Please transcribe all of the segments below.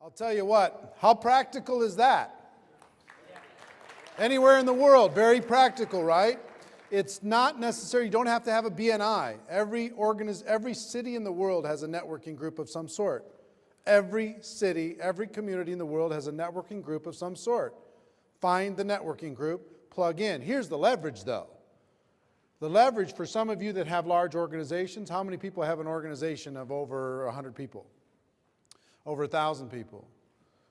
I'll tell you what, how practical is that? Anywhere in the world, very practical, right? It's not necessary, you don't have to have a BNI. Every city in the world has a networking group of some sort. Every city, every community in the world has a networking group of some sort. Find the networking group, plug in. Here's the leverage though. The leverage for some of you that have large organizations, how many people have an organization of over 100 people? Over 1,000 people.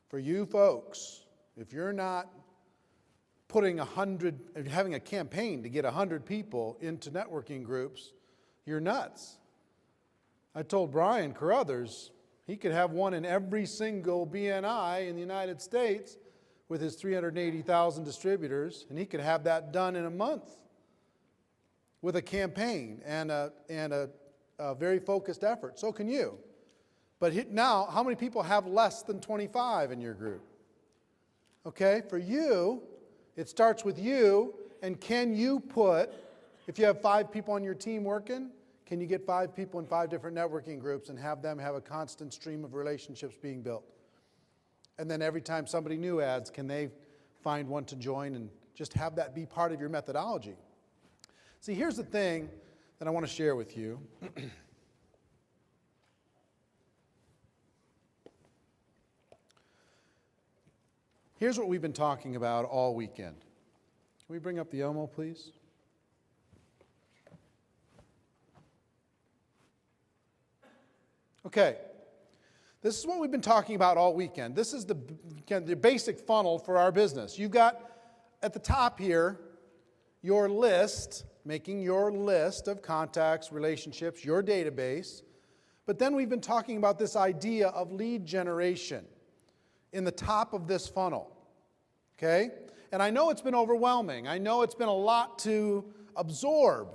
For you folks, if you're not having a campaign to get 100 people into networking groups, you're nuts. I told Brian Carruthers he could have one in every single BNI in the United States with his 380,000 distributors, and he could have that done in a month with a campaign and a very focused effort. So can you. But now, how many people have less than 25 in your group? Okay, for you, it starts with you, and can you put, if you have 5 people on your team working, can you get 5 people in 5 different networking groups and have them have a constant stream of relationships being built? And then every time somebody new adds, can they find one to join and just have that be part of your methodology? See, here's the thing that I want to share with you. Here's what we've been talking about all weekend. Can we bring up the Elmo, please? Okay. This is what we've been talking about all weekend. This is the basic funnel for our business. You've got at the top here your list, making your list of contacts, relationships, your database. But then we've been talking about this idea of lead generation in the top of this funnel. Okay? And I know it's been overwhelming. I know it's been a lot to absorb.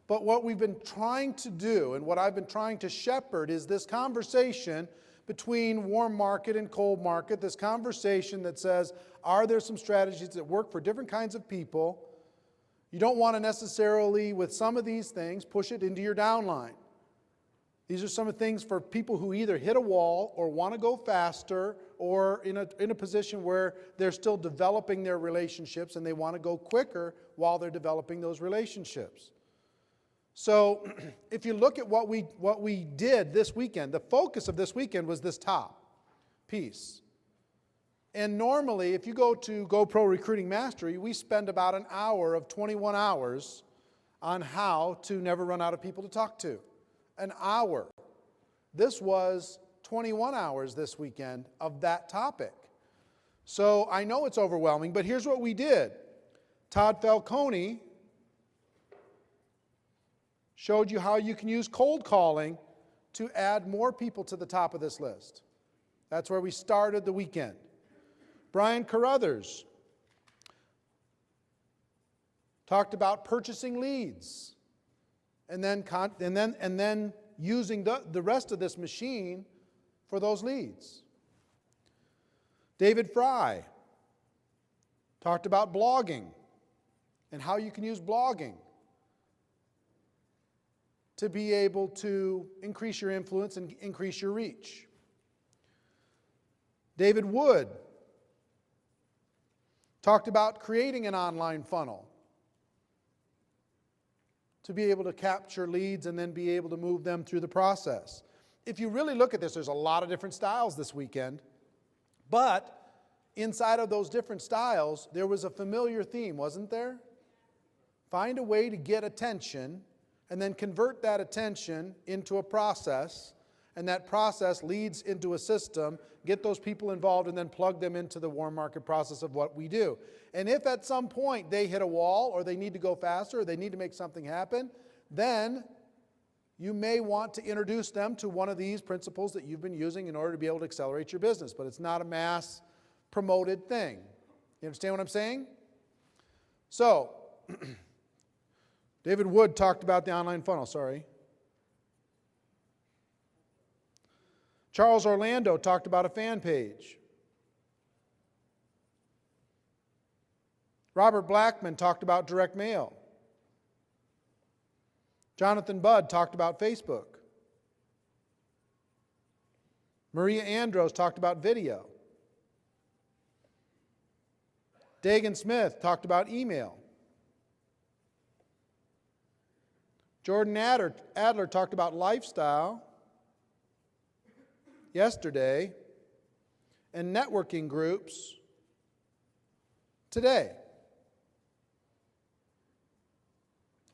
But what we've been trying to do and what I've been trying to shepherd is this conversation between warm market and cold market, this conversation that says, are there some strategies that work for different kinds of people? You don't want to necessarily, with some of these things, push it into your downline. These are some of the things for people who either hit a wall or want to go faster or in a position where they're still developing their relationships and they want to go quicker while they're developing those relationships. So if you look at what we did this weekend, the focus of this weekend was this top piece. And normally, if you go to GoPro Recruiting Mastery, we spend about an hour of 21 hours on how to never run out of people to talk to. An hour. This was 21 hours this weekend of that topic. So I know it's overwhelming, but here's what we did. Todd Falcone showed you how you can use cold calling to add more people to the top of this list. That's where we started the weekend. Brian Carruthers talked about purchasing leads and then using the rest of this machine for those leads. David Fry talked about blogging and how you can use blogging to be able to increase your influence and increase your reach. David Wood talked about creating an online funnel to be able to capture leads and then be able to move them through the process. If you really look at this, there's a lot of different styles this weekend, but inside of those different styles, there was a familiar theme, wasn't there? Find a way to get attention and then convert that attention into a process, and that process leads into a system, get those people involved, and then plug them into the warm market process of what we do. And if at some point they hit a wall, or they need to go faster, or they need to make something happen, then you may want to introduce them to one of these principles that you've been using in order to be able to accelerate your business. But it's not a mass promoted thing. You understand what I'm saying? So, David Wood talked about the online funnel, Charles Orlando talked about a fan page. Robert Blackman talked about direct mail. Jonathan Budd talked about Facebook. Maria Andros talked about video. Dagan Smith talked about email. Jordan Adler talked about lifestyle yesterday, and networking groups today.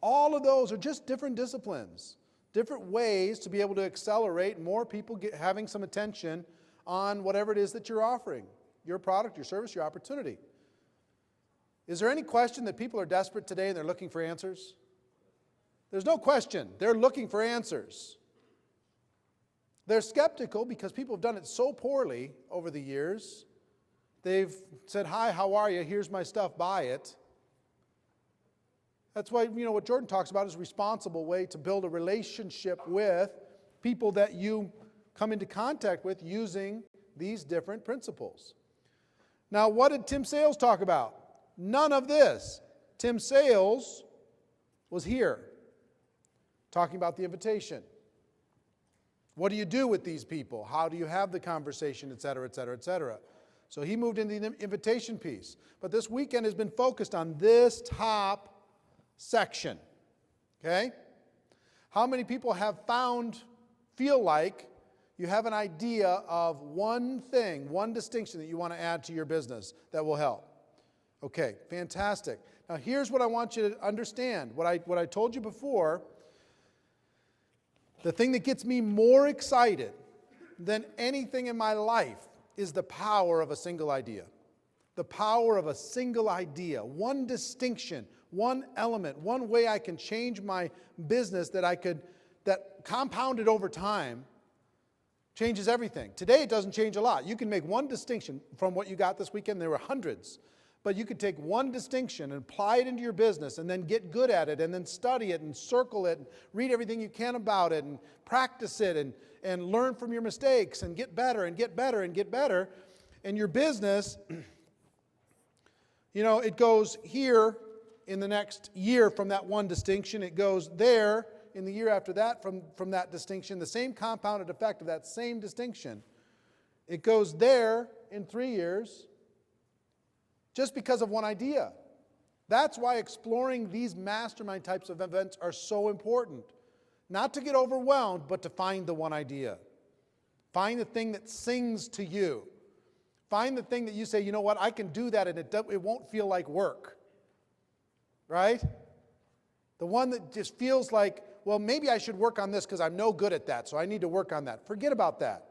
All of those are just different disciplines, different ways to be able to accelerate more people having some attention on whatever it is that you're offering, your product, your service, your opportunity. Is there any question that people are desperate today and they're looking for answers? There's no question. They're looking for answers. They're skeptical because people have done it so poorly over the years. They've said, hi, how are you? Here's my stuff, buy it. That's why, what Jordan talks about is a responsible way to build a relationship with people that you come into contact with using these different principles. Now, what did Tim Sales talk about? None of this. Tim Sales was here talking about the invitation. What do you do with these people? How do you have the conversation, et cetera, et cetera, et cetera? So he moved into the invitation piece. But this weekend has been focused on this top section. Okay? How many people have feel like you have an idea of one thing, one distinction that you want to add to your business that will help? Okay, fantastic. Now here's what I want you to understand. What I told you before, the thing that gets me more excited than anything in my life is the power of a single idea. The power of a single idea, one distinction, one element, one way I can change my business that compounded over time changes everything. Today it doesn't change a lot. You can make one distinction from what you got this weekend. There were hundreds. But you could take one distinction and apply it into your business and then get good at it and then study it and circle it and read everything you can about it and practice it and learn from your mistakes and get better and get better and get better. And your business, it goes here in the next year from that one distinction. It goes there in the year after that from that distinction, the same compounded effect of that same distinction. It goes there in 3 years. Just because of one idea. That's why exploring these mastermind types of events are so important. Not to get overwhelmed, but to find the one idea. Find the thing that sings to you. Find the thing that you say, you know what, I can do that and it won't feel like work. Right? The one that just feels like, well, maybe I should work on this because I'm no good at that, so I need to work on that. Forget about that.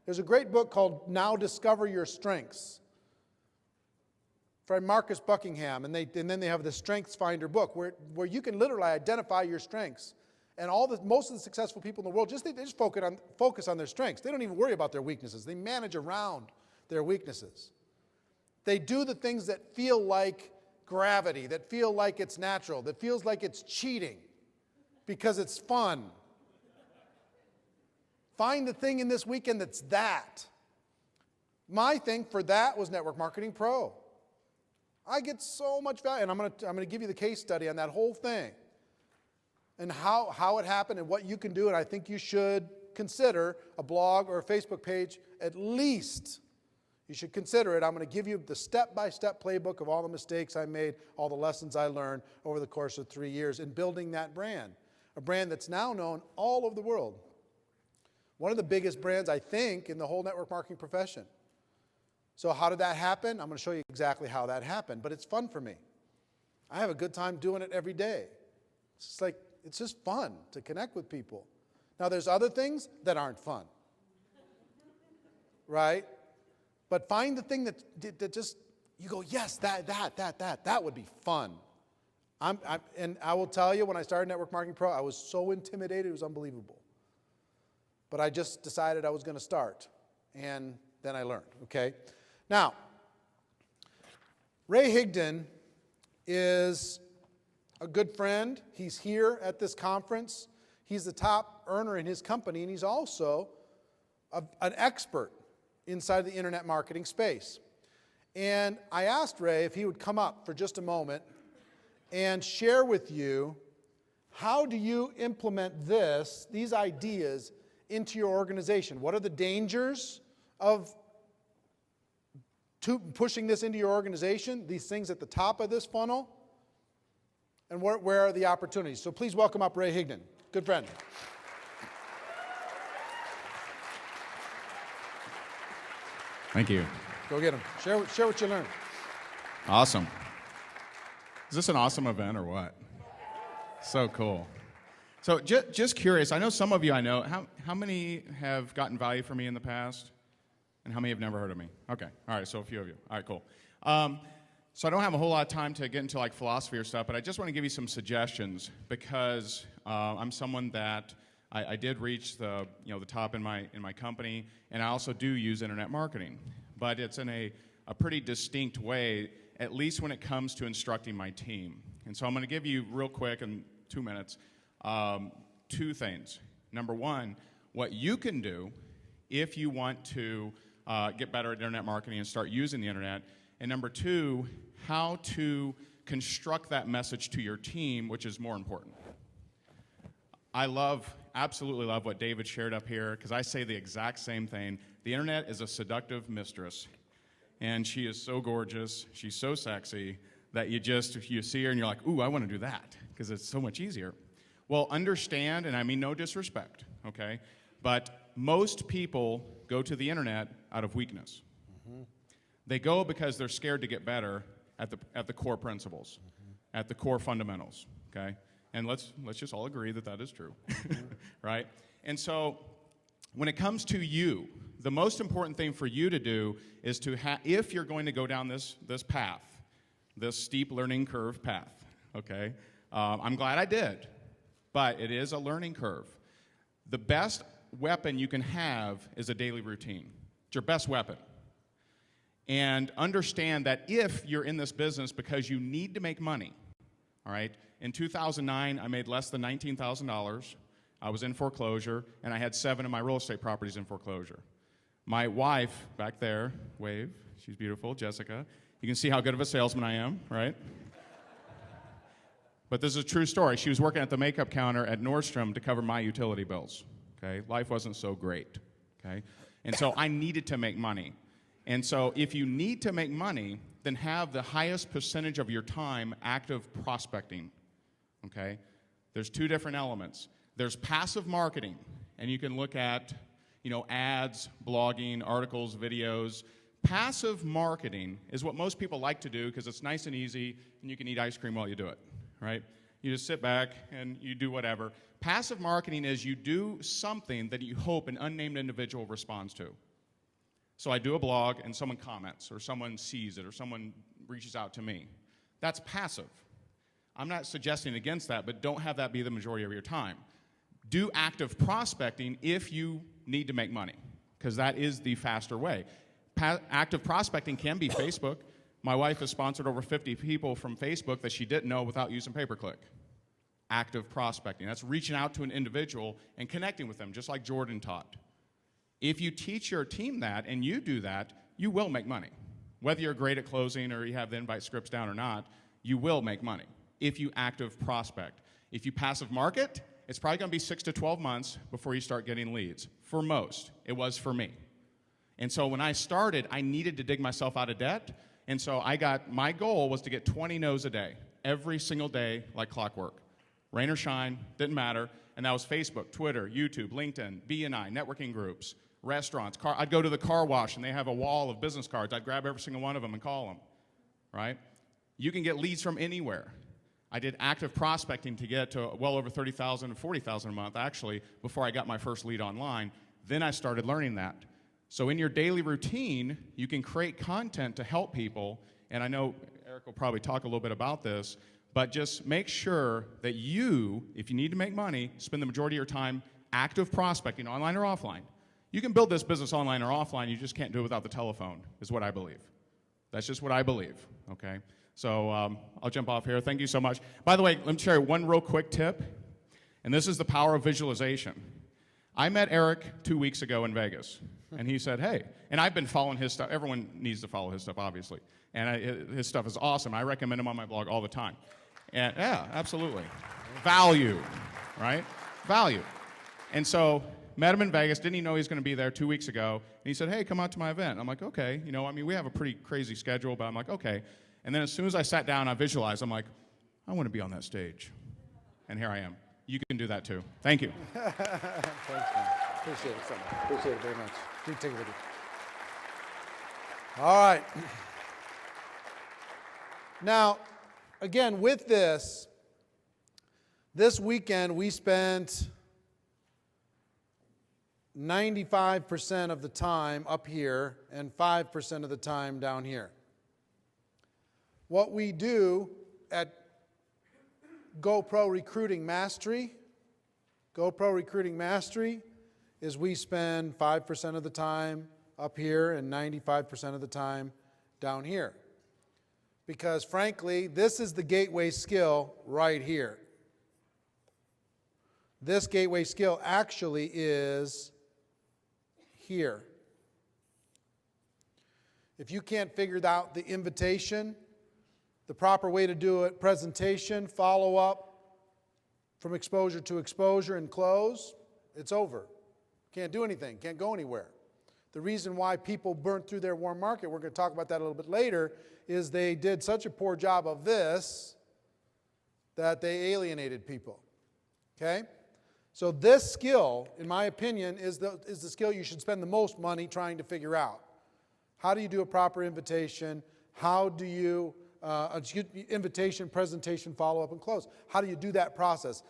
There's a great book called Now Discover Your Strengths. From Marcus Buckingham, and then they have the Strengths Finder book where you can literally identify your strengths. And most of the successful people in the world, they just focus on their strengths. They don't even worry about their weaknesses. They manage around their weaknesses. They do the things that feel like gravity, that feel like it's natural, that feels like it's cheating because it's fun. Find the thing in this weekend that's that. My thing for that was Network Marketing Pro. I get so much value, and I'm going to give you the case study on that whole thing and how it happened and what you can do, and I think you should consider a blog or a Facebook page at least. You should consider it. I'm going to give you the step-by-step playbook of all the mistakes I made, all the lessons I learned over the course of 3 years in building that brand, a brand that's now known all over the world. One of the biggest brands, I think, in the whole network marketing profession. So how did that happen? I'm going to show you exactly how that happened, but it's fun for me. I have a good time doing it every day. It's just fun to connect with people. Now there's other things that aren't fun, right? But find the thing that just, you go, yes, that would be fun. And I will tell you, when I started Network Marketing Pro, I was so intimidated, it was unbelievable. But I just decided I was going to start, and then I learned, okay? Now, Ray Higdon is a good friend. He's here at this conference. He's the top earner in his company, and he's also an expert inside the internet marketing space. And I asked Ray if he would come up for just a moment and share with you how do you implement these ideas into your organization? What are the dangers of pushing this into your organization? These things at the top of this funnel? And where are the opportunities? So please welcome up Ray Higdon, good friend. Thank you. Go get him. Share what you learned. Awesome. Is this an awesome event or what? So cool. So just curious, I know some of you I know, how many have gotten value from me in the past? And how many have never heard of me? Okay, all right, so a few of you. All right, cool. So I don't have a whole lot of time to get into like philosophy or stuff, but I just want to give you some suggestions because I'm someone that I did reach the top in my company, and I also do use internet marketing, but it's in a pretty distinct way, at least when it comes to instructing my team. And so I'm going to give you real quick in 2 minutes two things. Number one, what you can do if you want to get better at internet marketing and start using the internet. And number two, how to construct that message to your team, which is more important. I absolutely love what David shared up here, because I say the exact same thing. The internet is a seductive mistress, and she is so gorgeous, she's so sexy, that if you see her and you're like, ooh, I want to do that, because it's so much easier. Well, understand, and I mean no disrespect, okay, but most people go to the internet out of weakness. Mm-hmm. They go because they're scared to get better at the core principles, at the core fundamentals, okay? And let's just all agree that that is true, right? And so when it comes to you, the most important thing for you to do is if you're going to go down this path, this steep learning curve path, okay? I'm glad I did, but it is a learning curve. The best weapon you can have is a daily routine. It's your best weapon. And understand that if you're in this business because you need to make money, all right? In 2009, I made less than $19,000. I was in foreclosure, and I had 7 of my real estate properties in foreclosure. My wife, back there, wave, she's beautiful, Jessica. You can see how good of a salesman I am, right? But this is a true story. She was working at the makeup counter at Nordstrom to cover my utility bills, okay? Life wasn't so great, okay? And so I needed to make money. And so if you need to make money, then have the highest percentage of your time active prospecting, okay? There's 2 different elements. There's passive marketing, and you can look at, ads, blogging, articles, videos. Passive marketing is what most people like to do because it's nice and easy, and you can eat ice cream while you do it, right? You just sit back and you do whatever. Passive marketing is you do something that you hope an unnamed individual responds to. So I do a blog and someone comments or someone sees it or someone reaches out to me. That's passive. I'm not suggesting against that, but don't have that be the majority of your time. Do active prospecting if you need to make money, because that is the faster way. Active prospecting can be Facebook. My wife has sponsored over 50 people from Facebook that she didn't know without using pay-per-click. Active prospecting. That's reaching out to an individual and connecting with them, just like Jordan taught. If you teach your team that and you do that, you will make money. Whether you're great at closing or you have the invite scripts down or not, you will make money if you active prospect. If you passive market, it's probably going to be 6 to 12 months before you start getting leads. For most, it was for me. And so when I started, I needed to dig myself out of debt. And so my goal was to get 20 no's a day, every single day, like clockwork. Rain or shine, didn't matter. And that was Facebook, Twitter, YouTube, LinkedIn, BNI, networking groups, restaurants. I'd go to the car wash and they have a wall of business cards. I'd grab every single one of them and call them, right? You can get leads from anywhere. I did active prospecting to get to well over 30,000 to 40,000 a month, actually, before I got my first lead online. Then I started learning that. So in your daily routine, you can create content to help people, and I know Eric will probably talk a little bit about this, but just make sure that you, if you need to make money, spend the majority of your time active prospecting, online or offline. You can build this business online or offline, you just can't do it without the telephone, is what I believe. That's just what I believe, okay? So I'll jump off here. Thank you so much. By the way, let me share one real quick tip, and this is the power of visualization. I met Eric 2 weeks ago in Vegas, and he said, hey, and I've been following his stuff. Everyone needs to follow his stuff, obviously, and his stuff is awesome. I recommend him on my blog all the time. And yeah, absolutely. Value, right? Value. And so Met him in Vegas. Didn't even know he was going to be there 2 weeks ago. And he said, hey, come out to my event. I'm like, okay. You know, I mean, we have a pretty crazy schedule, but I'm like, okay. And then as soon as I sat down, I visualized, I'm like, I want to be on that stage. And here I am. You can do that too. Thank you. Thanks, man. Appreciate it so much. Appreciate it very much. Do take it with you. All right. Now, again, with this weekend we spent 95% of the time up here and 5% of the time down here. What we do at GoPro Recruiting Mastery is we spend 5% of the time up here and 95% of the time down here. Because frankly, this is the gateway skill right here. This gateway skill actually is here. If you can't figure out the invitation, the proper way to do it, presentation, follow up, from exposure to exposure and close, it's over. Can't do anything, can't go anywhere. The reason why people burnt through their warm market, we're going to talk about that a little bit later, is they did such a poor job of this that they alienated people. Okay? So this skill, in my opinion, is the skill you should spend the most money trying to figure out. How do you do a proper invitation? How do you invitation, presentation, follow-up, and close? How do you do that process?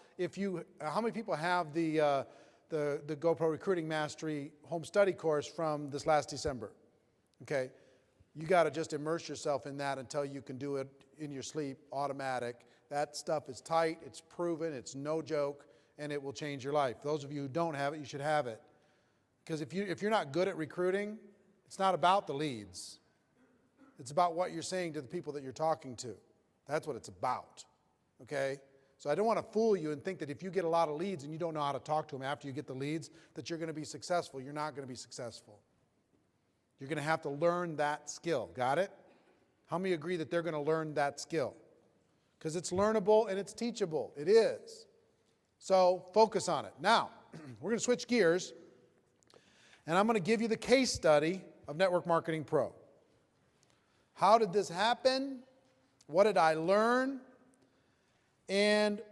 How many people have the GoPro Recruiting Mastery home study course from this last December? Okay, you got to just immerse yourself in that until you can do it in your sleep, automatic. That stuff is tight, it's proven, it's no joke, and it will change your life. Those of you who don't have it, you should have it. Because if you're not good at recruiting, it's not about the leads. It's about what you're saying to the people that you're talking to. That's what it's about, okay? So I don't want to fool you and think that if you get a lot of leads and you don't know how to talk to them after you get the leads, that you're going to be successful. You're not going to be successful. You're going to have to learn that skill. Got it? How many agree that they're going to learn that skill? Because it's learnable and it's teachable. It is. So focus on it. Now, we're going to switch gears, and I'm going to give you the case study of Network Marketing Pro. How did this happen? What did I learn? And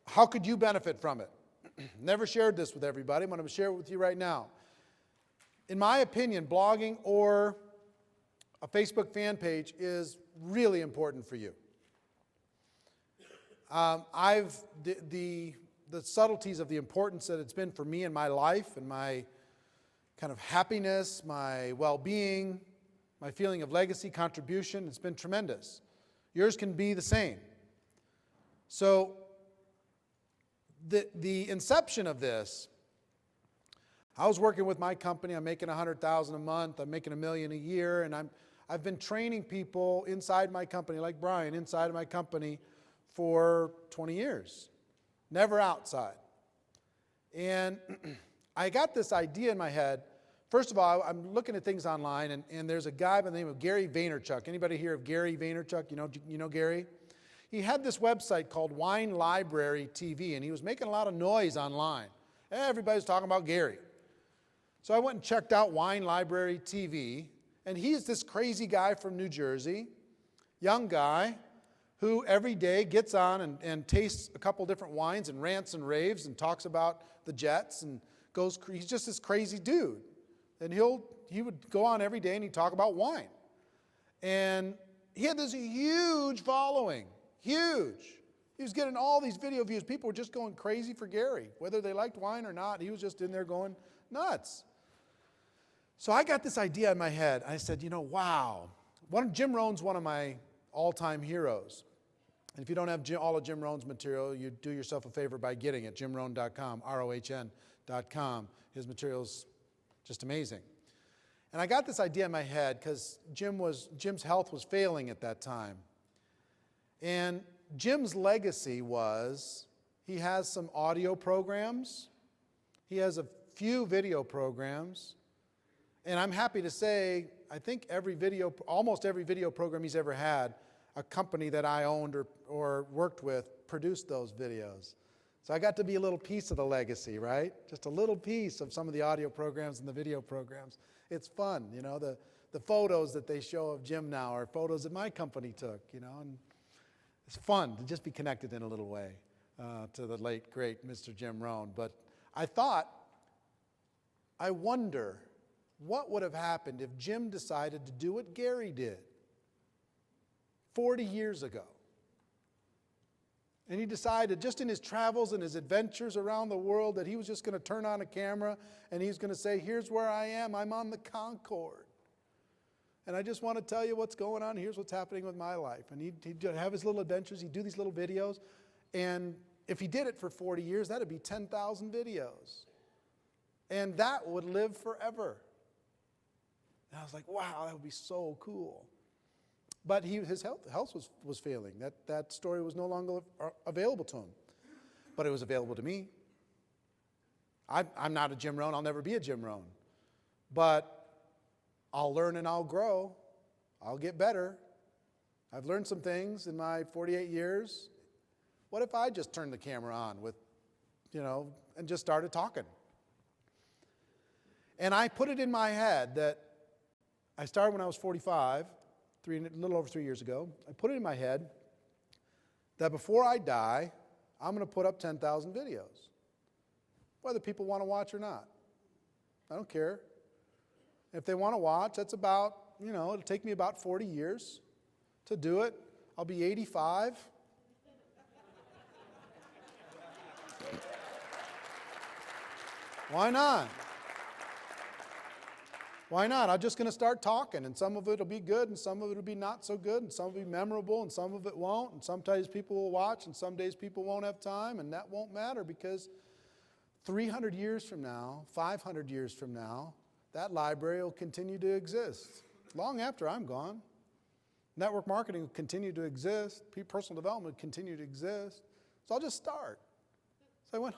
how could you benefit from it? Never shared this with everybody. I'm going to share it with you right now. In my opinion, blogging or a Facebook fan page is really important for you. The subtleties of the importance that it's been for me in my life and my kind of happiness, my well-being, my feeling of legacy, contribution, it's been tremendous. Yours can be the same. So the inception of this, I was working with my company. I'm making $100,000 a month. I'm making $1 million a year, and I've been training people inside my company, like Brian, inside of my company for 20 years, never outside. And I got this idea in my head. First of all, I'm looking at things online, and there's a guy by the name of Gary Vaynerchuk. Anybody hear of Gary Vaynerchuk? You know Gary? He had this website called Wine Library TV, and he was making a lot of noise online. Everybody's talking about Gary. So I went and checked out Wine Library TV, and he's this crazy guy from New Jersey, young guy, who every day gets on and tastes a couple different wines and rants and raves and talks about the Jets and he's just this crazy dude. And he would go on every day and he'd talk about wine. And he had this huge following, huge. He was getting all these video views. People were just going crazy for Gary, whether they liked wine or not. He was just in there going nuts. So I got this idea in my head. I said, wow. Jim Rohn's one of my all-time heroes. And if you don't have all of Jim Rohn's material, you do yourself a favor by getting it, jimrohn.com, ROHN.com. His material's just amazing. And I got this idea in my head because Jim's health was failing at that time. And Jim's legacy was he has some audio programs. He has a few video programs. And I'm happy to say, I think almost every video program he's ever had, a company that I owned or worked with produced those videos. So I got to be a little piece of the legacy, right? Just a little piece of some of the audio programs and the video programs. It's fun, the photos that they show of Jim now are photos that my company took, and it's fun to just be connected in a little way to the late, great Mr. Jim Rohn. But I wonder what would have happened if Jim decided to do what Gary did 40 years ago. And he decided just in his travels and his adventures around the world that he was just going to turn on a camera and he's going to say, here's where I am. I'm on the Concorde. And I just want to tell you what's going on. Here's what's happening with my life. And he'd have his little adventures. He'd do these little videos. And if he did it for 40 years, that would be 10,000 videos. And that would live forever. And I was like, wow, that would be so cool. But his health was failing. That story was no longer available to him. But it was available to me. I'm not a Jim Rohn. I'll never be a Jim Rohn. But I'll learn and I'll grow. I'll get better. I've learned some things in my 48 years. What if I just turned the camera on and just started talking? And I put it in my head that I started when I was 45, a little over 3 years ago. I put it in my head that before I die, I'm going to put up 10,000 videos, whether people want to watch or not. I don't care. If they want to watch, that's about, it'll take me about 40 years to do it. I'll be 85. Why not? Why not? I'm just going to start talking, and some of it will be good, and some of it will be not so good, and some will be memorable, and some of it won't, and sometimes people will watch, and some days people won't have time, and that won't matter because 300 years from now, 500 years from now, that library will continue to exist long after I'm gone. Network marketing will continue to exist. Personal development will continue to exist. So I'll just start. So I went,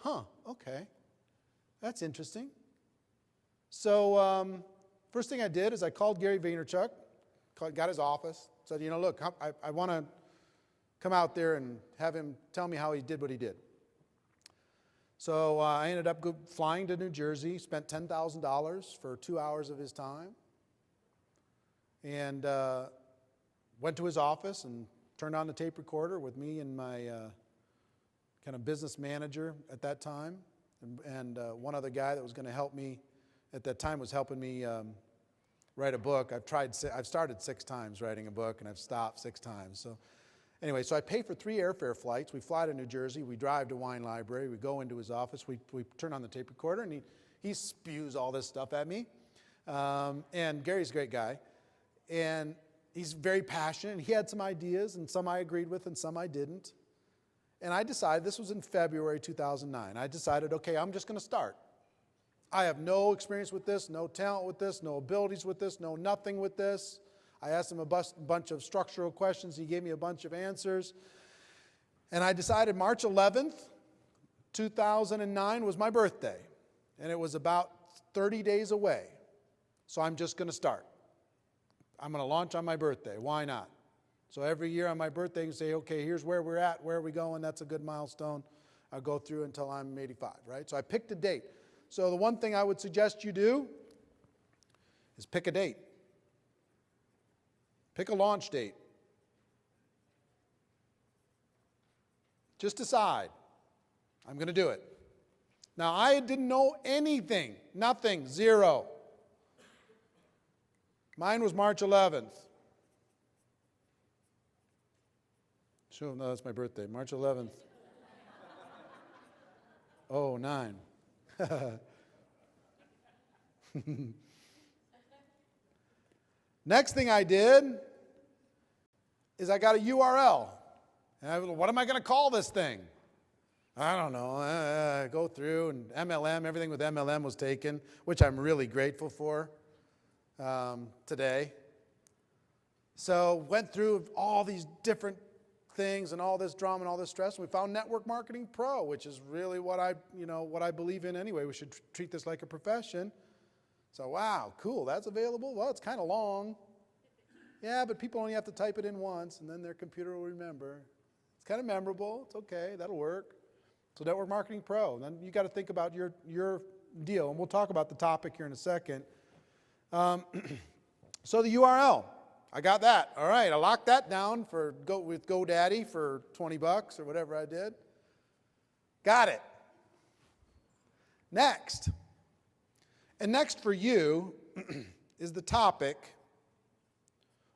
okay, that's interesting. So first thing I did is I called Gary Vaynerchuk, got his office, said, look, I want to come out there and have him tell me how he did what he did. So I ended up flying to New Jersey, spent $10,000 for 2 hours of his time, and went to his office and turned on the tape recorder with me and my kind of business manager at that time, and one other guy that was going to help me at that time was helping me write a book. I've started 6 times writing a book, and I've stopped 6 times. So anyway, so I pay for 3 airfare flights. We fly to New Jersey. We drive to Wine Library. We go into his office. We turn on the tape recorder, and he spews all this stuff at me. And Gary's a great guy. And he's very passionate. He had some ideas, and some I agreed with, and some I didn't. And I decided, this was in February 2009, I decided, okay, I'm just going to start. I have no experience with this, no talent with this, no abilities with this, no nothing with this. I asked him a bunch of structural questions. He gave me a bunch of answers. And I decided March 11th, 2009 was my birthday. And it was about 30 days away. So I'm just going to start. I'm going to launch on my birthday. Why not? So every year on my birthday, you say, okay, here's where we're at, where are we going? That's a good milestone. I'll go through until I'm 85, right? So I picked a date. So the one thing I would suggest you do is pick a date. Pick a launch date. Just decide, I'm going to do it. Now, I didn't know anything, nothing, zero. Mine was March 11th. Sure, no, that's my birthday, March 11th. Oh, 9. Next thing I did is I got a URL. And what am I going to call this thing? I don't know. Go through, and MLM, everything with MLM was taken, which I'm really grateful for today. So went through all these different things and all this drama and all this stress, and we found Network Marketing Pro, which is really what I believe in anyway. We should treat this like a profession. So wow, cool, that's available. Well, it's kind of long. Yeah, but people only have to type it in once, and then their computer will remember. It's kind of memorable. It's okay, that'll work. So Network Marketing Pro. And then you got to think about your deal. And we'll talk about the topic here in a second. So the URL. I got that. All right, I locked that down with GoDaddy for $20 or whatever I did. Got it. Next. And next for you is the topic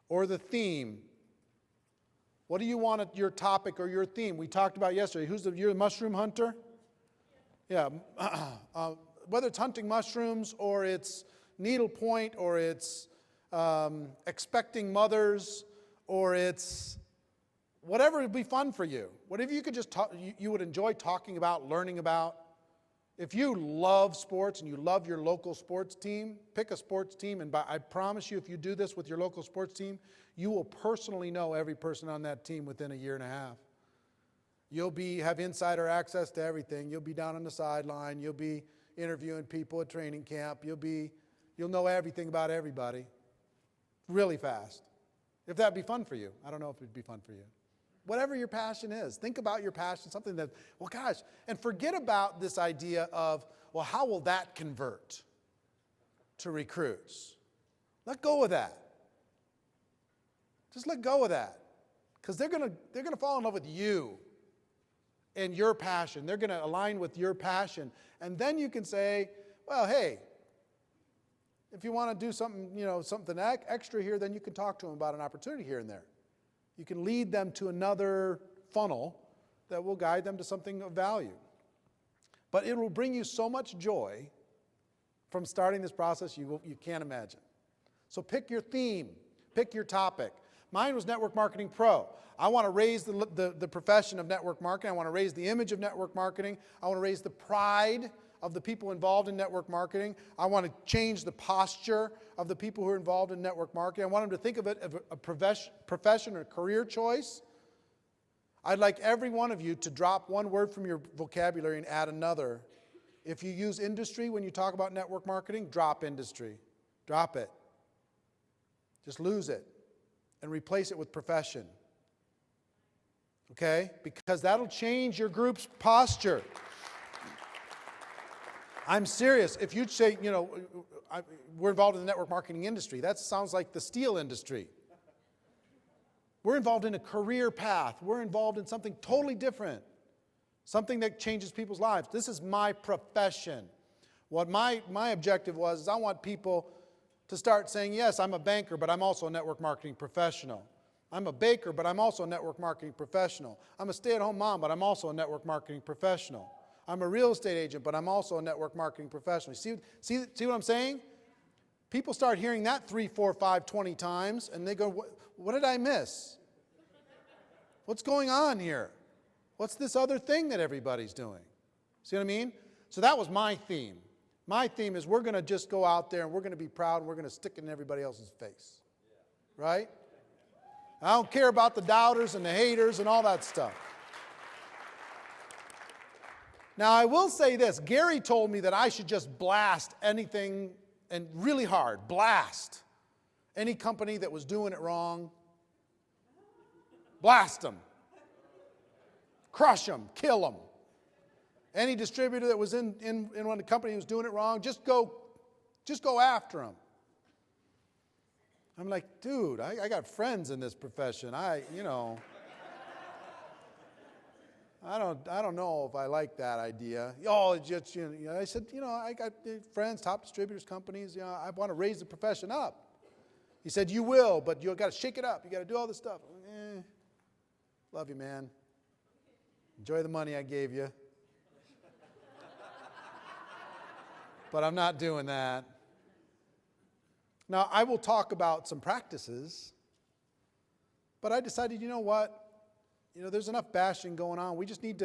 or the theme. What do you want your topic or your theme? We talked about yesterday. You're a mushroom hunter? Yeah. Whether it's hunting mushrooms or it's needlepoint or it's expecting mothers, or it's whatever would be fun for you. Whatever you could just talk, you would enjoy talking about, learning about. If you love sports and you love your local sports team, pick a sports team, and I promise you, if you do this with your local sports team, you will personally know every person on that team within a year and a half. You'll have insider access to everything. You'll be down on the sideline. You'll be interviewing people at training camp. You'll know everything about everybody really fast. If that'd be fun for you. I don't know if it'd be fun for you. Whatever your passion is, think about your passion, something that, well, gosh, and forget about this idea of, well, how will that convert to recruits? Let go of that. Just let go of that. Because they're gonna fall in love with you and your passion. They're gonna align with your passion. And then you can say, well, hey, if you want to do something, something extra here, then you can talk to them about an opportunity here and there. You can lead them to another funnel that will guide them to something of value. But it will bring you so much joy from starting this process you can't imagine. So pick your theme, pick your topic. Mine was Network Marketing Pro. I want to raise the profession of network marketing. I want to raise the image of network marketing. I want to raise the pride of the people involved in network marketing. I want to change the posture of the people who are involved in network marketing. I want them to think of it as a profession or career choice. I'd like every one of you to drop one word from your vocabulary and add another. If you use industry when you talk about network marketing, drop industry. Drop it. Just lose it and replace it with profession. Okay? Because that'll change your group's posture. I'm serious. If you'd say, we're involved in the network marketing industry, that sounds like the steel industry. We're involved in a career path. We're involved in something totally different, something that changes people's lives. This is my profession. What my objective was is I want people to start saying, yes, I'm a banker, but I'm also a network marketing professional. I'm a baker, but I'm also a network marketing professional. I'm a stay-at-home mom, but I'm also a network marketing professional. I'm a real estate agent, but I'm also a network marketing professional. See what I'm saying? People start hearing that 3, 4, 5, 20 times, and they go, what did I miss? What's going on here? What's this other thing that everybody's doing? See what I mean? So that was my theme. My theme is we're going to just go out there and we're going to be proud and we're going to stick it in everybody else's face. Right? I don't care about the doubters and the haters and all that stuff. Now, I will say this. Gary told me that I should just blast anything, and really hard, blast any company that was doing it wrong. Blast them. Crush them. Kill them. Any distributor that was in one of the company who was doing it wrong, just go after them. I'm like, dude, I got friends in this profession. I don't know if I like that idea. Oh, just, I said, I got friends, top distributors, companies, I want to raise the profession up. He said, you will, but you got to shake it up. You got to do all this stuff. Love you, man. Enjoy the money I gave you. But I'm not doing that. Now, I will talk about some practices, but I decided, you know what? There's enough bashing going on. We need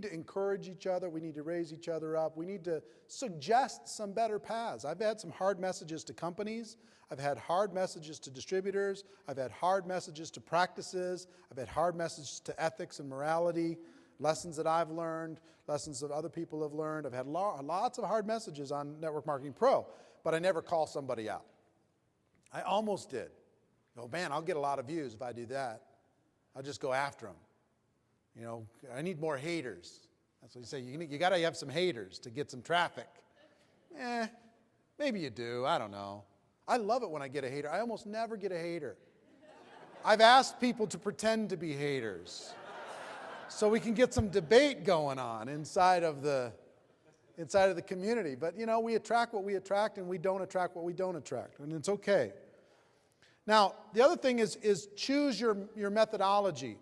to encourage each other. We need to raise each other up. We need to suggest some better paths. I've had some hard messages to companies. I've had hard messages to distributors. I've had hard messages to practices. I've had hard messages to ethics and morality, lessons that I've learned, lessons that other people have learned. I've had lots of hard messages on Network Marketing Pro, but I never call somebody out. I almost did. Oh, man, I'll get a lot of views if I do that. I'll just go after them. I need more haters. That's what you say. You got to have some haters to get some traffic. Maybe you do. I don't know. I love it when I get a hater. I almost never get a hater. I've asked people to pretend to be haters so we can get some debate going on inside of the community. But, you know, we attract what we attract, and we don't attract what we don't attract, and it's okay. Now, the other thing is choose your methodology.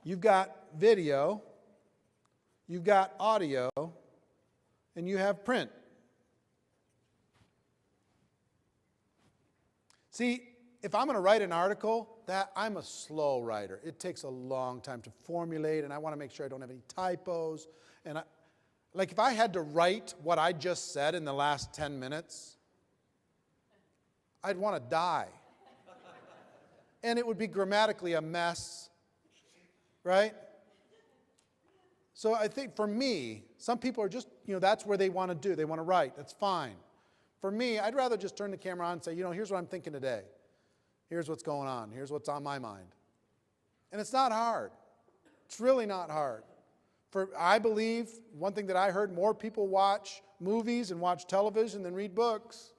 You've got video, you've got audio, and you have print. See, if I'm going to write an article, I'm a slow writer. It takes a long time to formulate, and I want to make sure I don't have any typos. And if I had to write what I just said in the last 10 minutes, I'd want to die. And it would be grammatically a mess, right? So I think for me, some people are just, that's where they want to do. They want to write. That's fine. For me, I'd rather just turn the camera on and say, here's what I'm thinking today. Here's what's going on. Here's what's on my mind. And it's not hard. It's really not hard. I believe, one thing that I heard, more people watch movies and watch television than read books.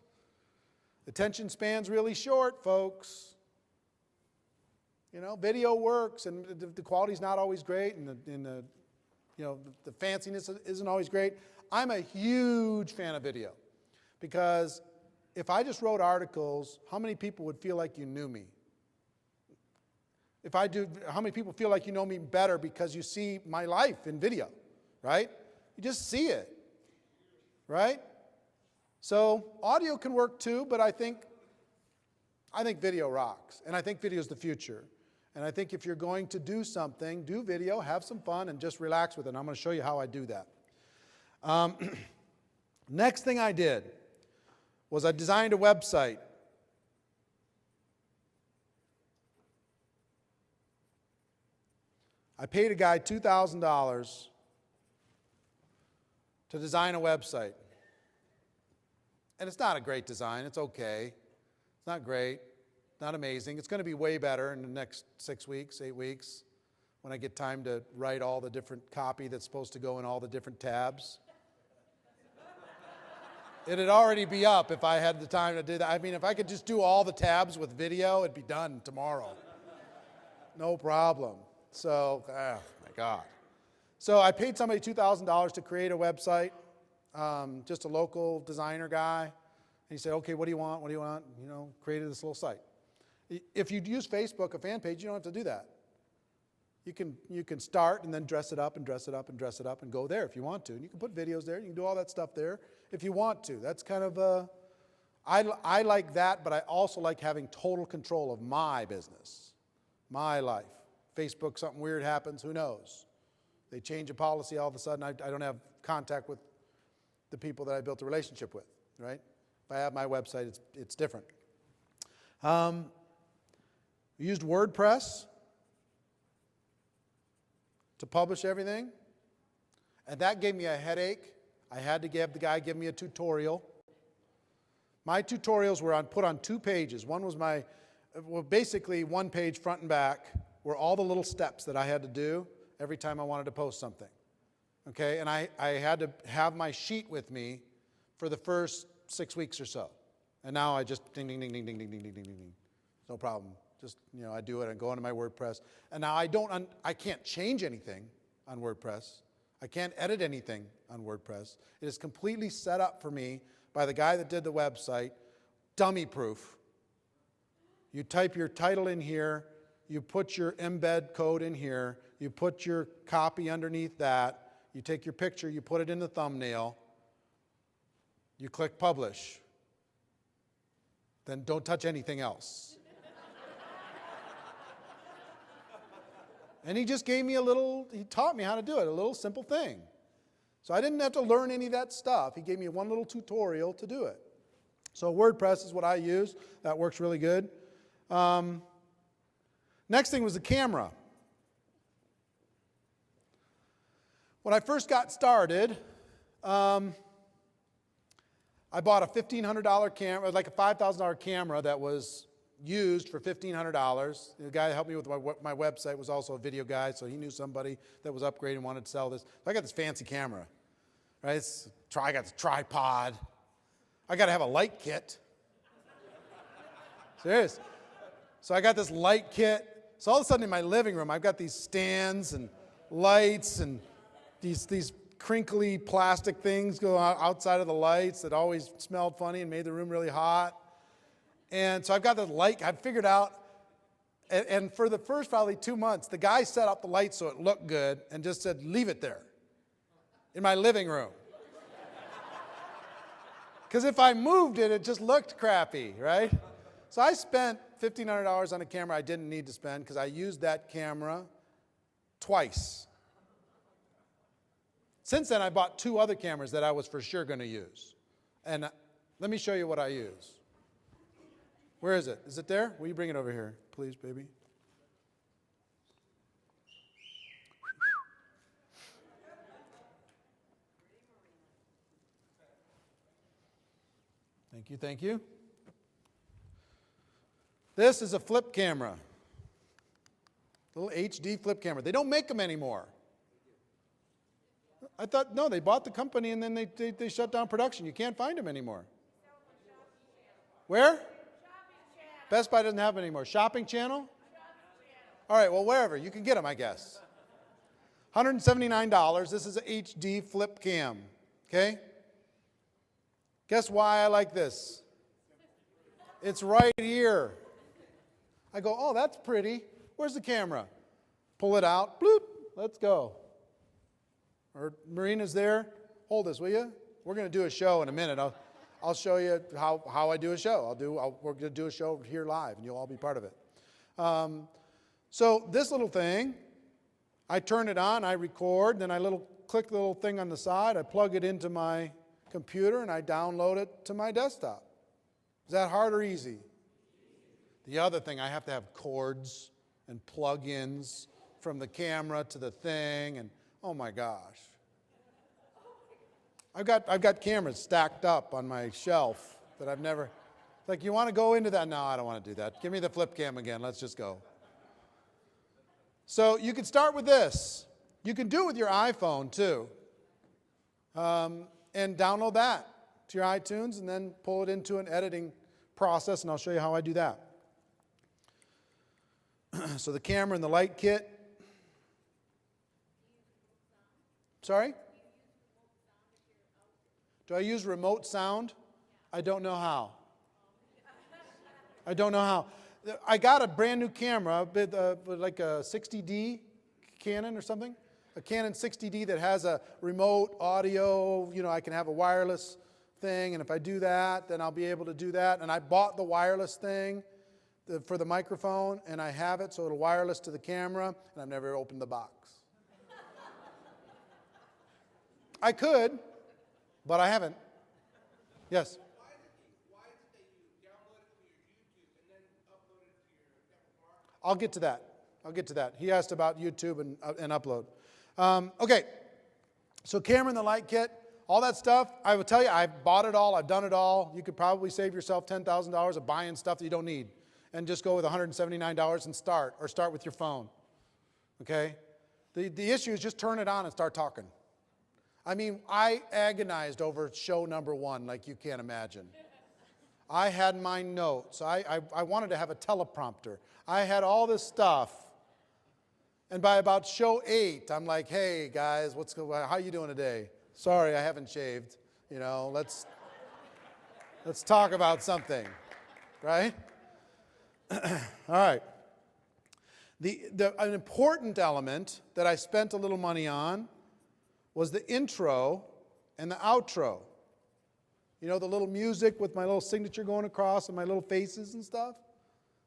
Attention span's really short, folks. Video works, and the quality's not always great, and the fanciness isn't always great. I'm a huge fan of video, because if I just wrote articles, how many people would feel like you knew me? How many people feel like you know me better because you see my life in video, right? You just see it, right? So audio can work too, but I think video rocks, and I think video is the future. And I think if you're going to do something, do video, have some fun, and just relax with it. And I'm going to show you how I do that. Next thing I did was I designed a website. I paid a guy $2,000 to design a website. And it's not a great design. It's okay. It's not great. Not amazing. It's going to be way better in the next 6 weeks, 8 weeks, when I get time to write all the different copy that's supposed to go in all the different tabs. It'd already be up if I had the time to do that. I mean, if I could just do all the tabs with video, it'd be done tomorrow. No problem. So, oh my God. So I paid somebody $2,000 to create a website, just a local designer guy. And he said, okay, what do you want? What do you want? Created this little site. If you use Facebook, a fan page, you don't have to do that. You can start and then dress it up and dress it up and dress it up and go there if you want to. And you can put videos there. You can do all that stuff there if you want to. That's kind of I like that, but I also like having total control of my business, my life. Facebook, something weird happens, who knows? They change a policy all of a sudden. I don't have contact with the people that I built a relationship with, right? If I have my website, it's different. We used WordPress to publish everything, and that gave me a headache. I had to have the guy give me a tutorial. My tutorials were put on 2 pages. One was basically 1 page front and back, were all the little steps that I had to do every time I wanted to post something. Okay, and I had to have my sheet with me for the first 6 weeks or so. And now I just ding, ding, ding, ding, ding, ding, ding, ding, ding, ding. No problem. Just, I do it and go into my WordPress. And now I can't change anything on WordPress. I can't edit anything on WordPress. It is completely set up for me by the guy that did the website, dummy proof. You type your title in here, you put your embed code in here, you put your copy underneath that, you take your picture, you put it in the thumbnail, you click publish. Then don't touch anything else. And he just gave me he taught me how to do it, a little simple thing. So I didn't have to learn any of that stuff. He gave me one little tutorial to do it. So WordPress is what I use. That works really good. Next thing was the camera. When I first got started, I bought a $1,500 camera, like a $5,000 camera that was used for $1,500. The guy that helped me with my website was also a video guy, so he knew somebody that was upgrading and wanted to sell this. So I got this fancy camera, right? I got the tripod. I got to have a light kit. Serious. So I got this light kit. So all of a sudden in my living room, I've got these stands and lights and these crinkly plastic things go outside of the lights that always smelled funny and made the room really hot. And so I've got this light, I've figured out, and for the first probably 2 months, the guy set up the light so it looked good and just said, leave it there in my living room. Because if I moved it, it just looked crappy, right? So I spent $1,500 on a camera I didn't need to spend because I used that camera twice. Since then, I bought 2 other cameras that I was for sure going to use. And let me show you what I use. Where is it? Is it there? Will you bring it over here, please, baby? Thank you, thank you. This is a flip camera. Little HD flip camera. They don't make them anymore. I thought, no, they bought the company and then they shut down production. You can't find them anymore. Where? Best Buy doesn't have them anymore. Shopping Channel? All right, well, wherever. You can get them, I guess. $179. This is an HD flip cam. Okay? Guess why I like this? It's right here. I go, oh, that's pretty. Where's the camera? Pull it out. Bloop. Let's go. Or Marina's there. Hold this, will you? We're going to do a show in a minute. I'll show you how I do a show. We're going to do a show here live, and you'll all be part of it. So this little thing, I turn it on, I record, then I click the little thing on the side, I plug it into my computer, and I download it to my desktop. Is that hard or easy? The other thing, I have to have cords and plug-ins from the camera to the thing, and oh my gosh. I've got cameras stacked up on my shelf that I've never, like, you want to go into that? No, I don't want to do that. Give me the flip cam again. Let's just go. So you can start with this. You can do it with your iPhone too. And download that to your iTunes and then pull it into an editing process, and I'll show you how I do that. So the camera and the light kit. Sorry? Do I use remote sound? I don't know how. I don't know how. I got a brand new camera, like a 60D Canon or something. A Canon 60D that has a remote audio. You know, I can have a wireless thing, and if I do that, then I'll be able to do that. And I bought the wireless thing for the microphone, and I have it so it'll wireless to the camera, and I've never opened the box. I could, but I haven't. Yes? Why is it that you download it from your YouTube and then upload it to your network market? I'll get to that. He asked about YouTube and upload. Okay, so camera and the light kit, all that stuff, I will tell you, I've bought it all, I've done it all. You could probably save yourself $10,000 of buying stuff that you don't need and just go with $179 and start with your phone. Okay? The issue is just turn it on and start talking. I mean, I agonized over show number 1 like you can't imagine. I had my notes. I wanted to have a teleprompter. I had all this stuff. And by about show 8, I'm like, hey, guys, how you doing today? Sorry, I haven't shaved. You know, let's talk about something, right? All right. An important element that I spent a little money on was the intro and the outro. You know, the little music with my little signature going across and my little faces and stuff.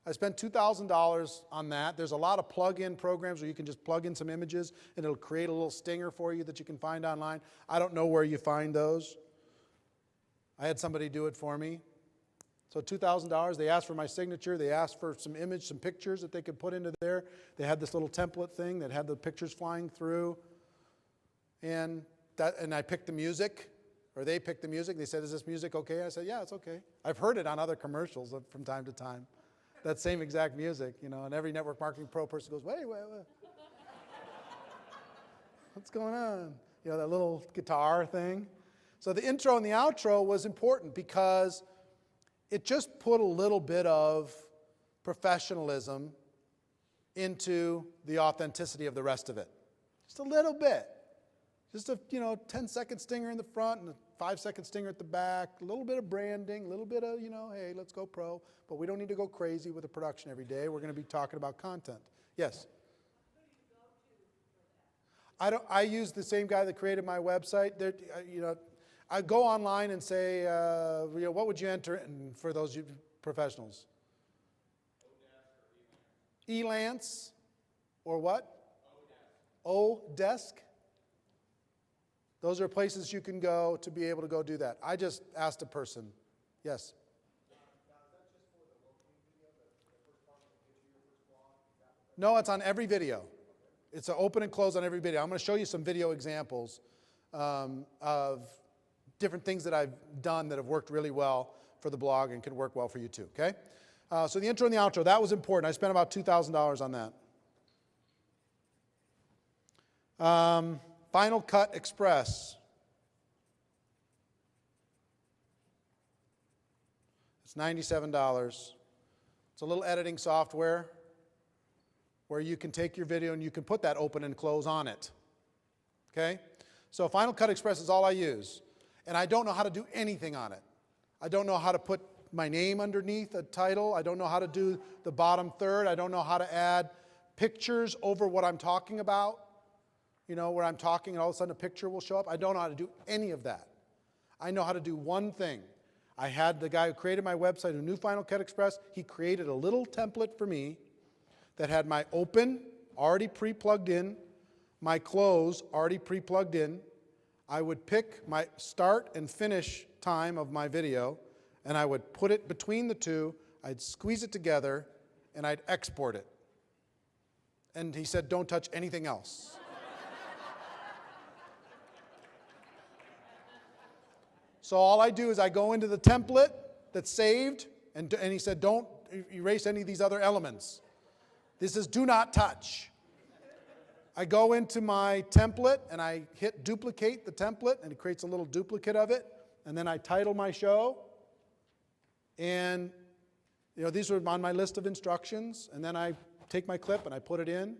I spent $2,000 on that. There's a lot of plug-in programs where you can just plug in some images and it'll create a little stinger for you that you can find online. I don't know where you find those. I had somebody do it for me. So $2,000, they asked for my signature. They asked for some pictures that they could put into there. They had this little template thing that had the pictures flying through. And I picked the music, or they picked the music. They said, is this music okay? I said, yeah, it's okay. I've heard it on other commercials from time to time. that same exact music, you know, and every network marketing pro person goes, wait. What's going on? You know, that little guitar thing. So the intro and the outro was important because it just put a little bit of professionalism into the authenticity of the rest of it. Just a little bit. Just a, 10-second stinger in the front and a 5-second stinger at the back, a little bit of branding, a little bit of, hey, let's go pro, but we don't need to go crazy with the production every day. We're going to be talking about content. Yes? I use the same guy that created my website. I go online and say, what would you enter in for those professionals? Elance or what? Odesk. Those are places you can go to be able to go do that. I just asked a person. Yes? No, it's on every video. It's an open and close on every video. I'm going to show you some video examples of different things that I've done that have worked really well for the blog and can work well for you too, okay? So the intro and the outro, that was important. I spent about $2,000 on that. Final Cut Express. It's $97. It's a little editing software where you can take your video and you can put that open and close on it. Okay? So Final Cut Express is all I use. And I don't know how to do anything on it. I don't know how to put my name underneath a title. I don't know how to do the bottom third. I don't know how to add pictures over what I'm talking about. Where I'm talking and all of a sudden a picture will show up. I don't know how to do any of that. I know how to do one thing. I had the guy who created my website who knew Final Cut Express. He created a little template for me that had my open already pre-plugged in, my close already pre-plugged in. I would pick my start and finish time of my video, and I would put it between the two. I'd squeeze it together, and I'd export it. And he said, don't touch anything else. So all I do is I go into the template that's saved, and he said, don't erase any of these other elements. This is do not touch. I go into my template, and I hit duplicate the template, and it creates a little duplicate of it, and then I title my show. And these are on my list of instructions, and then I take my clip and I put it in,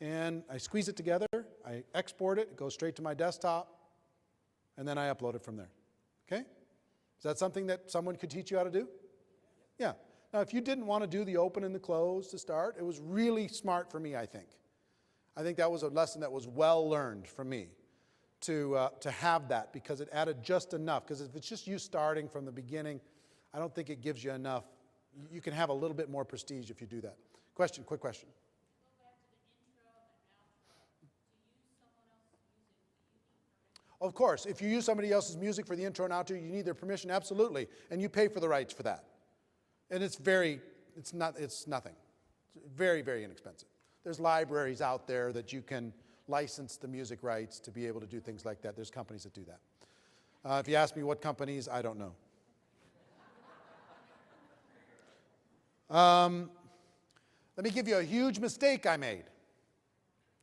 and I squeeze it together, I export it, it goes straight to my desktop, and then I upload it from there. Okay? Is that something that someone could teach you how to do? Yeah. Now, if you didn't want to do the open and the close to start, it was really smart for me, I think. I think that was a lesson that was well learned for me to have that, because it added just enough. Because if it's just you starting from the beginning, I don't think it gives you enough. You can have a little bit more prestige if you do that. Question, quick question. Of course, if you use somebody else's music for the intro and outro, you need their permission, absolutely, and you pay for the rights for that. And it's nothing. It's very, very inexpensive. There's libraries out there that you can license the music rights to be able to do things like that. There's companies that do that. If you ask me what companies, I don't know. Let me give you a huge mistake I made.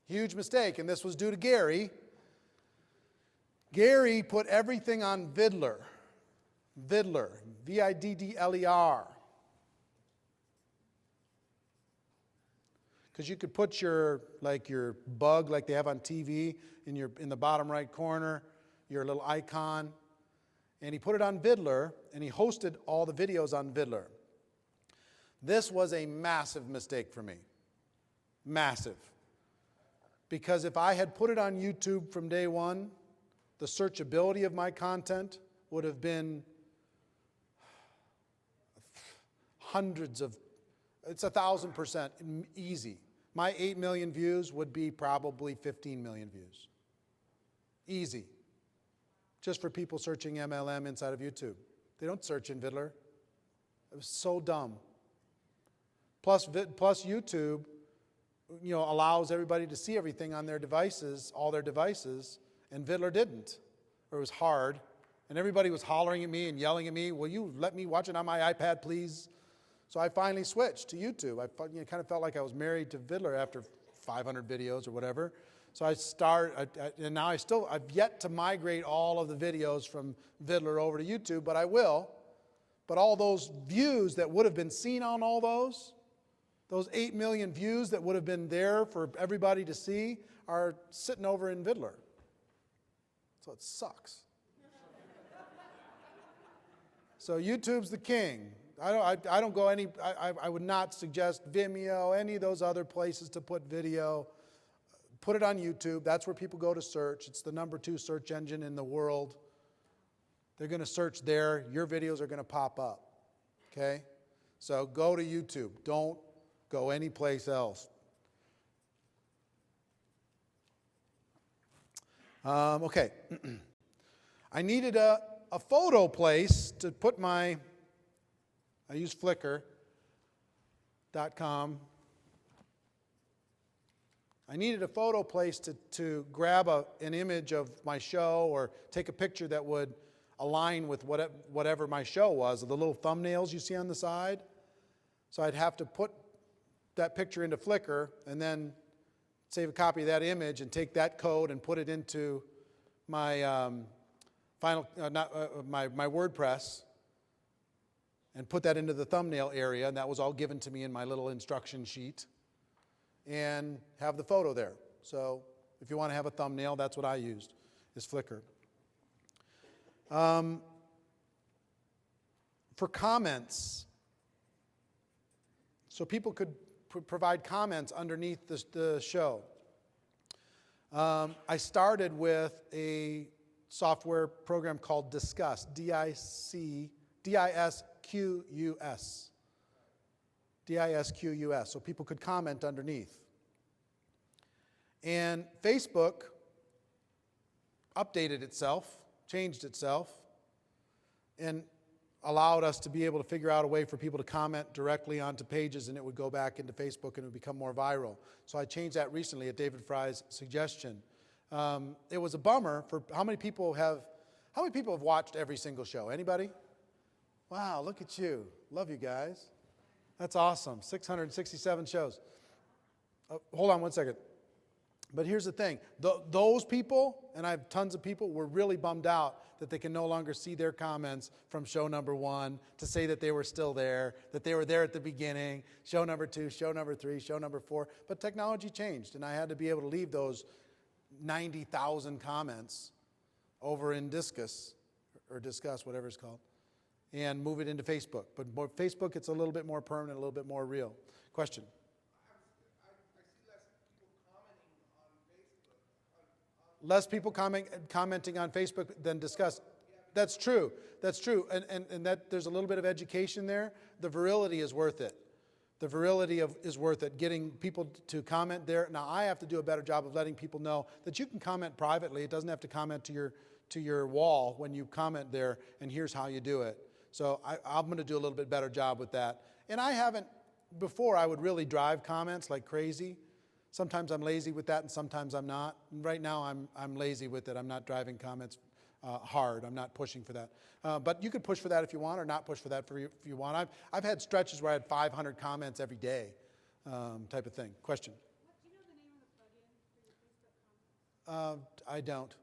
Huge mistake, and this was due to Gary. Gary put everything on Viddler. Viddler, V-I-D-D-L-E-R. Because you could put your bug like they have on TV in the bottom right corner, your little icon. And he put it on Viddler, and he hosted all the videos on Viddler. This was a massive mistake for me. Massive. Because if I had put it on YouTube from day one, the searchability of my content would have been it's 1,000% easy. My 8 million views would be probably 15 million views. Easy. Just for people searching MLM inside of YouTube. They don't search in Viddler. It was so dumb. Plus YouTube, allows everybody to see everything on their devices, all their devices, and Viddler didn't, or it was hard. And everybody was hollering at me and yelling at me, will you let me watch it on my iPad, please? So I finally switched to YouTube. Kind of felt like I was married to Vidler after 500 videos or whatever. So and now I've yet to migrate all of the videos from Vidler over to YouTube, but I will. But all those views that would have been seen on all those 8 million views that would have been there for everybody to see, are sitting over in Vidler. So it sucks. So YouTube's the king. I don't go any. I would not suggest Vimeo, any of those other places to put video. Put it on YouTube. That's where people go to search. It's the #2 search engine in the world. They're going to search there. Your videos are going to pop up. Okay? So go to YouTube. Don't go anyplace else. Okay. I needed a photo place to put I use Flickr.com. I needed a photo place to grab an image of my show or take a picture that would align with whatever my show was, the little thumbnails you see on the side. So I'd have to put that picture into Flickr and then save a copy of that image and take that code and put it into my my WordPress and put that into the thumbnail area, and that was all given to me in my little instruction sheet, and have the photo there. So if you want to have a thumbnail, that's what I used, is Flickr. For comments, so people could provide comments underneath the show. I started with a software program called Disqus, D-I-S-Q-U-S. D-I-S-Q-U-S, so people could comment underneath. And Facebook updated itself, changed itself, and allowed us to be able to figure out a way for people to comment directly onto pages, and it would go back into Facebook and it would become more viral. So I changed that recently at David Fry's suggestion. It was a bummer for how many people have watched every single show? Anybody? Wow, look at you. Love you guys. That's awesome. 667 shows. Hold on one second. But here's the thing. Those people, and I have tons of people, were really bummed out that they can no longer see their comments from show #1 to say that they were still there, that they were there at the beginning, show #2, show #3, show #4. But technology changed, and I had to be able to leave those 90,000 comments over in Disqus, or Disqus, whatever it's called, and move it into Facebook. But Facebook, it's a little bit more permanent, a little bit more real. Question? I see less people commenting on Facebook. Less people commenting on Facebook than Disqus. That's true. That's true. And that there's a little bit of education there. The virility is worth it. The virility is worth it, getting people to comment there. Now, I have to do a better job of letting people know that you can comment privately. It doesn't have to comment to your wall when you comment there, and here's how you do it. So I'm going to do a little bit better job with that. And I haven't, before I would really drive comments like crazy. Sometimes I'm lazy with that, and sometimes I'm not. And right now I'm lazy with it. I'm not driving comments hard. I'm not pushing for that. But you could push for that if you want, or not push for that if you want. I've had stretches where I had 500 comments every day, type of thing. Question? Do you know the name of the plugin for your Facebook comments? I don't.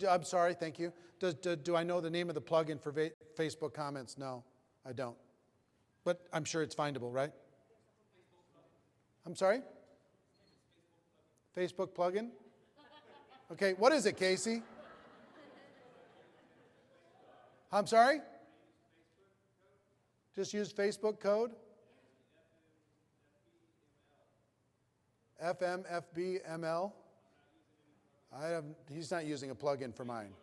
I'm sorry. Thank you. Do I know the name of the plugin for Facebook comments? No, I don't. But I'm sure it's findable, right? I'm sorry? Facebook plugin? Okay, what is it, Casey? I'm sorry? Just use Facebook code? FMFBML? He's not using a plugin for mine.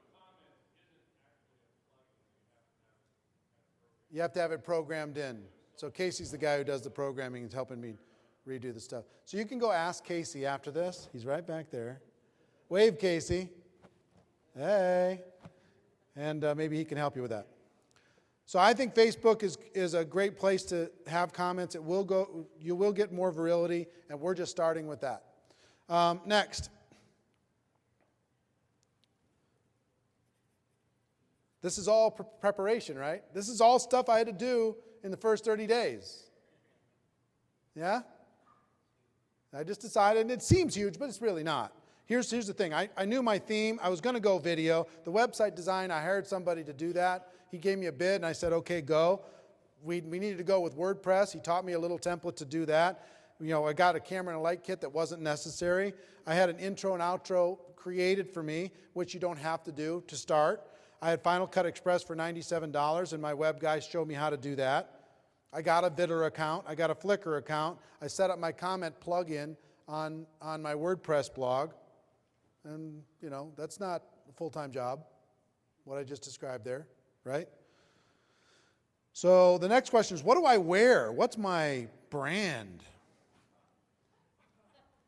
You have to have it programmed in. So Casey's the guy who does the programming and helping me redo the stuff. So you can go ask Casey after this. He's right back there. Wave, Casey. Hey. And maybe he can help you with that. So I think Facebook is a great place to have comments. You will get more virility, and we're just starting with that. Next. This is all preparation, right? This is all stuff I had to do in the first 30 days? Yeah? I just decided, and it seems huge, but it's really not. Here's the thing. I knew my theme. I was going to go video. The website design, I hired somebody to do that. He gave me a bid, and I said, okay, go. We needed to go with WordPress. He taught me a little template to do that. I got a camera and a light kit that wasn't necessary. I had an intro and outro created for me, which you don't have to do to start. I had Final Cut Express for $97, and my web guys showed me how to do that. I got a Vidder account. I got a Flickr account. I set up my comment plugin on my WordPress blog. And, that's not a full-time job, what I just described there, right? So the next question is, what do I wear? What's my brand?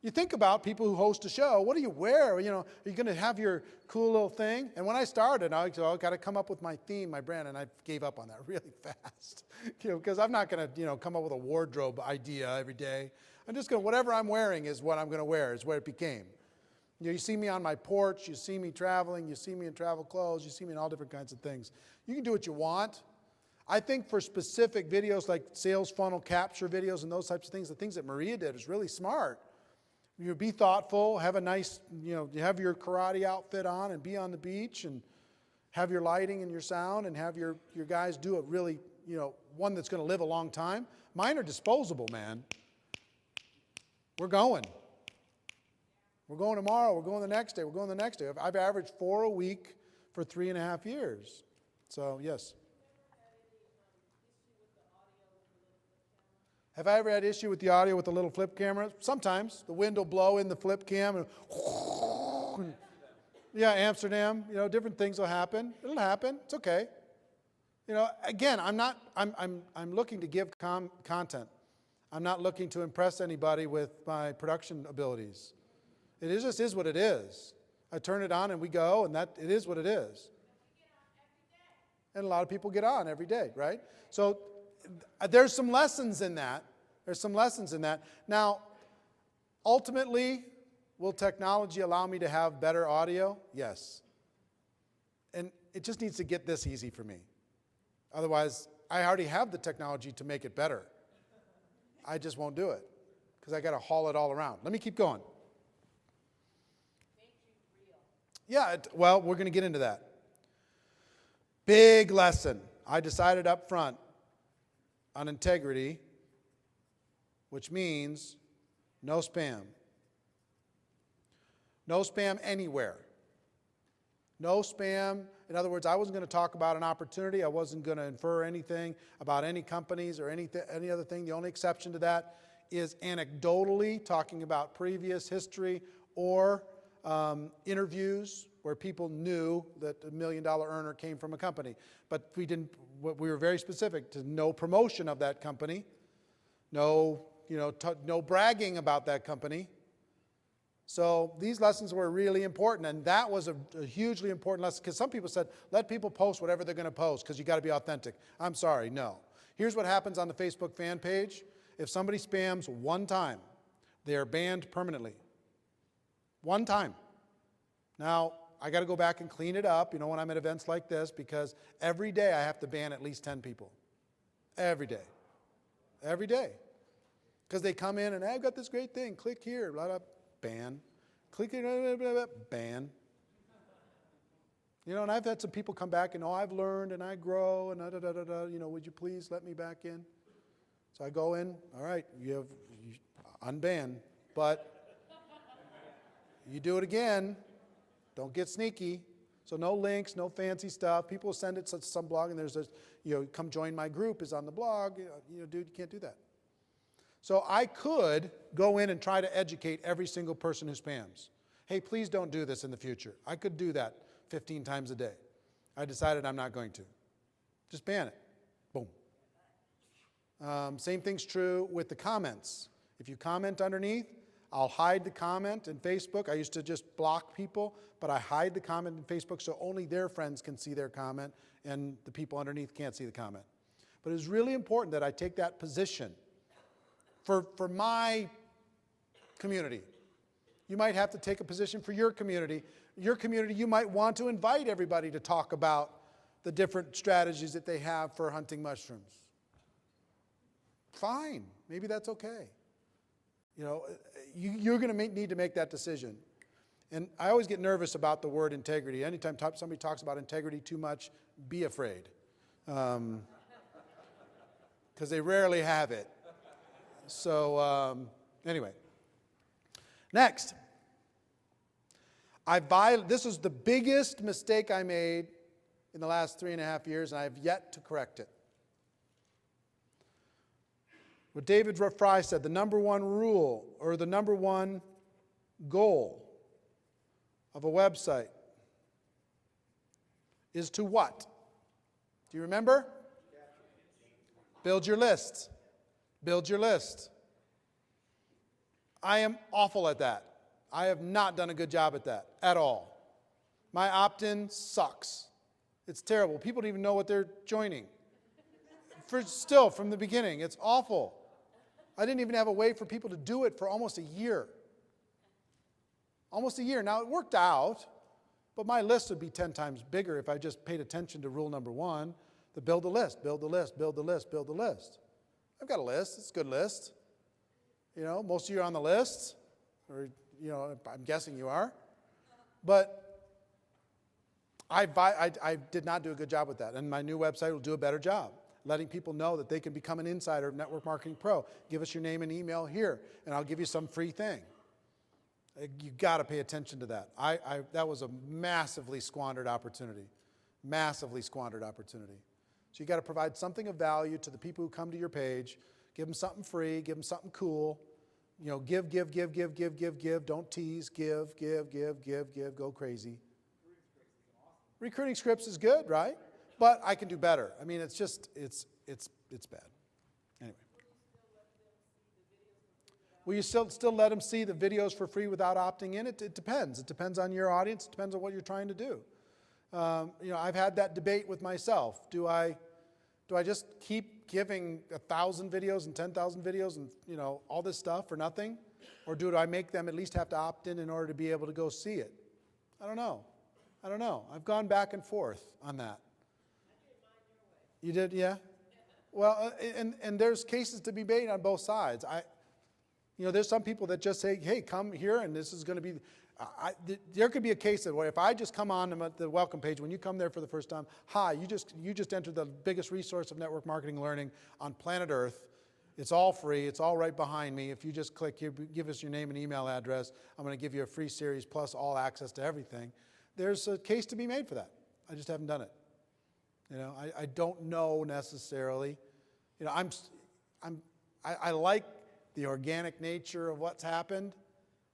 You think about people who host a show. What do you wear? Are you going to have your cool little thing? And when I started, I got to come up with my theme, my brand, and I gave up on that really fast. Because I'm not going to, come up with a wardrobe idea every day. I'm just going to, whatever I'm wearing is what I'm going to wear, is what it became. You see me on my porch, you see me traveling, you see me in travel clothes, you see me in all different kinds of things. You can do what you want. I think for specific videos like sales funnel capture videos and those types of things, the things that Maria did was really smart. Be thoughtful, have a nice, you have your karate outfit on and be on the beach and have your lighting and your sound and have your guys do it really, one that's going to live a long time. Mine are disposable, man. We're going. We're going tomorrow. We're going the next day. We're going the next day. I've averaged 4 a week for 3.5 years. So, yes. Have I ever had issue with the audio with the little flip camera? Sometimes. The wind will blow in the flip cam. And yeah, Amsterdam. Different things will happen. It'll happen. It's okay. Again, I'm looking to give content. I'm not looking to impress anybody with my production abilities. It just is what it is. I turn it on and we go, and it is what it is. And a lot of people get on every day, right? So there's some lessons in that. There's some lessons in that. Now, ultimately, will technology allow me to have better audio? Yes. And it just needs to get this easy for me. Otherwise, I already have the technology to make it better. I just won't do it because I got to haul it all around. Let me keep going. Yeah, well, we're going to get into that. Big lesson. I decided up front on integrity, which means no spam. No spam anywhere. No spam. In other words, I wasn't going to talk about an opportunity. I wasn't going to infer anything about any companies or any other thing. The only exception to that is anecdotally talking about previous history or interviews where people knew that a $1 million earner came from a company. But we were very specific to no promotion of that company, no bragging about that company. So these lessons were really important, and that was a hugely important lesson because some people said, let people post whatever they're going to post because you got to be authentic. I'm sorry, no. Here's what happens on the Facebook fan page. If somebody spams one time, they are banned permanently. One time. Now, I got to go back and clean it up, when I'm at events like this, because every day I have to ban at least 10 people. Every day. Every day. Because they come in and, I've got this great thing, click here, blah, blah, ban. Click here, blah, blah, blah, ban. And I've had some people come back and, I've learned and I grow and would you please let me back in? So I go in, all right, you unban, but you do it again, don't get sneaky. So no links, no fancy stuff. People send it to some blog and there's this, come join my group is on the blog. Dude, you can't do that. So I could go in and try to educate every single person who spams. Hey, please don't do this in the future. I could do that 15 times a day. I decided I'm not going to. Just ban it. Boom. Same thing's true with the comments. If you comment underneath, I'll hide the comment in Facebook. I used to just block people, but I hide the comment in Facebook so only their friends can see their comment and the people underneath can't see the comment. But it's really important that I take that position for my community. You might have to take a position for your community. Your community, you might want to invite everybody to talk about the different strategies that they have for hunting mushrooms. fine. Maybe that's okay. You know, you're going to need to make that decision. And I always get nervous about the word integrity. Anytime somebody talks about integrity too much, be afraid. Because they rarely have it. So anyway. Next. This is the biggest mistake I made in the last 3.5 years, and I have yet to correct it. What David Fry said, the number one rule or the number one goal of a website is to what? Do you remember? Build your list. Build your list. I am awful at that. I have not done a good job at that at all. My opt-in sucks. It's terrible. People don't even know what they're joining. Still, from the beginning, it's awful. I didn't even have a way for people to do it for almost a year. Almost a year. Now, it worked out, but my list would be 10 times bigger if I just paid attention to rule number 1, the build a list, build the list, build the list, build the list. I've got a list. It's a good list. You know, most of you are on the list, or, you know, I'm guessing you are. But I did not do a good job with that, and my new website will do a better job, letting people know that they can become an insider of Network Marketing Pro. Give us your name and email here, and I'll give you some free thing. You got to pay attention to that. That was a massively squandered opportunity. Massively squandered opportunity. So you got to provide something of value to the people who come to your page. Give them something free. Give them something cool. You know, give. Don't tease. Give. Go crazy. Recruiting scripts is good, right? But I can do better. I mean, it's just, it's bad. Anyway. Will you still let them see the videos for free without opting in? It depends. It depends on your audience. It depends on what you're trying to do. You know, I've had that debate with myself. Do I just keep giving 1,000 videos and 10,000 videos and, you know, all this stuff for nothing? Or do I make them at least have to opt in order to be able to go see it? I don't know. I've gone back and forth on that. You did, yeah? Well, and there's cases to be made on both sides. You know, there's some people that just say, hey, come here, and this is going to be... there could be a case that where if I just come on the welcome page, when you come there for the first time, hi, you just entered the biggest resource of network marketing learning on planet Earth. It's all free. It's all right behind me. If you just click here, give us your name and email address, I'm going to give you a free series plus all access to everything. There's a case to be made for that. I just haven't done it. You know, I don't know necessarily. You know, I like the organic nature of what's happened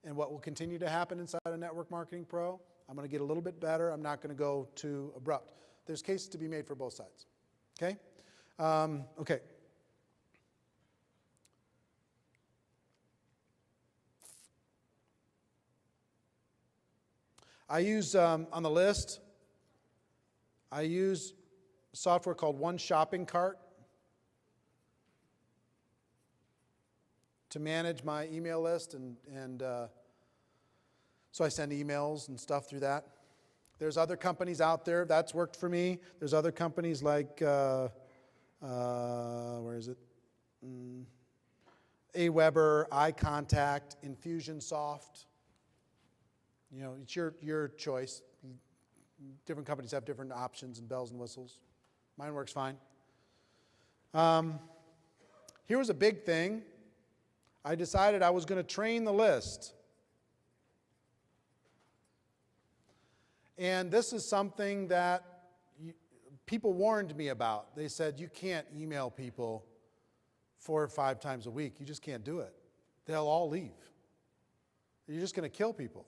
and what will continue to happen inside of Network Marketing Pro. I'm going to get a little bit better. I'm not going to go too abrupt. There's cases to be made for both sides. Okay? Okay. I use, on the list, I use software called One Shopping Cart to manage my email list, and so I send emails and stuff through that. There's other companies out there that's worked for me. There's other companies like where is it? Aweber, iContact, Infusionsoft. You know, it's your choice. Different companies have different options and bells and whistles. Mine works fine. Here was a big thing. I decided I was going to train the list. And this is something that people warned me about. They said, you can't email people 4 or 5 times a week. You just can't do it. They'll all leave. You're just going to kill people.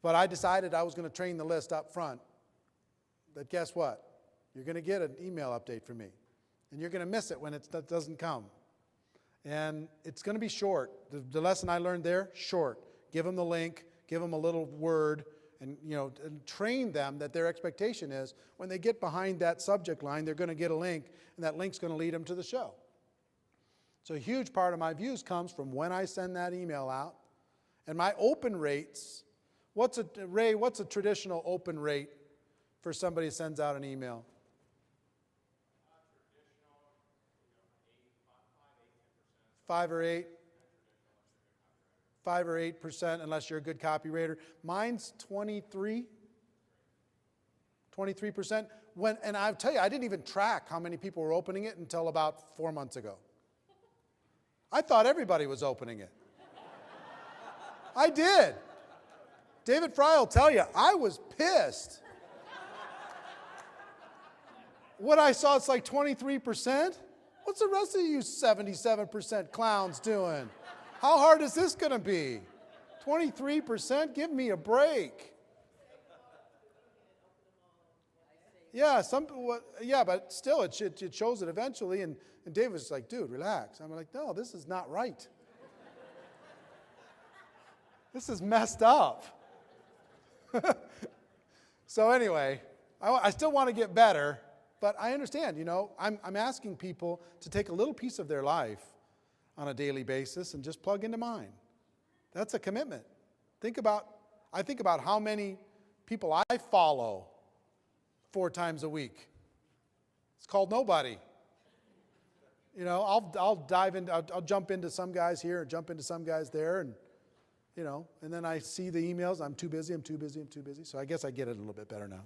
But I decided I was going to train the list up front. But guess what? You're going to get an email update from me. And you're going to miss it when it doesn't come. And it's going to be short. The lesson I learned there, short. Give them the link. Give them a little word. And, you know, and train them that their expectation is when they get behind that subject line, they're going to get a link. And that link's going to lead them to the show. So a huge part of my views comes from when I send that email out. And my open rates... Ray, what's a traditional open rate for somebody who sends out an email? Traditional, 8 5 or 8. 5 or 8% unless you're a good copywriter. Mine's 23%. And I'll tell you, I didn't even track how many people were opening it until about 4 months ago. I thought everybody was opening it. I did. David Fry will tell you, I was pissed. What I saw, it's like 23%. What's the rest of you 77% clowns doing? How hard is this going to be? 23%? Give me a break. Yeah, but still, it shows it eventually. And David was like, dude, relax. I'm like, no, this is not right. This is messed up. So anyway, I still want to get better, but I understand, I'm asking people to take a little piece of their life on a daily basis and just plug into mine. That's a commitment. I think about how many people I follow 4 times a week. It's called nobody. I'll dive in, I'll jump into some guys here and jump into some guys there, and then I see the emails. I'm too busy. So I guess I get it a little bit better now.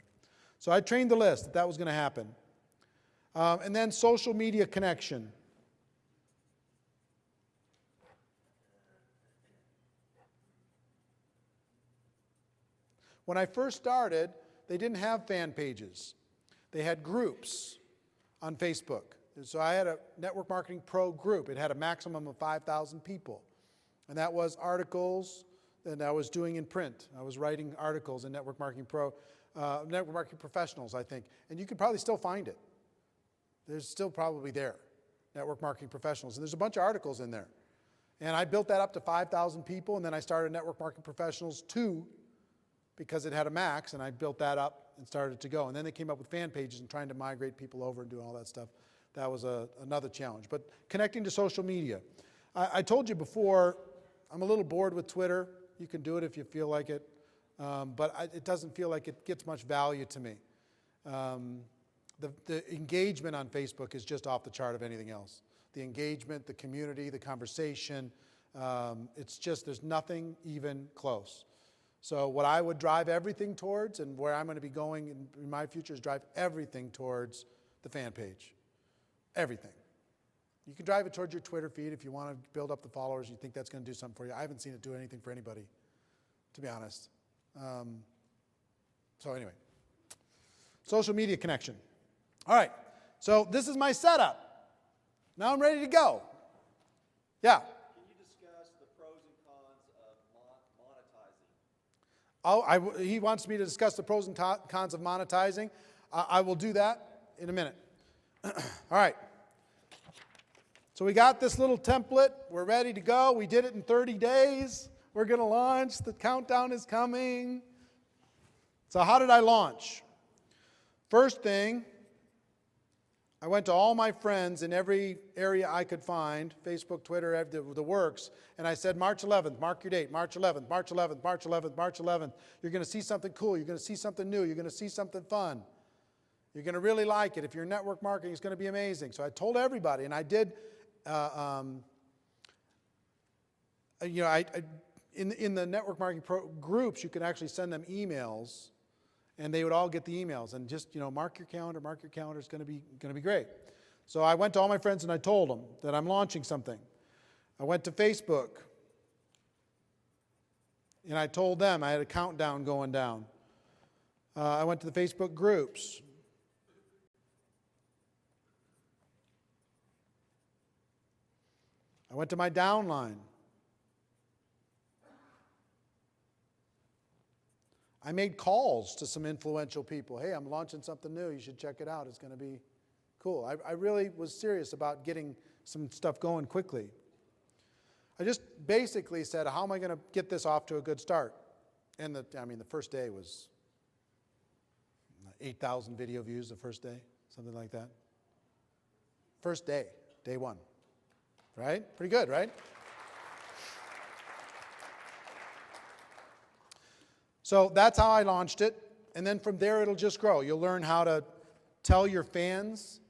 So I trained the list that was going to happen. And then social media connection. When I first started, they didn't have fan pages. They had groups on Facebook. So I had a Network Marketing Pro group. It had a maximum of 5,000 people. And that was articles that I was doing in print. I was writing articles in Network Marketing Pro, Network Marketing Professionals, I think. And you could probably still find it. There's still probably there, Network Marketing Professionals. And there's a bunch of articles in there. And I built that up to 5,000 people, and then I started Network Marketing Professionals 2 because it had a max, and I built that up and started to go. And then they came up with fan pages and trying to migrate people over and doing all that stuff. That was another challenge. But connecting to social media. I told you before, I'm a little bored with Twitter. You can do it if you feel like it. But it doesn't feel like it gets much value to me. The engagement on Facebook is just off the chart of anything else. The engagement, the community, the conversation, there's nothing even close. So what I would drive everything towards, and where I'm going to be going in my future, is drive everything towards the fan page. Everything. You can drive it towards your Twitter feed if you want to build up the followers. You think that's going to do something for you. I haven't seen it do anything for anybody, to be honest. So anyway, social media connection. All right, so this is my setup. Now I'm ready to go. Yeah? Can you discuss the pros and cons of monetizing? He wants me to discuss the pros and cons of monetizing. I will do that in a minute. All right. So we got this little template. We're ready to go. We did it in 30 days. We're going to launch. The countdown is coming. So how did I launch? First thing, I went to all my friends in every area I could find, Facebook, Twitter, the works, and I said, March 11th, mark your date, March 11th, March 11th, March 11th, March 11th. You're going to see something cool. You're going to see something new. You're going to see something fun. You're going to really like it. If you're in network marketing, it's going to be amazing. So I told everybody, and I did, in the network marketing groups, you can actually send them emails, and they would all get the emails. And just, mark your calendar, it's going to be great. So I went to all my friends and I told them that I'm launching something. I went to Facebook, and I told them I had a countdown going down. I went to the Facebook groups. I went to my downline. I made calls to some influential people. Hey, I'm launching something new. You should check it out. It's going to be cool. I really was serious about getting some stuff going quickly. I just basically said, how am I going to get this off to a good start? And the first day was 8,000 video views the first day, something like that. First day, day one. Right? Pretty good, right? So that's how I launched it. And then from there, it'll just grow. You'll learn how to tell your fans,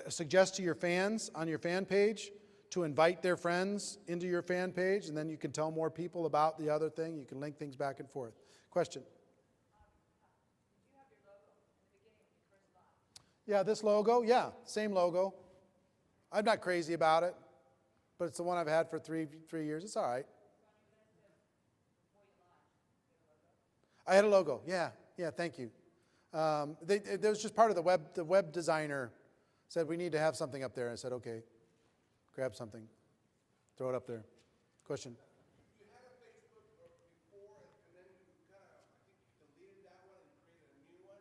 suggest to your fans on your fan page to invite their friends into your fan page, and then you can tell more people about the other thing. You can link things back and forth. Question? Yeah, this logo, yeah, same logo. I'm not crazy about it, but it's the one I've had for three years. It's all right. I had a logo, yeah, thank you. There was just part of the web designer said we need to have something up there. I said, okay, grab something, throw it up there. Question? You had a Facebook before, and then you kind of, I think you deleted that one and created a new one?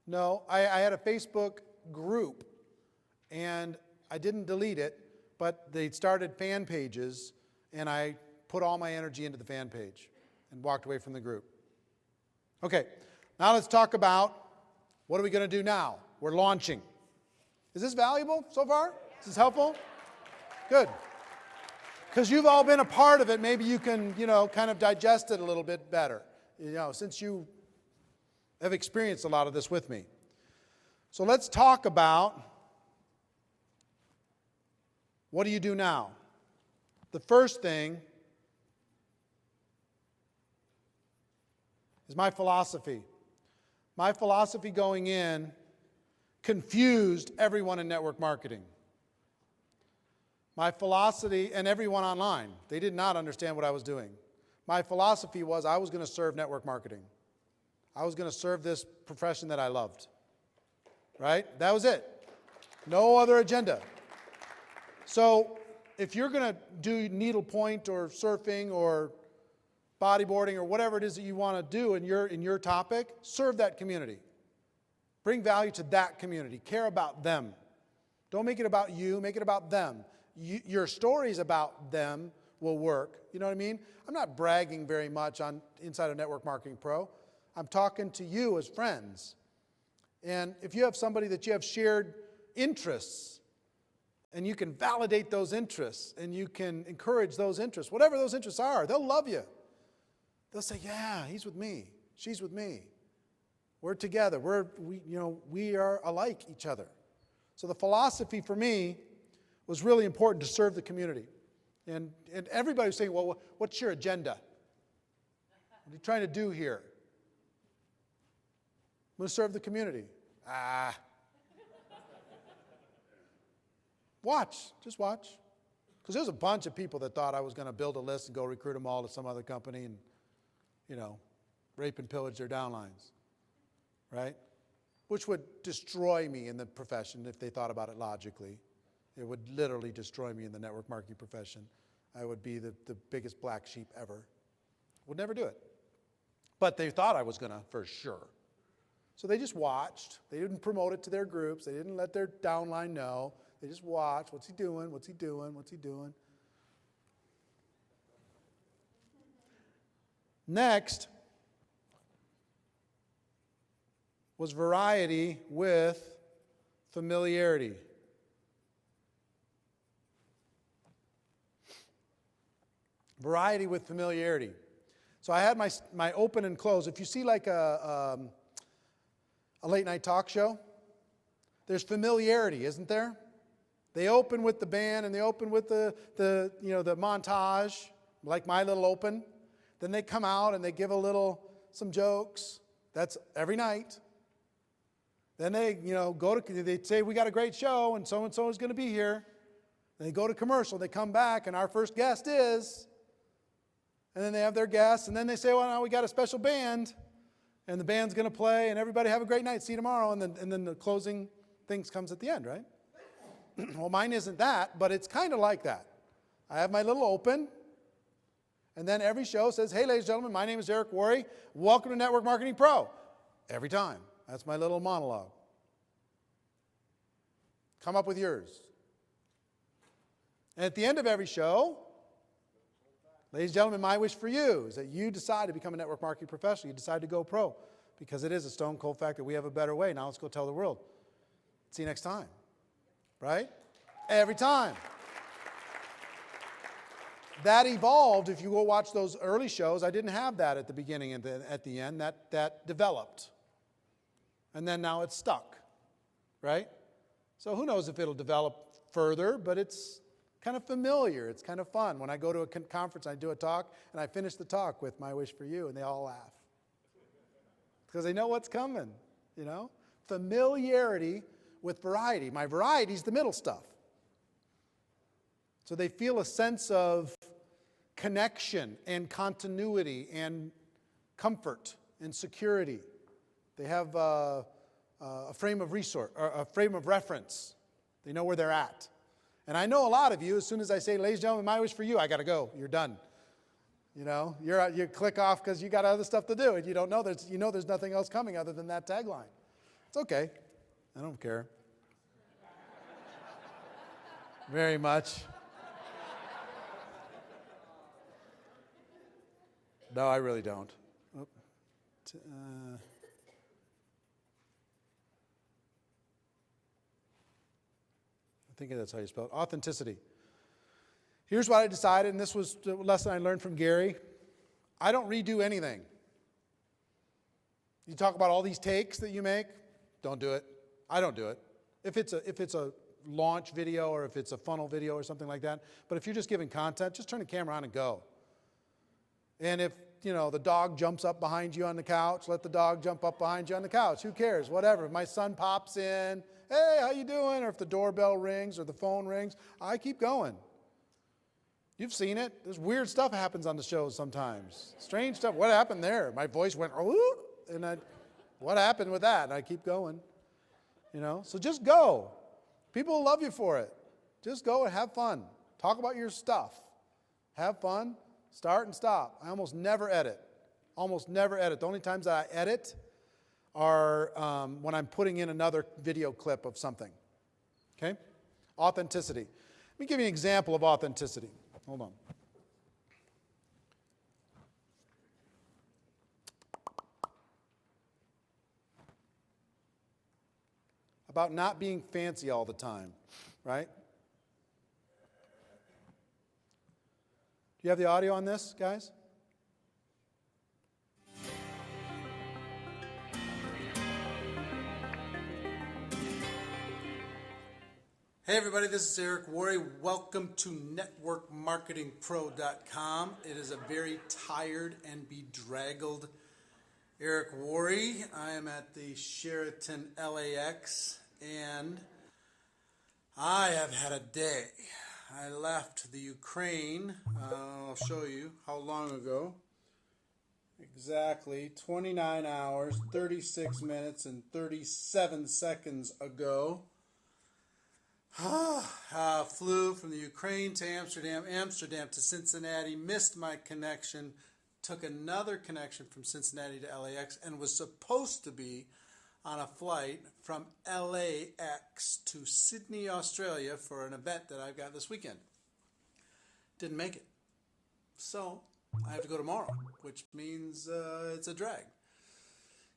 No, I had a Facebook group, and I didn't delete it, but they started fan pages, and I put all my energy into the fan page and walked away from the group. Okay, now let's talk about what are we going to do now? We're launching. Is this valuable so far? Is this helpful? Good. Because you've all been a part of it, maybe you can, kind of digest it a little bit better, since you have experienced a lot of this with me. So let's talk about what do you do now? The first thing is my philosophy. My philosophy going in confused everyone in network marketing. My philosophy, and everyone online, they did not understand what I was doing. My philosophy was I was going to serve network marketing. I was going to serve this profession that I loved. Right? That was it. No other agenda. So if you're going to do needlepoint or surfing or bodyboarding or whatever it is that you want to do in your topic, serve that community. Bring value to that community. Care about them. Don't make it about you. Make it about them. Your stories about them will work. You know what I mean? I'm not bragging very much on inside of Network Marketing Pro. I'm talking to you as friends. And if you have somebody that you have shared interests, and you can validate those interests, and you can encourage those interests, whatever those interests are, they'll love you. They'll say, yeah, he's with me. She's with me. We're together. We are alike each other. So the philosophy for me was really important to serve the community. And everybody was saying, well, what's your agenda? What are you trying to do here? I'm going to serve the community. Watch. Just watch. Because there's a bunch of people that thought I was going to build a list and go recruit them all to some other company and, rape and pillage their downlines. Right? Which would destroy me in the profession if they thought about it logically. It would literally destroy me in the network marketing profession. I would be the biggest black sheep ever. Would never do it. But they thought I was going to, for sure. So they just watched. They didn't promote it to their groups. They didn't let their downline know. They just watched. What's he doing? What's he doing? What's he doing? Next was variety with familiarity. Variety with familiarity. So I had my open and close. If you see like a late night talk show, there's familiarity, isn't there? They open with the band and they open with the montage, like my little open. Then they come out and they give some jokes. That's every night. Then they, they say we got a great show and so is going to be here. Then they go to commercial. They come back and our first guest is, and then they have their guests, and then they say, well, now we got a special band, and the band's going to play, and everybody have a great night. See you tomorrow, and then the closing things comes at the end, right? Well, mine isn't that, but it's kind of like that. I have my little open, and then every show says, hey, ladies and gentlemen, my name is Eric Worre. Welcome to Network Marketing Pro. Every time. That's my little monologue. Come up with yours. And at the end of every show, ladies and gentlemen, my wish for you is that you decide to become a network marketing professional. You decide to go pro, because it is a stone cold fact that we have a better way. Now let's go tell the world. See you next time. Right? Every time. That evolved. If you go watch those early shows, I didn't have that at the beginning and at the end. That developed. And then now it's stuck. Right? So who knows if it'll develop further, but it's kind of familiar. It's kind of fun. When I go to a conference, I do a talk, and I finish the talk with "My wish for you," and they all laugh. Because they know what's coming, you know? Familiarity with variety. My variety is the middle stuff. So they feel a sense of connection and continuity and comfort and security. They have a frame of resource, or a frame of reference. They know where they're at. And I know a lot of you, as soon as I say, ladies and gentlemen, my wish for you, I got to go. You're done. You know, you click off because you got other stuff to do, and you don't know there's nothing else coming other than that tagline. It's okay. I don't care very much. No, I really don't. Oh, I think that's how you spell it. Authenticity. Here's what I decided, and this was the lesson I learned from Gary. I don't redo anything. You talk about all these takes that you make, don't do it. I don't do it. If it's a launch video or if it's a funnel video or something like that. But if you're just giving content, just turn the camera on and go. And if, the dog jumps up behind you on the couch, let the dog jump up behind you on the couch. Who cares? Whatever. If my son pops in, hey, how you doing? Or if the doorbell rings or the phone rings, I keep going. You've seen it. There's weird stuff happens on the shows sometimes. Strange stuff. What happened there? My voice went, oh, and what happened with that? And I keep going. So just go. People will love you for it. Just go and have fun. Talk about your stuff. Have fun. Start and stop. I almost never edit. Almost never edit. The only times that I edit are when I'm putting in another video clip of something. Okay? Authenticity. Let me give you an example of authenticity. Hold on. About not being fancy all the time, right? Do you have the audio on this, guys? Hey everybody, this is Eric Worre. Welcome to NetworkMarketingPro.com. It is a very tired and bedraggled Eric Worre. I am at the Sheraton LAX and I have had a day. I left the Ukraine, I'll show you how long ago. Exactly 29 hours, 36 minutes, and 37 seconds ago. Flew from the Ukraine to Amsterdam, Amsterdam to Cincinnati, missed my connection, took another connection from Cincinnati to LAX, and was supposed to be on a flight from LAX to Sydney, Australia for an event that I've got this weekend. Didn't make it. So I have to go tomorrow, which means it's a drag.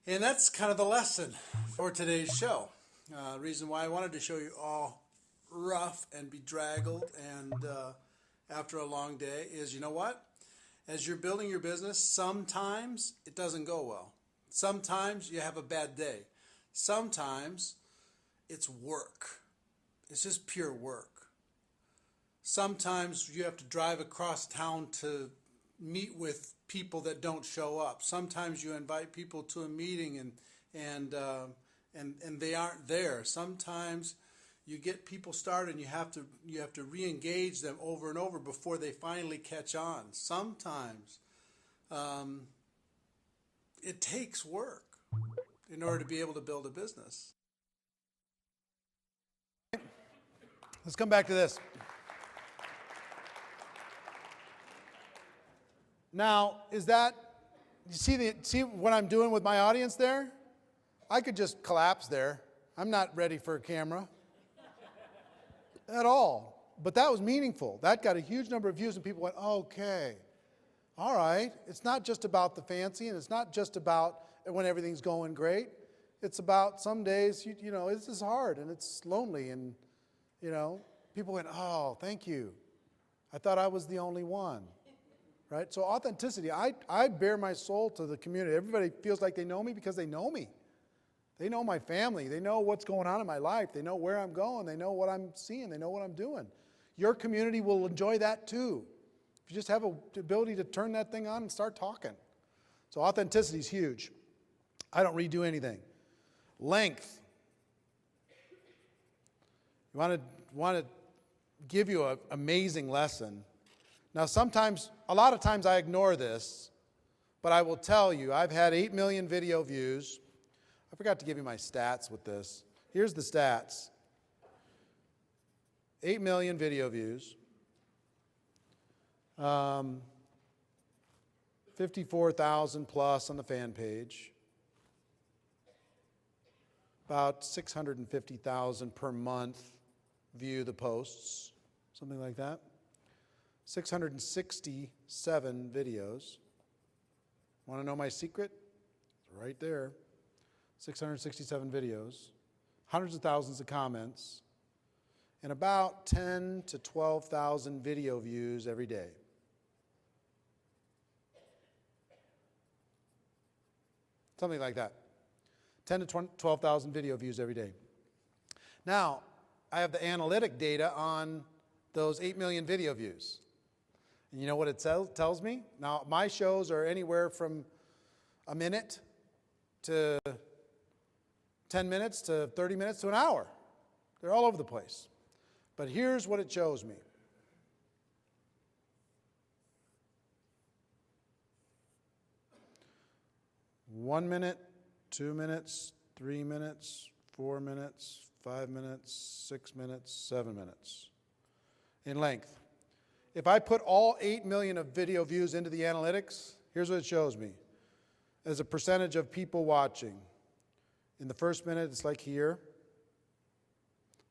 And that's kind of the lesson for today's show. The reason why I wanted to show you all rough and bedraggled and after a long day is, you know what? As you're building your business, sometimes it doesn't go well. Sometimes you have a bad day. Sometimes it's work. It's just pure work. Sometimes you have to drive across town to meet with people that don't show up. Sometimes you invite people to a meeting and they aren't there. Sometimes you get people started and you have to re-engage them over and over before they finally catch on. Sometimes it takes work in order to be able to build a business. Let's come back to this. Now, is that, you see what I'm doing with my audience there? I could just collapse there. I'm not ready for a camera at all. But that was meaningful. That got a huge number of views and people went, okay, all right. It's not just about the fancy and it's not just about when everything's going great. It's about some days, you know, this is hard and it's lonely and, you know, people went, oh, thank you. I thought I was the only one. Right? So authenticity, I bear my soul to the community. Everybody feels like they know me because they know me. They know my family. They know what's going on in my life. They know where I'm going. They know what I'm seeing. They know what I'm doing. Your community will enjoy that too. If you just have the ability to turn that thing on and start talking. So authenticity is huge. I don't redo anything. Length. You want to give you an amazing lesson. Now a lot of times I ignore this, but I will tell you, I've had 8 million video views. I forgot to give you my stats with this. Here's the stats. 8 million video views. 54,000 plus on the fan page. About 650,000 per month view the posts, something like that. 667 videos. Want to know my secret? It's right there. 667 videos, hundreds of thousands of comments, and about 10 to 12,000 video views every day. Something like that. 10 to 12,000 video views every day. Now, I have the analytic data on those 8 million video views. And you know what it tells me? Now, my shows are anywhere from a minute to 10 minutes to 30 minutes to an hour. They're all over the place. But here's what it shows me. One minute, 2 minutes, 3 minutes, 4 minutes, 5 minutes, 6 minutes, 7 minutes in length. If I put all 8 million of video views into the analytics, here's what it shows me. As a percentage of people watching. In the first minute, it's like here.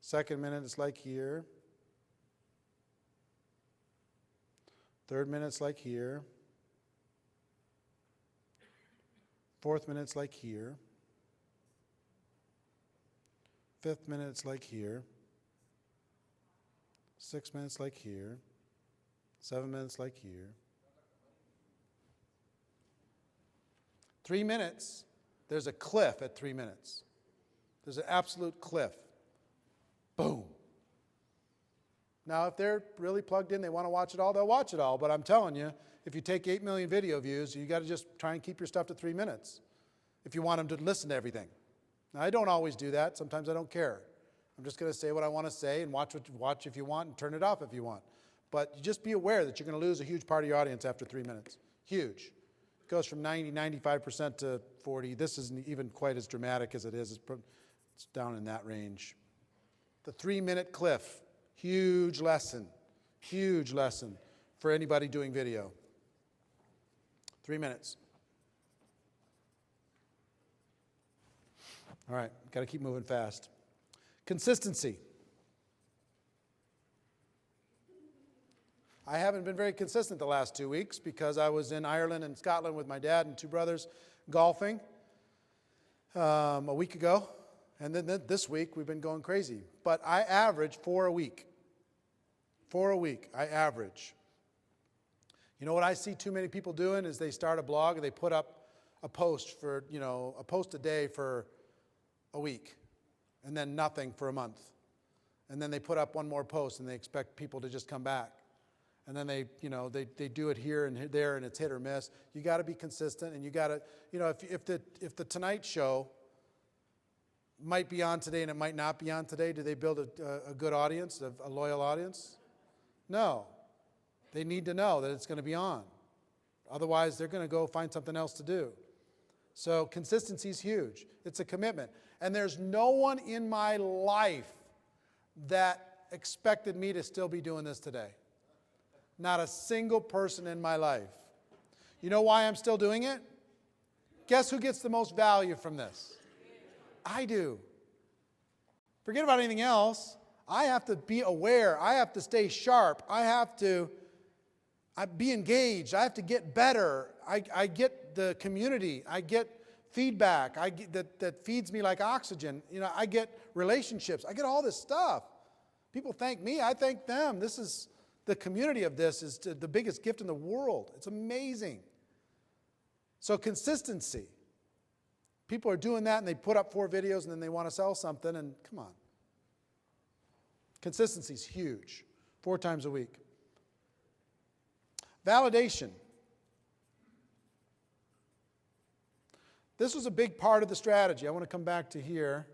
Second minute, it's like here. Third minute, it's like here. Fourth minute, it's like here. Fifth minute, it's like here. 6 minutes like here. 7 minutes like here. 3 minutes, there's a cliff at 3 minutes. There's an absolute cliff. Boom. Now, if they're really plugged in, they want to watch it all, they'll watch it all. But I'm telling you, if you take 8 million video views, you got to just try and keep your stuff to 3 minutes if you want them to listen to everything. Now, I don't always do that. Sometimes I don't care. I'm just going to say what I want to say and watch if you want and turn it off if you want. But you just be aware that you're going to lose a huge part of your audience after 3 minutes. Huge. It goes from 90, 95% to 40. This isn't even quite as dramatic as it is. It's down in that range. The 3-minute cliff. Huge lesson for anybody doing video. 3 minutes. All right, got to keep moving fast. Consistency. I haven't been very consistent the last 2 weeks because I was in Ireland and Scotland with my dad and 2 brothers golfing a week ago. And then this week we've been going crazy. But I average 4 a week. 4 a week, I average. You know what I see too many people doing is they start a blog and they put up a post for, a post a day for a week and then nothing for a month. And then they put up one more post and they expect people to just come back. And then they do it here and there and it's hit or miss. You got to be consistent and you got to, if the Tonight Show might be on today and it might not be on today, do they build a good audience, a loyal audience? No. They need to know that it's going to be on. Otherwise, they're going to go find something else to do. So consistency is huge. It's a commitment. And there's no one in my life that expected me to still be doing this today. Not a single person in my life. You know why I'm still doing it? Guess who gets the most value from this? I do. Forget about anything else. I have to be aware. I have to stay sharp. I have to be engaged. I have to get better. I get the community. I get feedback. That feeds me like oxygen. I get relationships. I get all this stuff. People thank me. I thank them. The community of this is the biggest gift in the world. It's amazing. So consistency. People are doing that and they put up 4 videos and then they want to sell something and come on. Consistency is huge. 4 times a week. Validation. This was a big part of the strategy. I want to come back to here.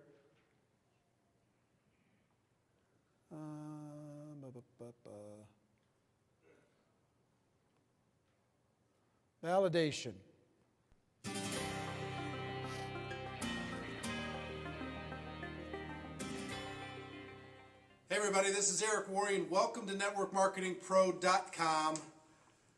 Validation. Hey everybody, this is Eric Worre. Welcome to NetworkMarketingPro.com.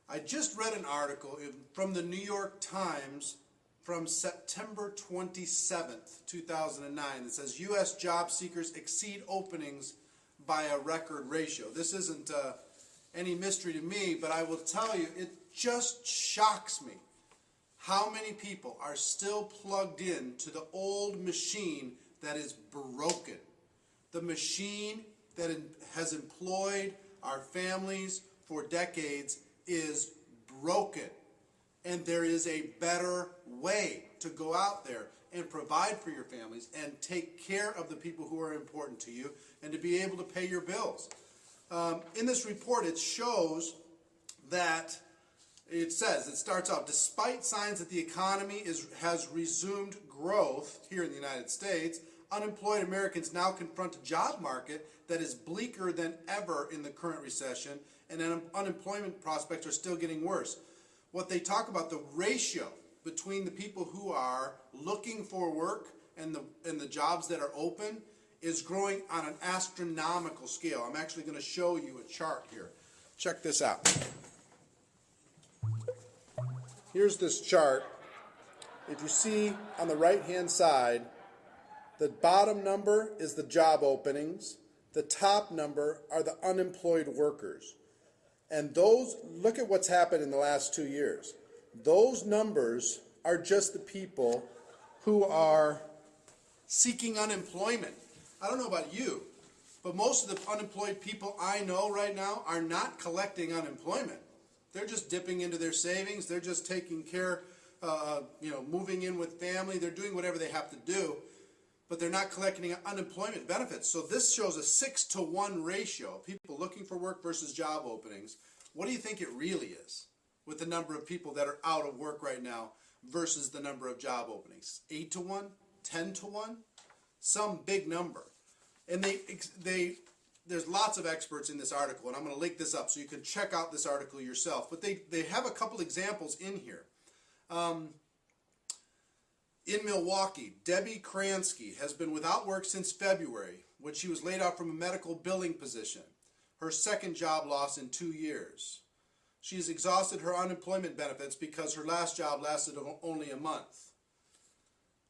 I just read an article from the New York Times from September 27th, 2009 that says U.S. job seekers exceed openings by a record ratio. This isn't any mystery to me, but I will tell you, it just shocks me how many people are still plugged in to the old machine that is broken. The machine that has employed our families for decades is broken. And there is a better way to go out there and provide for your families and take care of the people who are important to you and to be able to pay your bills. In this report, it shows that it starts out, despite signs that the economy has resumed growth here in the United States, unemployed Americans now confront a job market that is bleaker than ever in the current recession, and unemployment prospects are still getting worse. What they talk about, the ratio between the people who are looking for work and the jobs that are open, is growing on an astronomical scale. I'm actually going to show you a chart here. Check this out. Here's this chart. If you see on the right-hand side, the bottom number is the job openings. The top number are the unemployed workers. And those, look at what's happened in the last 2 years. Those numbers are just the people who are seeking unemployment. I don't know about you, but most of the unemployed people I know right now are not collecting unemployment. They're just dipping into their savings. They're just taking care, moving in with family. They're doing whatever they have to do, but they're not collecting unemployment benefits. So this shows a 6-to-1 ratio, people looking for work versus job openings. What do you think it really is with the number of people that are out of work right now versus the number of job openings? 8-to-1? 10-to-1? Some big number. And there's lots of experts in this article, and I'm going to link this up so you can check out this article yourself. But they have a couple examples in here. In Milwaukee, Debbie Kransky has been without work since February when she was laid off from a medical billing position, her second job loss in 2 years. She's exhausted her unemployment benefits because her last job lasted only a month.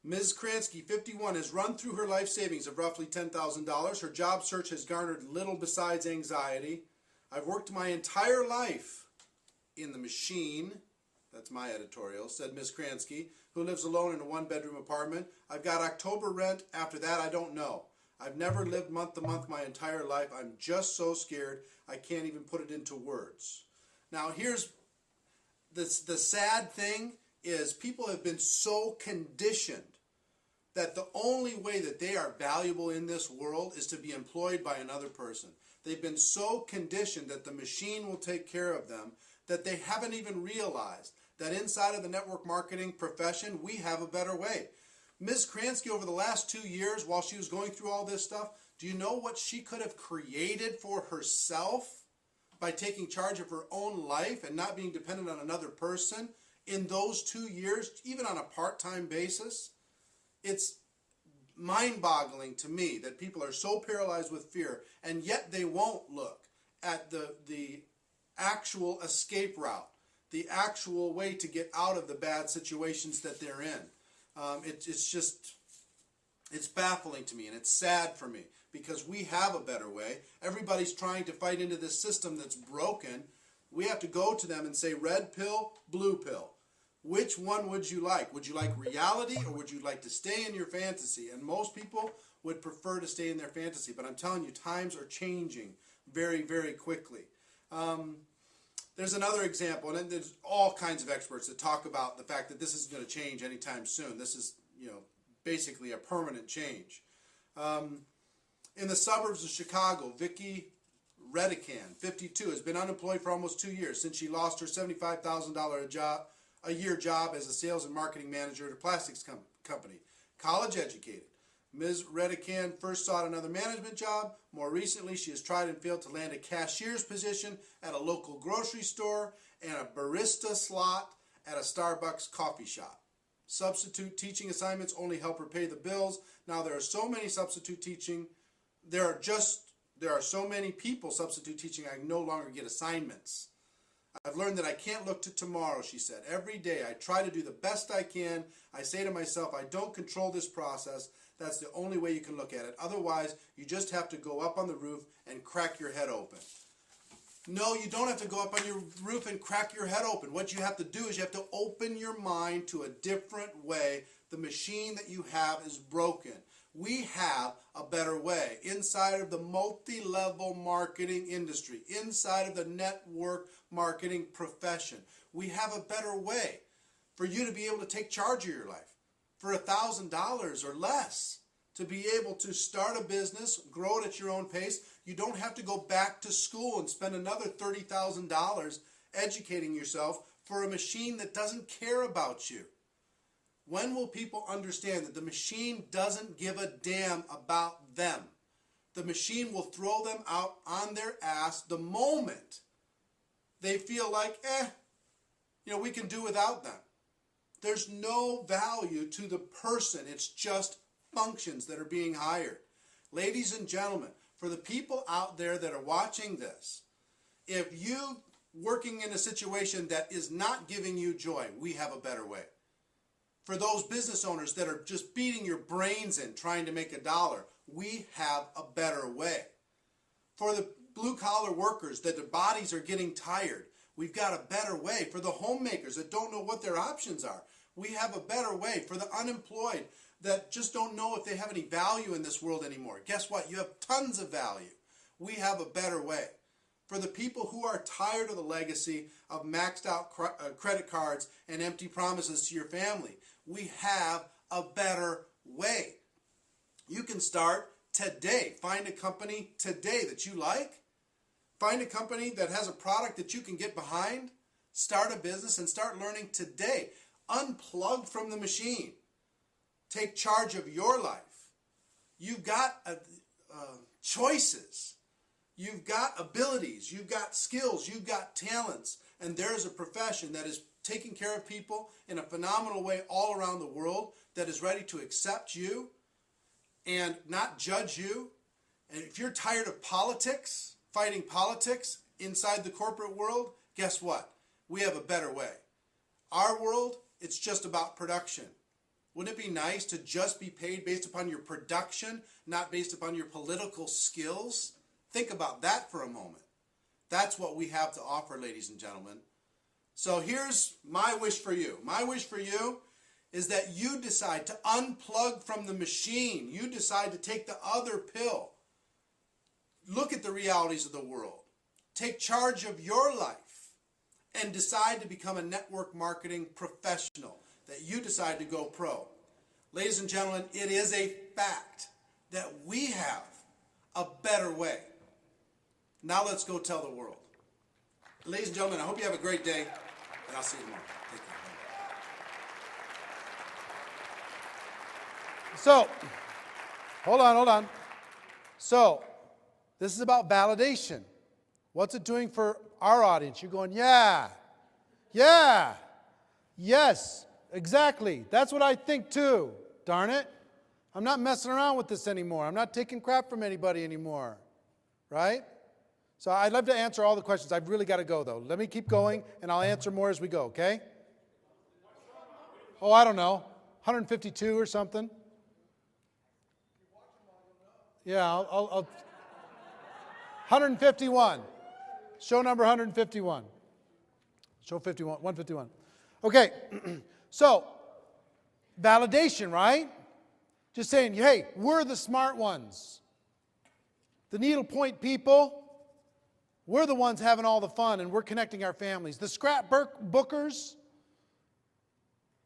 Ms. Kransky, 51, has run through her life savings of roughly $10,000. Her job search has garnered little besides anxiety. I've worked my entire life in the machine. That's my editorial, said Ms. Kransky, who lives alone in a one-bedroom apartment. I've got October rent. After that, I don't know. I've never lived month to month my entire life. I'm just so scared I can't even put it into words. Now, here's the sad thing is people have been so conditioned that the only way that they are valuable in this world is to be employed by another person. They've been so conditioned that the machine will take care of them that they haven't even realized that inside of the network marketing profession, we have a better way. Ms. Kransky, over the last 2 years, while she was going through all this stuff, do you know what she could have created for herself by taking charge of her own life and not being dependent on another person in those 2 years, even on a part-time basis? It's mind-boggling to me that people are so paralyzed with fear, and yet they won't look at the actual escape route, the actual way to get out of the bad situations that they're in. It's baffling to me, and it's sad for me, because we have a better way. Everybody's trying to fight into this system that's broken. We have to go to them and say, red pill, blue pill. Which one would you like? Would you like reality, or would you like to stay in your fantasy? And most people would prefer to stay in their fantasy, but I'm telling you, times are changing very, very quickly. There's another example, and there's all kinds of experts that talk about the fact that this isn't going to change anytime soon. This is, basically a permanent change. In the suburbs of Chicago, Vicki Redican, 52, has been unemployed for almost 2 years since she lost her $75,000 a year job as a sales and marketing manager at a plastics company. College educated. Ms. Redican first sought another management job. More recently, she has tried and failed to land a cashier's position at a local grocery store and a barista slot at a Starbucks coffee shop. Substitute teaching assignments only help her pay the bills. Now there are so many substitute teaching. There are so many people substitute teaching, I no longer get assignments. I've learned that I can't look to tomorrow, she said. Every day I try to do the best I can. I say to myself, I don't control this process. That's the only way you can look at it. Otherwise, you just have to go up on the roof and crack your head open. No, you don't have to go up on your roof and crack your head open. What you have to do is you have to open your mind to a different way. The machine that you have is broken. We have a better way inside of the multi-level marketing industry, inside of the network marketing profession. We have a better way for you to be able to take charge of your life for $1,000 or less, to be able to start a business, grow it at your own pace. You don't have to go back to school and spend another $30,000 educating yourself for a machine that doesn't care about you. When will people understand that the machine doesn't give a damn about them? The machine will throw them out on their ass the moment they feel like, we can do without them. There's no value to the person. It's just functions that are being hired. Ladies and gentlemen, for the people out there that are watching this, if you working in a situation that is not giving you joy, we have a better way. For those business owners that are just beating your brains in trying to make $1, we have a better way. For the blue-collar workers that their bodies are getting tired, we've got a better way. For the homemakers that don't know what their options are, we have a better way. For the unemployed that just don't know if they have any value in this world anymore, guess what? You have tons of value. We have a better way. For the people who are tired of the legacy of maxed out credit cards and empty promises to your family, we have a better way. You can start today. Find a company today that you like. Find a company that has a product that you can get behind. Start a business and start learning today. Unplug from the machine. Take charge of your life. You've got choices. You've got abilities. You've got skills. You've got talents. And there is a profession that is taking care of people in a phenomenal way all around the world, that is ready to accept you and not judge you. And if you're tired of politics, fighting politics inside the corporate world, guess what? We have a better way. Our world, it's just about production. Wouldn't it be nice to just be paid based upon your production, not based upon your political skills? Think about that for a moment. That's what we have to offer, ladies and gentlemen. So here's my wish for you. My wish for you is that you decide to unplug from the machine. You decide to take the other pill. Look at the realities of the world. Take charge of your life and decide to become a network marketing professional, that you decide to go pro. Ladies and gentlemen, it is a fact that we have a better way. Now let's go tell the world. Ladies and gentlemen, I hope you have a great day, and I'll see you tomorrow. Take care. So, hold on. So, this is about validation. What's it doing for our audience? You're going, yeah, yes, exactly. That's what I think too, darn it. I'm not messing around with this anymore. I'm not taking crap from anybody anymore, right? So I'd love to answer all the questions. I've really got to go, though. Let me keep going, and I'll answer more as we go, okay? Oh, I don't know, 152 or something. Yeah, I'll 151. Show number 151. Show 51, 151. Okay, so validation, right? Just saying, hey, we're the smart ones. The needlepoint people, we're the ones having all the fun, and we're connecting our families. The scrapbookers,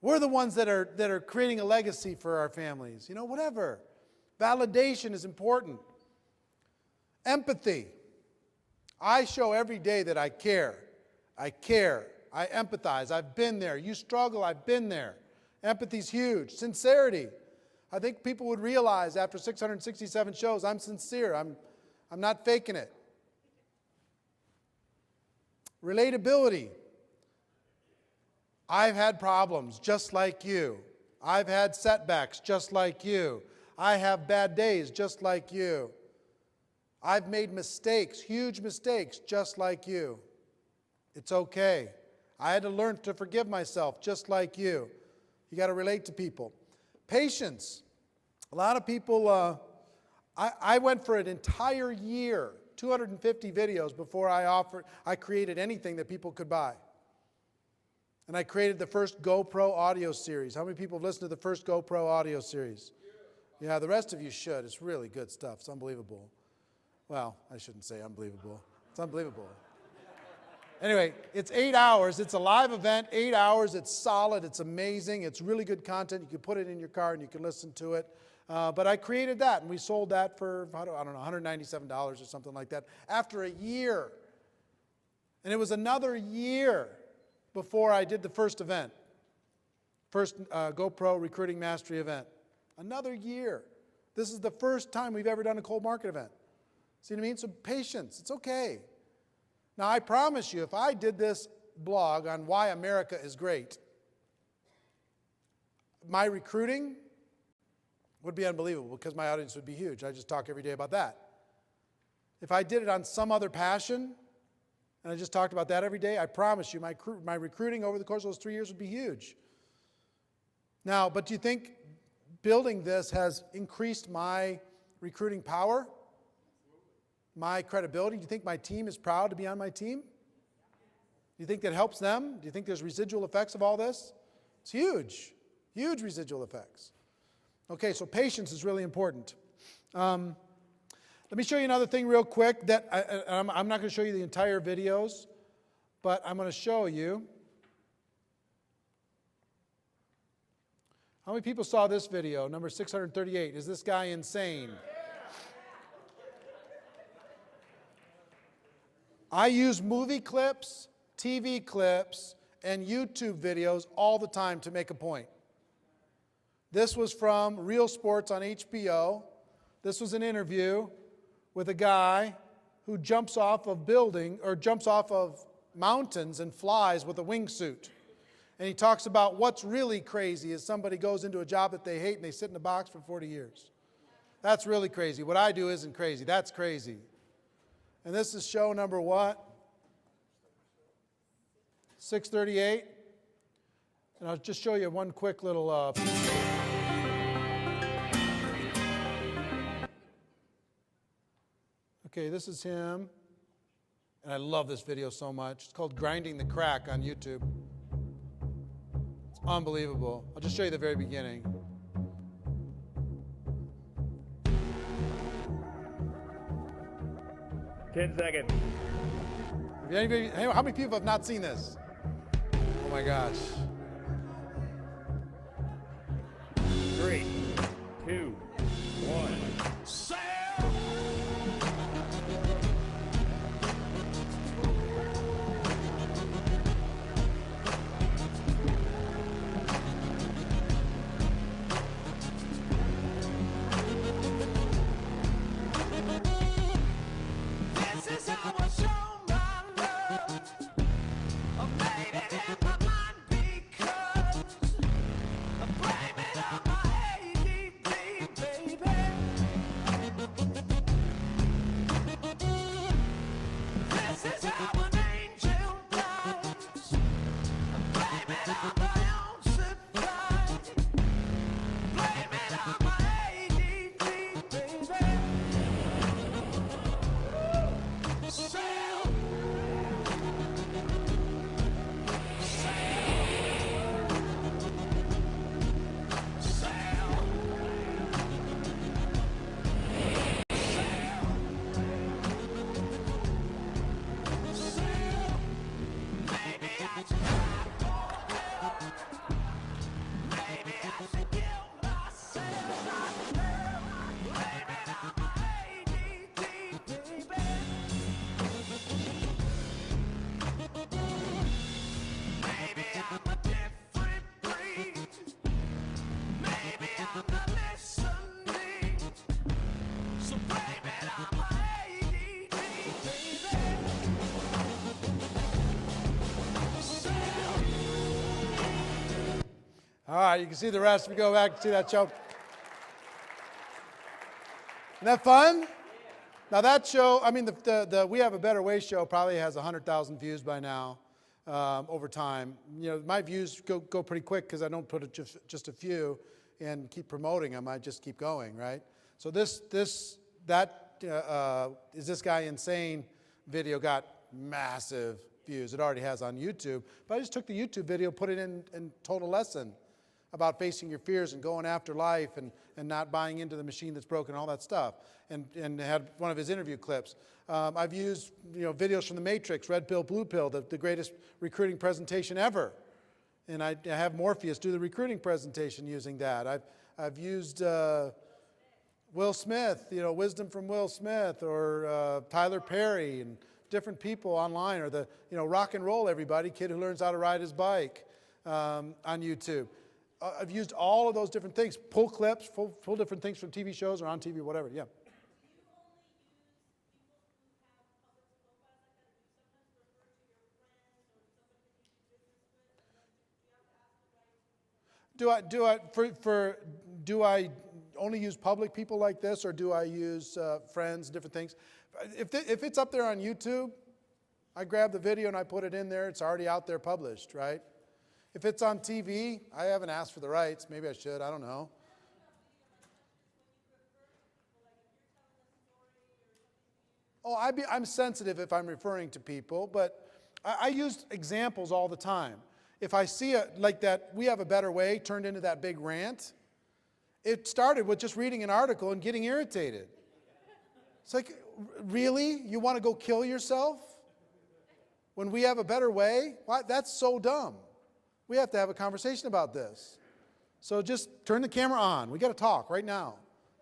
we're the ones that are creating a legacy for our families. You know, whatever. Validation is important. Empathy. I show every day that I care. I care. I empathize. I've been there. You struggle. I've been there. Empathy's huge. Sincerity. I think people would realize after 667 shows, I'm sincere. I'm not faking it. Relatability. I've had problems just like you. I've had setbacks just like you. I have bad days just like you. I've made mistakes, huge mistakes, just like you. It's okay. I had to learn to forgive myself just like you. You got to relate to people. Patience. A lot of people, I went for an entire year, 250 videos before I created anything that people could buy. And I created the first GoPro audio series. How many people have listened to the first GoPro audio series? Yeah, the rest of you should. It's really good stuff. It's unbelievable. Well, I shouldn't say unbelievable. It's unbelievable. Anyway, it's 8 hours. It's a live event, 8 hours. It's solid. It's amazing. It's really good content. You can put it in your car and you can listen to it. But I created that, and we sold that for, I don't know, $197 or something like that after a year. And it was another year before I did the first event, first GoPro Recruiting Mastery event. Another year. This is the first time we've ever done a cold market event. See what I mean? So patience. It's okay. Now, I promise you, if I did this blog on why America is great, my recruiting would be unbelievable because my audience would be huge. I just talk every day about that. If I did it on some other passion, and I just talked about that every day, I promise you my recruiting over the course of those 3 years would be huge. Now, but do you think building this has increased my recruiting power? My credibility? Do you think my team is proud to be on my team? Do you think that helps them? Do you think there's residual effects of all this? It's huge. Huge residual effects. Okay, so patience is really important. Let me show you another thing real quick that I'm not going to show you the entire videos, but I'm going to show you. How many people saw this video, number 638? Is this guy insane? I use movie clips, TV clips, and YouTube videos all the time to make a point. This was from Real Sports on HBO. This was an interview with a guy who jumps off of jumps off of mountains and flies with a wingsuit. And he talks about what's really crazy is somebody goes into a job that they hate and they sit in a box for 40 years. That's really crazy. What I do isn't crazy. That's crazy. And this is show number what? 638. And I'll just show you one quick little Okay, this is him. And I love this video so much. It's called Grinding the Crack on YouTube. It's unbelievable. I'll just show you the very beginning. Ten seconds. How many people have not seen this? Oh my gosh. 3, 2, 1. All right, you can see the rest. We go back and see that show. Isn't that fun? Now that show, I mean, the We Have a Better Way show probably has 100,000 views by now over time. You know, my views go pretty quick because I don't put it just a few and keep promoting them. I just keep going, right? So Is This Guy Insane video got massive views. It already has on YouTube. But I just took the YouTube video, put it in and told a lesson about facing your fears and going after life and not buying into the machine that's broken, all that stuff. And had one of his interview clips. I've used videos from The Matrix, Red Pill, Blue Pill, the greatest recruiting presentation ever. And I have Morpheus do the recruiting presentation using that. I've used Will Smith, wisdom from Will Smith, or Tyler Perry, and different people online, or the rock and roll everybody, kid who learns how to ride his bike on YouTube. I've used all of those different things, pull clips, pull different things from TV shows or on TV, whatever, yeah. Do I only use public people like this, or do I use friends, different things? If it's up there on YouTube, I grab the video and I put it in there. It's already out there published, right? If it's on TV, I haven't asked for the rights. Maybe I should. I don't know. Oh, I'm sensitive if I'm referring to people, but I use examples all the time. If I see like that We Have a Better Way turned into that big rant, it started with just reading an article and getting irritated. It's like, really? You want to go kill yourself? When we have a better way? Why? That's so dumb. We have to have a conversation about this. So just turn the camera on. We got to talk right now.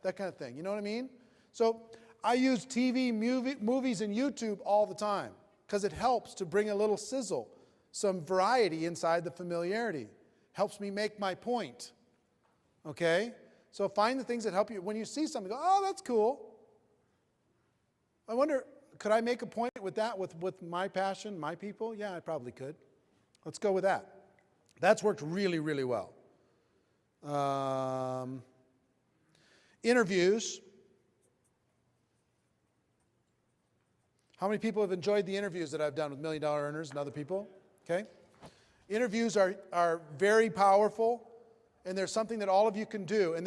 That kind of thing. You know what I mean? So I use TV, movies, and YouTube all the time because it helps to bring a little sizzle, some variety inside the familiarity. Helps me make my point. Okay? So find the things that help you. When you see something, go, oh, that's cool. I wonder, could I make a point with that, with my passion, my people? Yeah, I probably could. Let's go with that. That's worked really, really well. Interviews. How many people have enjoyed the interviews that I've done with $1 Million Earners and other people? Okay. Interviews are very powerful, and there's something that all of you can do. And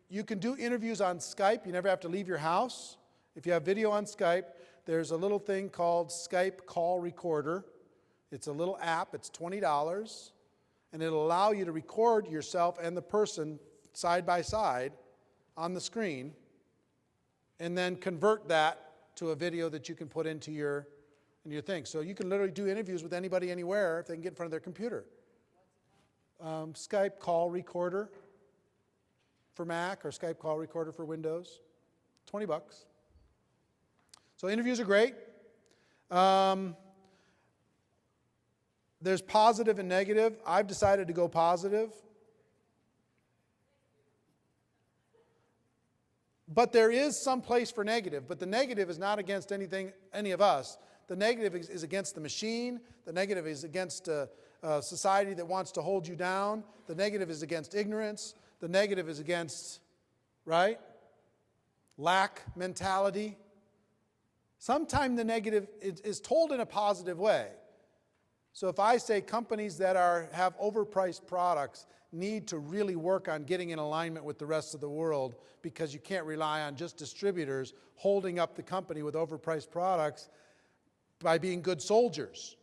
you can do interviews on Skype. You never have to leave your house. If you have video on Skype, there's a little thing called Skype Call Recorder. It's a little app. It's $20, and it'll allow you to record yourself and the person side by side on the screen, and then convert that to a video that you can put into your thing. So you can literally do interviews with anybody anywhere if they can get in front of their computer. Skype Call Recorder for Mac, or Skype Call Recorder for Windows. $20. So interviews are great. There's positive and negative. I've decided to go positive. But there is some place for negative. But the negative is not against any of us. The negative is against the machine. The negative is against a society that wants to hold you down. The negative is against ignorance. The negative is against, right? Lack mentality. Sometimes the negative is told in a positive way. So if I say companies that have overpriced products need to really work on getting in alignment with the rest of the world, because you can't rely on just distributors holding up the company with overpriced products by being good soldiers.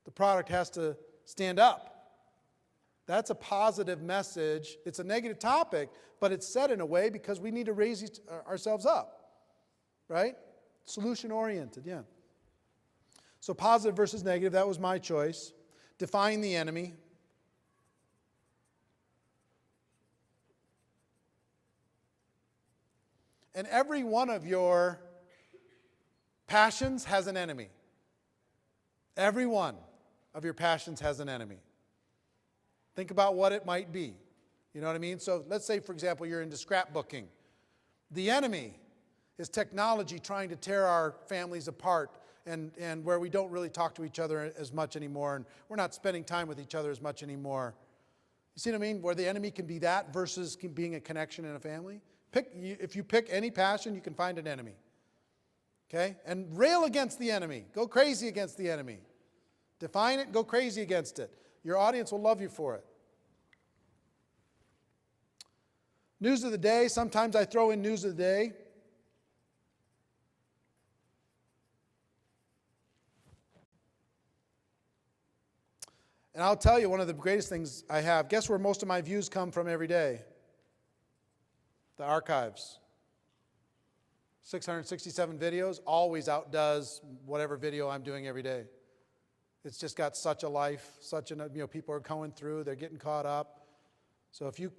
The product has to stand up. That's a positive message. It's a negative topic, but it's said in a way because we need to raise ourselves up, right? Solution-oriented, yeah. So positive versus negative, that was my choice. Define the enemy. And every one of your passions has an enemy. Every one of your passions has an enemy. Think about what it might be. You know what I mean? So let's say, for example, you're into scrapbooking. The enemy is technology trying to tear our families apart and where we don't really talk to each other as much anymore, and we're not spending time with each other as much anymore. You see what I mean? Where the enemy can be that versus being a connection in a family. If you pick any passion, you can find an enemy. Okay? And rail against the enemy. Go crazy against the enemy. Define it, go crazy against it. Your audience will love you for it. News of the day. Sometimes I throw in news of the day. And I'll tell you, one of the greatest things I have, guess where most of my views come from every day? The archives. 667 videos always outdoes whatever video I'm doing every day. It's just got such a life, people are going through, they're getting caught up. So if you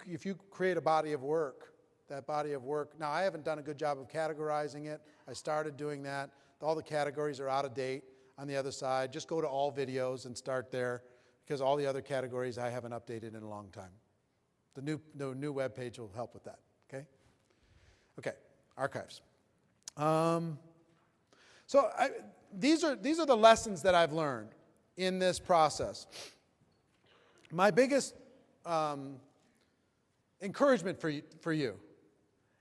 create a body of work, that body of work, now I haven't done a good job of categorizing it. I started doing that. All the categories are out of date on the other side. Just go to all videos and start there, because all the other categories I haven't updated in a long time. The new web page will help with that, okay? Okay, archives. These are the lessons that I've learned in this process. My biggest encouragement for you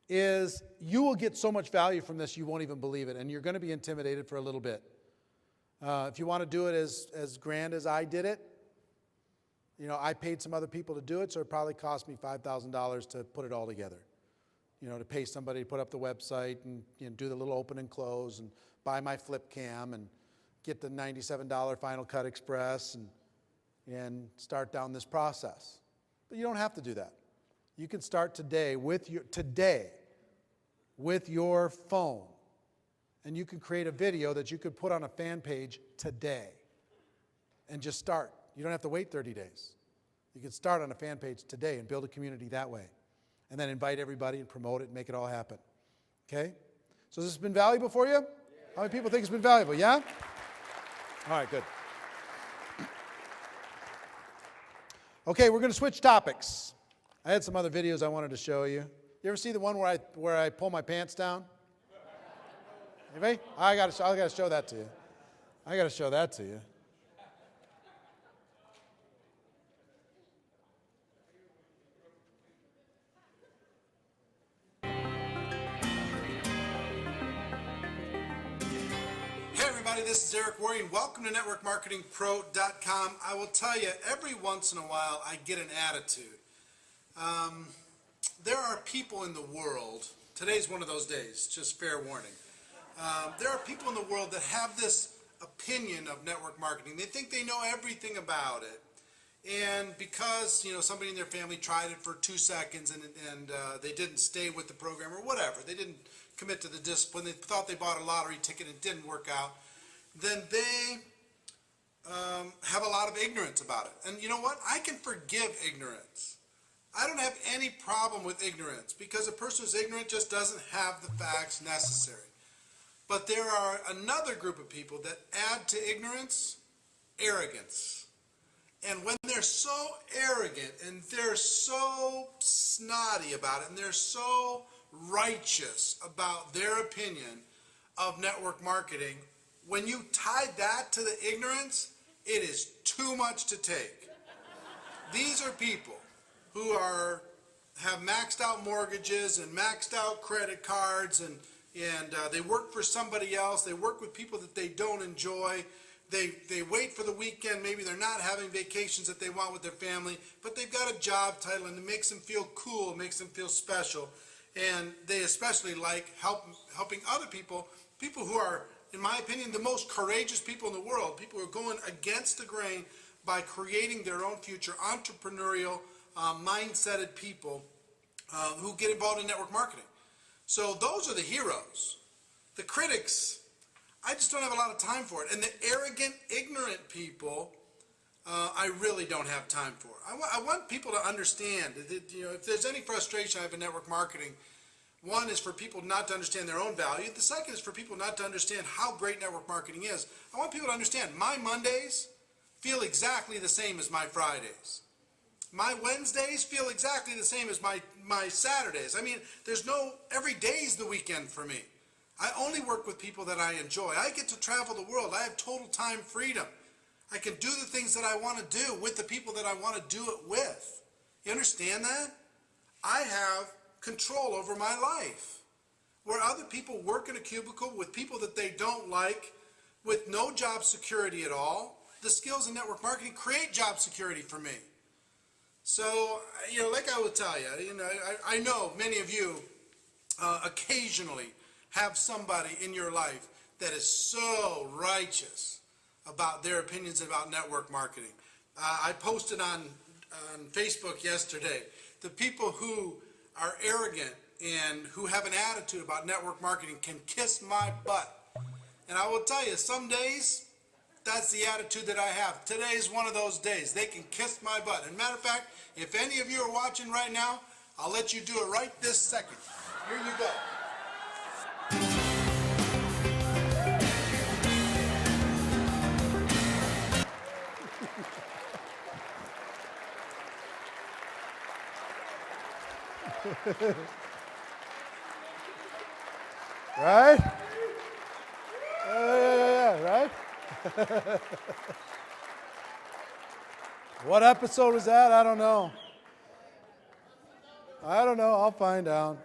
is you will get so much value from this you won't even believe it, and you're going to be intimidated for a little bit. If you want to do it as grand as I did it, I paid some other people to do it, so it probably cost me $5,000 to put it all together. To pay somebody to put up the website and do the little open and close and buy my flip cam and get the $97 Final Cut Express and start down this process. But you don't have to do that. You can start today with your phone, and you can create a video that you could put on a fan page today and just start. You don't have to wait 30 days. You can start on a fan page today and build a community that way. And then invite everybody and promote it and make it all happen. Okay? So this has been valuable for you? How many people think it's been valuable? Yeah? All right, good. Okay, we're going to switch topics. I had some other videos I wanted to show you. You ever see the one where I pull my pants down? Anybody? I got to show that to you. I got to show that to you. This is Eric Worre, and welcome to NetworkMarketingPro.com. I will tell you, every once in a while I get an attitude. There are people in the world, today's one of those days, just fair warning. There are people in the world that have this opinion of network marketing. They think they know everything about it. And because somebody in their family tried it for 2 seconds and they didn't stay with the program or whatever, they didn't commit to the discipline, they thought they bought a lottery ticket and it didn't work out, then they have a lot of ignorance about it. And you know what? I can forgive ignorance. I don't have any problem with ignorance, because a person who's ignorant just doesn't have the facts necessary. But there are another group of people that add to ignorance arrogance. And when they're so arrogant and they're so snotty about it and they're so righteous about their opinion of network marketing, when you tie that to the ignorance, it is too much to take. These are people who have maxed out mortgages and maxed out credit cards, and they work for somebody else. They work with people that they don't enjoy. They wait for the weekend. Maybe they're not having vacations that they want with their family, but they've got a job title and it makes them feel cool, it makes them feel special. And they especially like helping other people who are, in my opinion, the most courageous people in the world, people who are going against the grain by creating their own future, entrepreneurial, mindseted people who get involved in network marketing. So those are the heroes. The critics, I just don't have a lot of time for it. And the arrogant, ignorant people, I really don't have time for. I want people to understand that, if there's any frustration I have in network marketing, one is for people not to understand their own value. The second is for people not to understand how great network marketing is. I want people to understand my Mondays feel exactly the same as my Fridays. My Wednesdays feel exactly the same as my Saturdays. I mean, every day is the weekend for me. I only work with people that I enjoy. I get to travel the world. I have total time freedom. I can do the things that I want to do with the people that I want to do it with. You understand that? I have control over my life. Where other people work in a cubicle with people that they don't like, with no job security at all, the skills in network marketing create job security for me. So, like I will tell you, I know many of you occasionally have somebody in your life that is so righteous about their opinions about network marketing. I posted on Facebook yesterday, the people who are arrogant and who have an attitude about network marketing can kiss my butt. And I will tell you, some days, that's the attitude that I have. Today is one of those days. They can kiss my butt. And matter of fact, if any of you are watching right now, I'll let you do it right this second. Here you go. Right? Yeah, right? What episode was that? I don't know. I'll find out.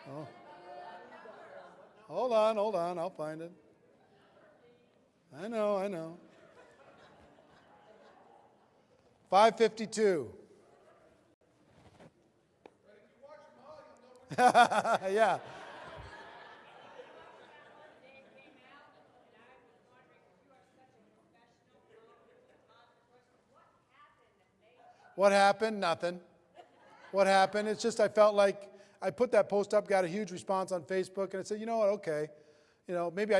Oh. Hold on. I'll find it. I know. 5:52. Yeah. What happened? Nothing. What happened? It's just I felt like I put that post up, got a huge response on Facebook, and I said, you know what, okay. Maybe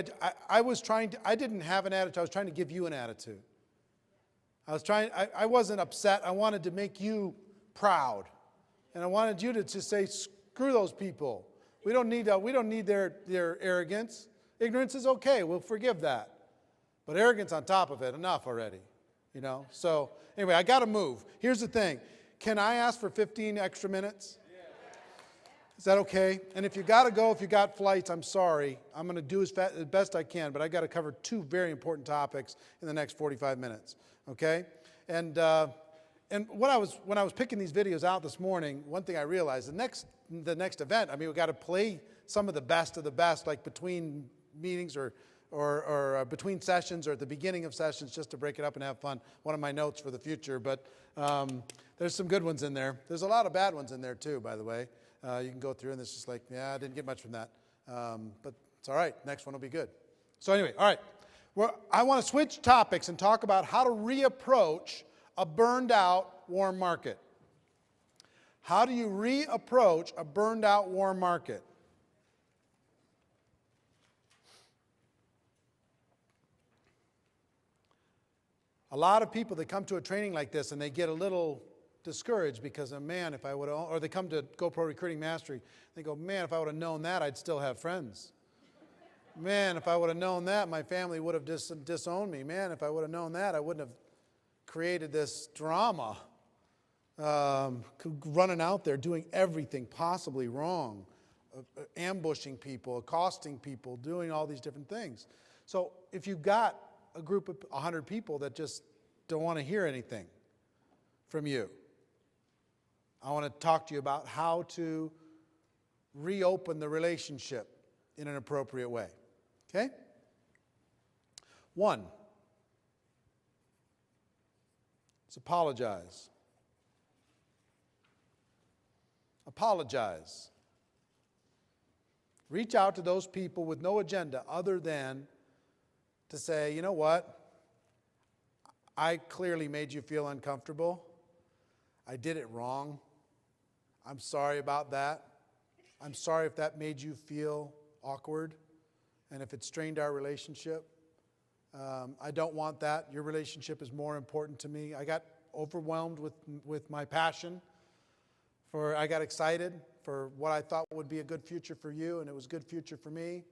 I was trying to, I didn't have an attitude, I was trying to give you an attitude. I wasn't upset, I wanted to make you proud. And I wanted you to just say, screw those people. We don't need their arrogance. Ignorance is okay, we'll forgive that. But arrogance on top of it, enough already. So anyway, I got to move. Here's the thing. Can I ask for 15 extra minutes? Is that okay? And if you got to go, if you got flights, I'm sorry. I'm going to do as best I can, but I got to cover two very important topics in the next 45 minutes. Okay? And when I was picking these videos out this morning, one thing I realized, the next event, we got to play some of the best, like between meetings or between sessions or at the beginning of sessions, just to break it up and have fun. One of my notes for the future, but there's some good ones in there. There's a lot of bad ones in there too, by the way. You can go through and it's just like, I didn't get much from that. But it's all right. Next one will be good. So anyway, all right. I want to switch topics and talk about how to reapproach a burned out warm market. How do you reapproach a burned out warm market? A lot of people that come to a training like this and they get a little discouraged because, man, if I would have, or they come to GoPro Recruiting Mastery, they go, man, if I would have known that, I'd still have friends. Man, if I would have known that, my family would have disowned me. Man, if I would have known that, I wouldn't have created this drama, running out there doing everything possibly wrong, ambushing people, accosting people, doing all these different things. So if you've got a group of 100 people that just don't want to hear anything from you, I want to talk to you about how to reopen the relationship in an appropriate way. Okay? 1 is apologize. Apologize. Reach out to those people with no agenda other than to say, you know what? I clearly made you feel uncomfortable. I did it wrong. I'm sorry about that. I'm sorry if that made you feel awkward and if it strained our relationship. I don't want that. Your relationship is more important to me. I got overwhelmed with my passion. I got excited for what I thought would be a good future for you, and it was a good future for me.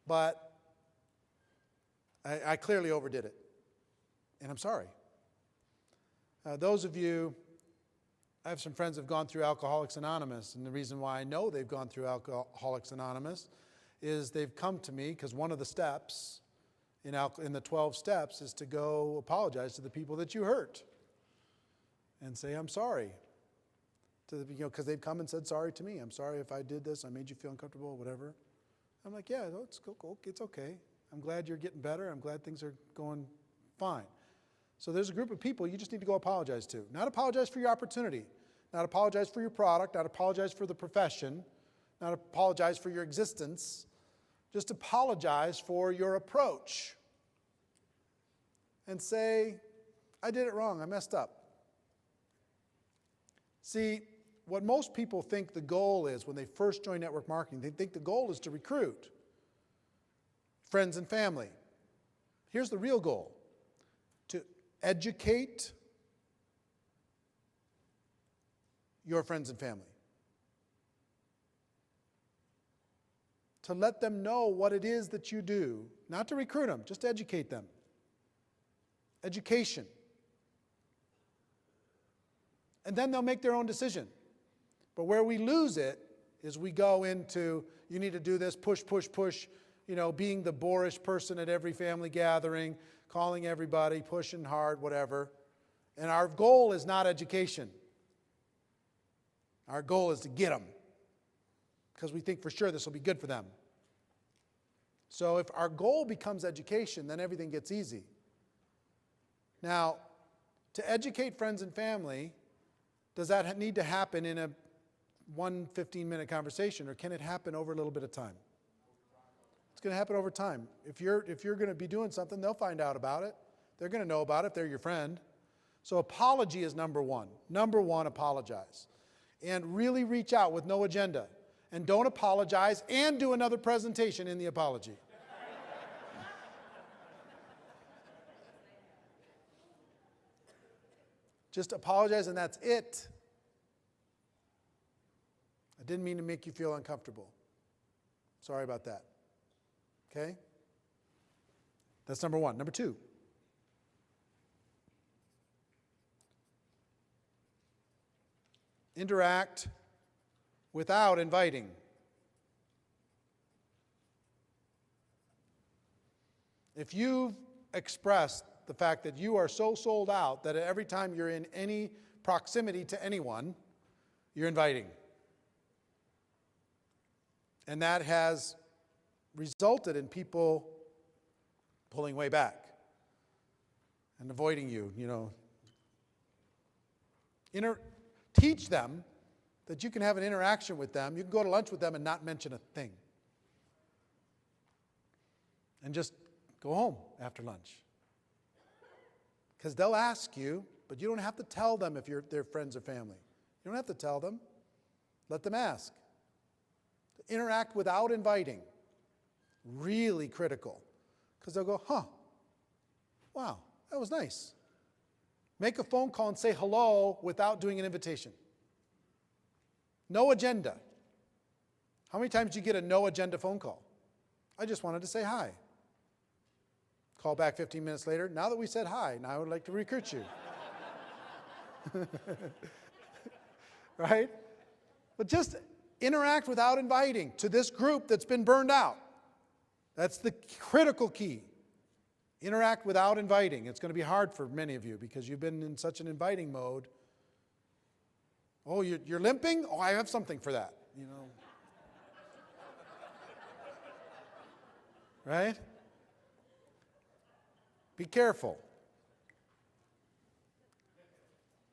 But I clearly overdid it, and I'm sorry. Those of you, I have some friends who have gone through Alcoholics Anonymous, and the reason why I know they've gone through Alcoholics Anonymous is they've come to me because one of the steps in the 12 steps is to go apologize to the people that you hurt and say, I'm sorry. Because they've come and said sorry to me. I'm sorry if I did this, I made you feel uncomfortable, whatever. I'm like, yeah, it's cool. It's okay. I'm glad you're getting better. I'm glad things are going fine. So there's a group of people you just need to go apologize to. Not apologize for your opportunity. Not apologize for your product. Not apologize for the profession. Not apologize for your existence. Just apologize for your approach. And say, I did it wrong. I messed up. See, what most people think the goal is when they first join network marketing, they think the goal is to recruit friends and family. Here's the real goal: to educate your friends and family. To let them know what it is that you do, not to recruit them, just to educate them. Education. And then they'll make their own decision. But where we lose it is we go into, you need to do this, push, push, push, being the boorish person at every family gathering, calling everybody, pushing hard, whatever. And our goal is not education. Our goal is to get them, because we think for sure this will be good for them. So if our goal becomes education, then everything gets easy. Now, to educate friends and family, does that need to happen in a 15-minute conversation, or can it happen over a little bit of time? It's going to happen over time. If you're going to be doing something, they'll find out about it. They're going to know about it if they're your friend. So apology is number one. Number one, apologize. And really reach out with no agenda. And don't apologize and do another presentation in the apology. Just apologize and that's it. I didn't mean to make you feel uncomfortable. Sorry about that. Okay? That's number one. Number two. Interact without inviting. If you've expressed the fact that you are so sold out that every time you're in any proximity to anyone, you're inviting. And that has resulted in people pulling way back and avoiding you, Teach them that you can have an interaction with them. You can go to lunch with them and not mention a thing. And just go home after lunch. Because they'll ask you, but you don't have to tell them if they're friends or family. You don't have to tell them. Let them ask. Interact without inviting. Really critical. Because they'll go, wow, that was nice. Make a phone call and say hello without doing an invitation. No agenda. How many times do you get a no agenda phone call? I just wanted to say hi. Call back 15 minutes later. Now that we said hi, now I would like to recruit you. Right? But just interact without inviting to this group that's been burned out. That's the critical key. Interact without inviting. It's going to be hard for many of you because you've been in such an inviting mode. Oh, you're limping? Oh, I have something for that. Right? Be careful.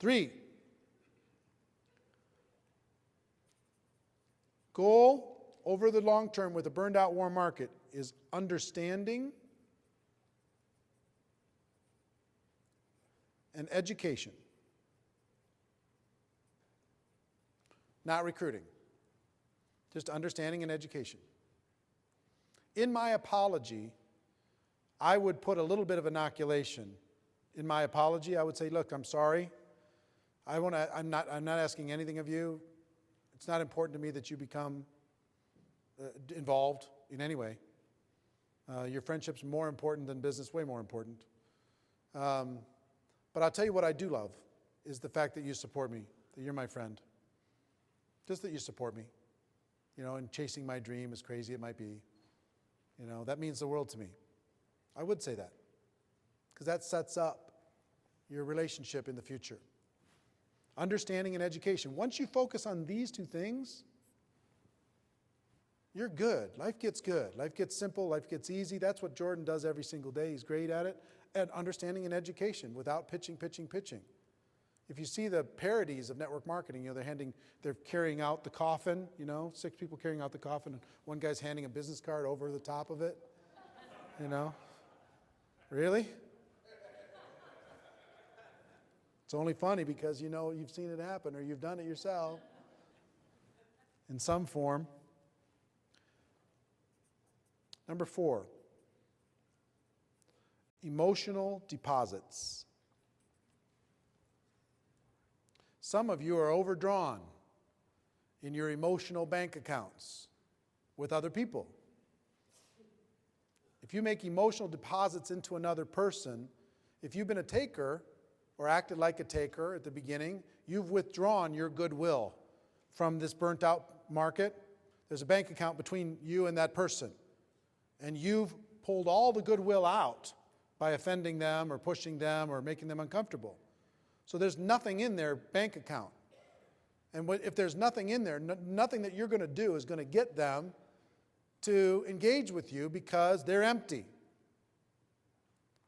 3. Goal over the long term with a burned out warm market is understanding and education. Not recruiting. Just understanding and education. In my apology, I would put a little bit of inoculation. In my apology, I would say, look, I'm sorry. I'm not asking anything of you. It's not important to me that you become involved in any way. Your friendship's more important than business, way more important. But I'll tell you what I do love is the fact that you support me, that you're my friend. Just that you support me, in chasing my dream, as crazy it might be. That means the world to me. I would say that, because that sets up your relationship in the future. Understanding and education. Once you focus on these two things, you're good. Life gets good. Life gets simple. Life gets easy. That's what Jordan does every single day. He's great at it. At understanding and education without pitching. If you see the parodies of network marketing, they're carrying out the coffin, 6 people carrying out the coffin, and one guy's handing a business card over the top of it. Really? It's only funny because you've seen it happen or you've done it yourself in some form. Number 4, emotional deposits. Some of you are overdrawn in your emotional bank accounts with other people. If you make emotional deposits into another person, if you've been a taker or acted like a taker at the beginning, you've withdrawn your goodwill from this burnt out market. There's a bank account between you and that person. And you've pulled all the goodwill out by offending them or pushing them or making them uncomfortable. So there's nothing in their bank account. And if there's nothing in there, nothing that you're going to do is going to get them to engage with you because they're empty.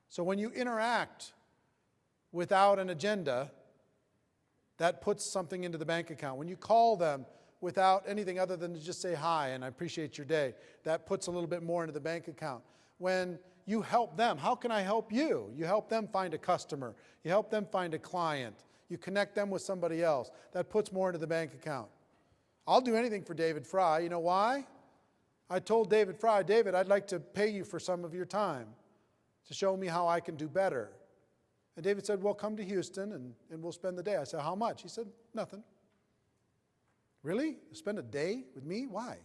So when you interact without an agenda, that puts something into the bank account. When you call them without anything other than to just say hi and I appreciate your day, that puts a little bit more into the bank account. When you help them, how can I help you? You help them find a customer. You help them find a client. You connect them with somebody else. That puts more into the bank account. I'll do anything for David Fry. You know why? I told David Fry, David, I'd like to pay you for some of your time to show me how I can do better. And David said, well, come to Houston and we'll spend the day. I said, how much? He said, nothing. Really? You spend a day with me? Why?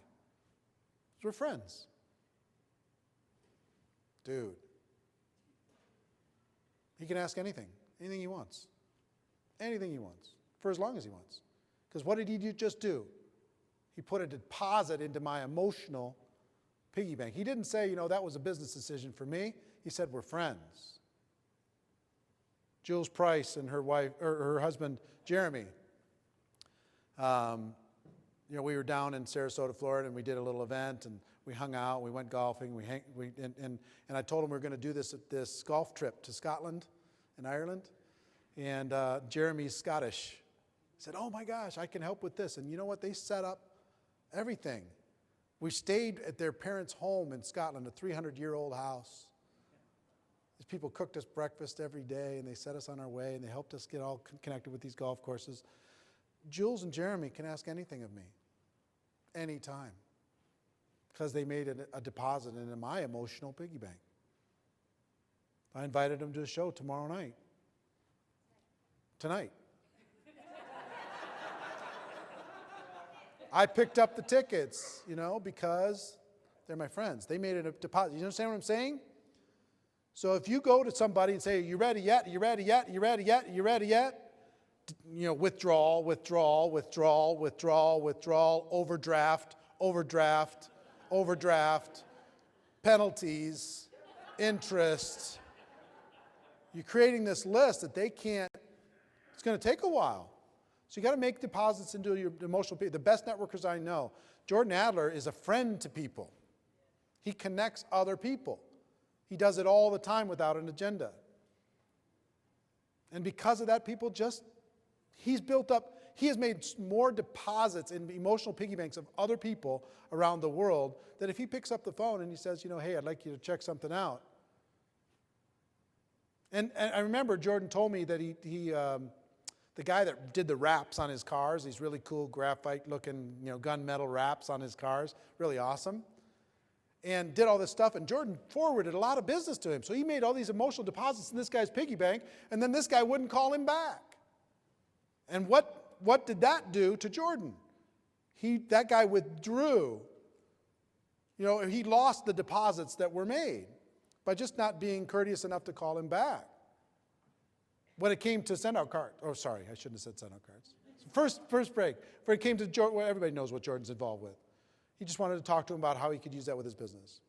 Because we're friends. Dude. He can ask anything he wants. Anything he wants, for as long as he wants. Because what did he just do? He put a deposit into my emotional piggy bank. He didn't say, that was a business decision for me. He said, we're friends. Jules Price and her wife, or her husband, Jeremy. We were down in Sarasota, Florida, and we did a little event, and we hung out, we went golfing, and I told him we were going to do this golf trip to Scotland and Ireland. And Jeremy's Scottish. He said, oh my gosh, I can help with this. And you know what? They set up everything. We stayed at their parents' home in Scotland, a 300-year-old house. These people cooked us breakfast every day, and they set us on our way, and they helped us get all connected with these golf courses. Jules and Jeremy can ask anything of me, anytime, because they made a deposit into my emotional piggy bank. I invited them to a show tomorrow night. Tonight. I picked up the tickets, because they're my friends. They made a deposit. You understand what I'm saying? So if you go to somebody and say, are you ready yet? Are you ready yet? Are you ready yet? Are you ready yet? Withdrawal, overdraft, penalties, interest. You're creating this list that they can't. It's going to take a while. So you got to make deposits into your emotional people. The best networkers I know, Jordan Adler is a friend to people. He connects other people. He does it all the time without an agenda. And because of that, he's made more deposits in emotional piggy banks of other people around the world that if he picks up the phone and he says, hey, I'd like you to check something out. And I remember Jordan told me that the guy that did the wraps on his cars, these really cool graphite-looking, gunmetal wraps on his cars, really awesome, and did all this stuff, and Jordan forwarded a lot of business to him. So he made all these emotional deposits in this guy's piggy bank, and then this guy wouldn't call him back. And what did that do to Jordan? That guy withdrew. He lost the deposits that were made by just not being courteous enough to call him back. When it came to send out cards, I shouldn't have said send out cards. First break, where it came to Jordan, well, everybody knows what Jordan's involved with. He just wanted to talk to him about how he could use that with his business.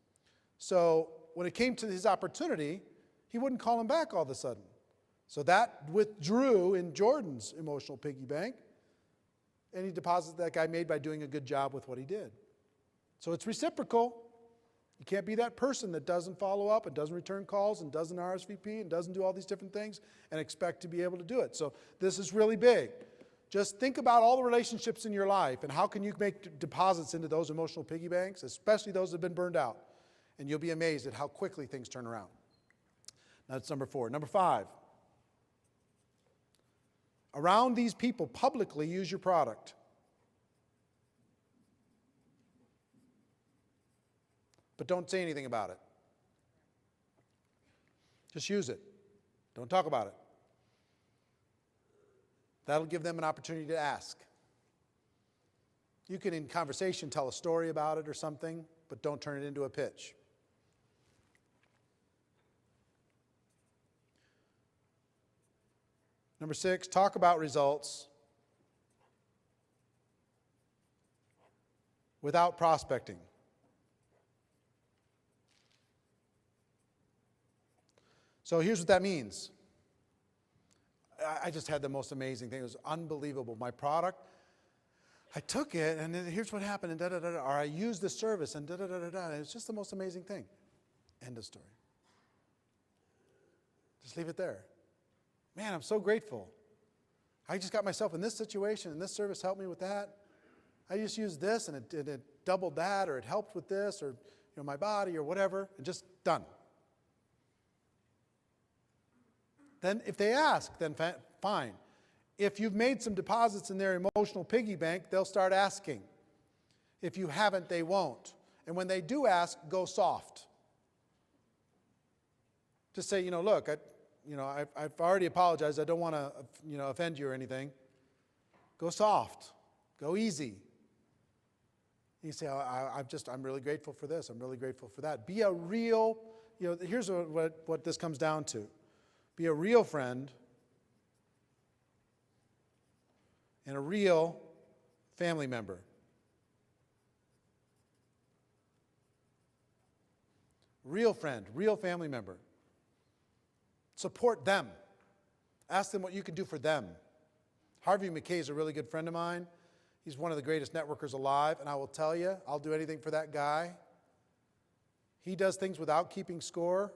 So when it came to his opportunity, he wouldn't call him back all of a sudden. So that withdrew in Jordan's emotional piggy bank, any deposit that guy made by doing a good job with what he did. So it's reciprocal. You can't be that person that doesn't follow up and doesn't return calls and doesn't RSVP and doesn't do all these different things and expect to be able to do it. So this is really big. Just think about all the relationships in your life and how can you make deposits into those emotional piggy banks, especially those that have been burned out. And you'll be amazed at how quickly things turn around. That's number 4. Number 5. Around these people, publicly use your product. But don't say anything about it. Just use it. Don't talk about it. That'll give them an opportunity to ask. You can, in conversation, tell a story about it or something, but don't turn it into a pitch. Number 6, talk about results without prospecting. So here's what that means. I just had the most amazing thing. It was unbelievable. My product, I took it, and then here's what happened, and da-da-da-da, or I used the service, and da-da-da-da-da. It's just the most amazing thing. End of story. Just leave it there. Man, I'm so grateful. I just got myself in this situation, and this service helped me with that. I just used this, and it doubled that, or it helped with this, or my body, or whatever, and just done. Then if they ask, then fine. If you've made some deposits in their emotional piggy bank, they'll start asking. If you haven't, they won't. And when they do ask, go soft. Just say, look, I've already apologized. I don't want to, offend you or anything. Go soft. Go easy. You say, I'm really grateful for this. I'm really grateful for that. Be a real, here's what this comes down to. Be a real friend and a real family member. Real friend, real family member. Support them. Ask them what you can do for them. Harvey McKay is a really good friend of mine. He's one of the greatest networkers alive, and I will tell you, I'll do anything for that guy. He does things without keeping score.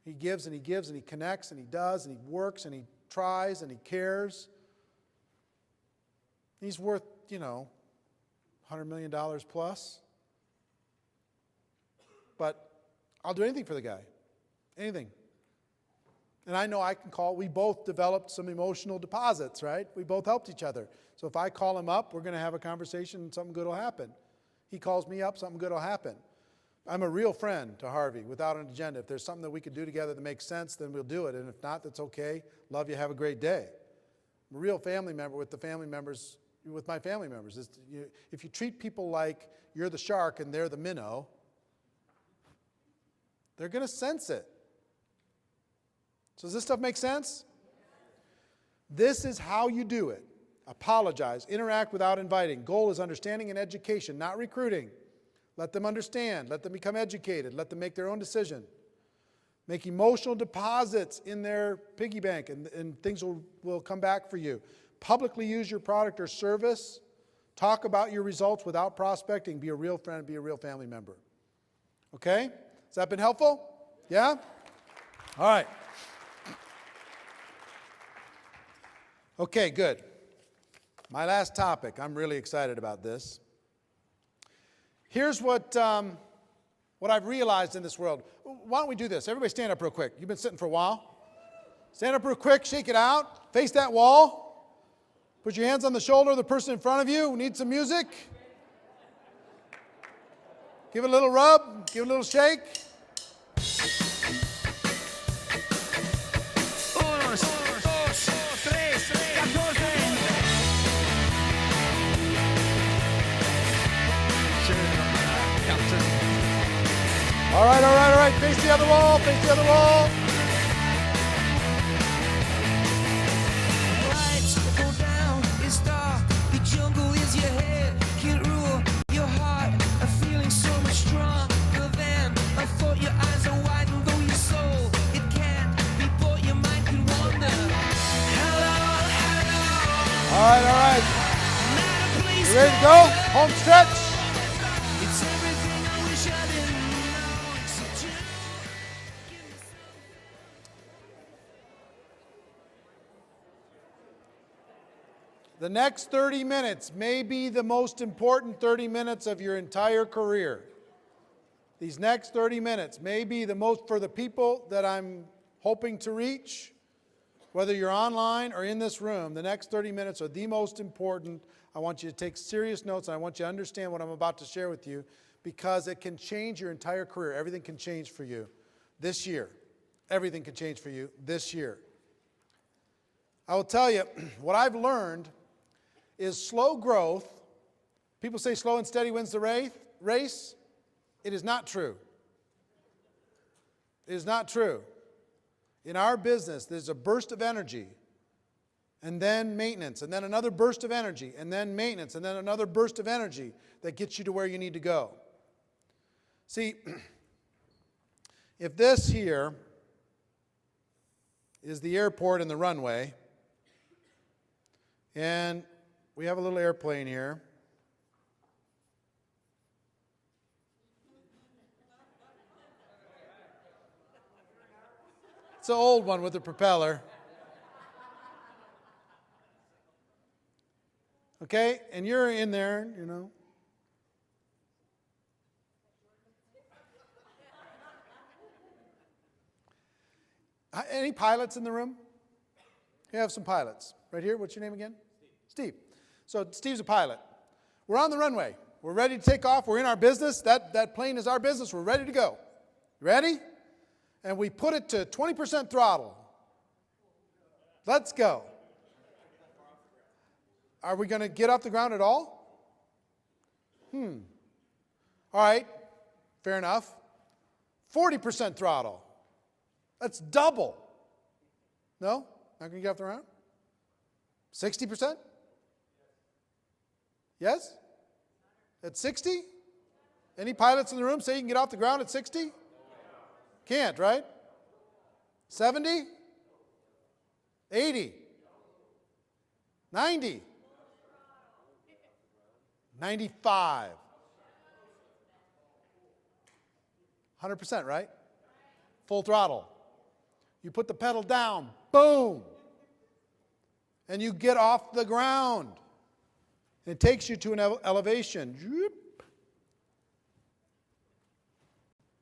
He gives and he gives and he connects and he does and he works and he tries and he cares. He's worth, $100 million plus. But I'll do anything for the guy. Anything. And I know I can call. We both developed some emotional deposits, right? We both helped each other. So if I call him up, we're going to have a conversation and something good will happen. He calls me up, something good will happen. I'm a real friend to Harvey without an agenda. If there's something that we could do together that makes sense, then we'll do it. And if not, that's okay. Love you. Have a great day. I'm a real family member with my family members. If you treat people like you're the shark and they're the minnow, they're going to sense it. So does this stuff make sense? This is how you do it. Apologize. Interact without inviting. Goal is understanding and education, not recruiting. Let them understand. Let them become educated. Let them make their own decision. Make emotional deposits in their piggy bank, and things will come back for you. Publicly use your product or service. Talk about your results without prospecting. Be a real friend. Be a real family member. Okay? Has that been helpful? Yeah? All right. Okay, good. My last topic. I'm really excited about this. Here's what I've realized in this world. Why don't we do this? Everybody stand up real quick. You've been sitting for a while. Stand up real quick, shake it out, face that wall. Put your hands on the shoulder of the person in front of you who needs some music. Give it a little rub, give it a little shake. All right. Face the other wall, face the other wall. Lights go down, it's dark, the jungle is your head, can't rule your heart, a feeling so much stronger than You ready to go? Home stretch. It's everything I wish I didn't know. Except you. The next 30 minutes may be the most important 30 minutes of your entire career. These next 30 minutes may be the most, for the people that I'm hoping to reach, whether you're online or in this room, the next 30 minutes are the most important. I want you to take serious notes, and I want you to understand what I'm about to share with you, because it can change your entire career. Everything can change for you this year. Everything can change for you this year. I will tell you, what I've learned is slow growth. People say slow and steady wins the race. It is not true. It is not true. In our business, there's a burst of energy, and then maintenance, and then another burst of energy, and then maintenance, and then another burst of energy that gets you to where you need to go. See, if this here is the airport and the runway, and we have a little airplane here. It's an old one with a propeller. Okay, and you're in there, you know. Any pilots in the room? You have some pilots. Right here, what's your name again? Steve. So Steve's a pilot. We're on the runway. We're ready to take off. We're in our business. That plane is our business. We're ready to go. Ready? And we put it to 20% throttle. Let's go. Are we going to get off the ground at all? All right. Fair enough. 40% throttle. That's double. No? Not going to get off the ground? 60%? Yes? At 60? Any pilots in the room say you can get off the ground at 60? Can't, right? 70? 80? 90? 95? 100%, right? Full throttle. You put the pedal down, boom, and you get off the ground. And it takes you to an elevation.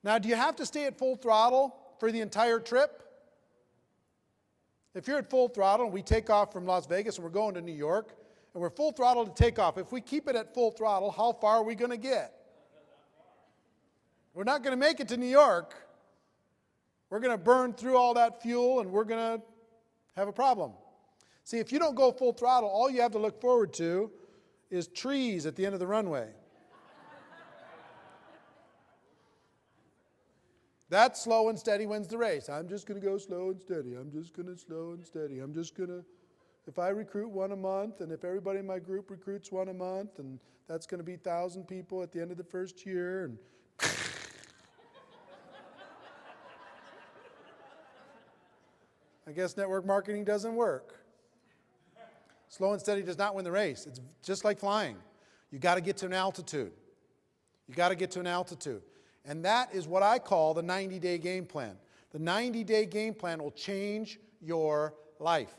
Now, do you have to stay at full throttle for the entire trip? If you're at full throttle and we take off from Las Vegas and we're going to New York, and we're full throttle to take off, if we keep it at full throttle, how far are we going to get? We're not going to make it to New York. We're going to burn through all that fuel and we're going to have a problem. See, if you don't go full throttle, all you have to look forward to is trees at the end of the runway. That slow and steady wins the race. I'm just going to go slow and steady. I'm just going to slow and steady. I'm just going to, if I recruit one a month, and if everybody in my group recruits one a month, and that's going to be 1,000 people at the end of the first year, and I guess network marketing doesn't work. Slow and steady does not win the race. It's just like flying. You got to get to an altitude. You got to get to an altitude. And that is what I call the 90-day game plan. The 90-day game plan will change your life.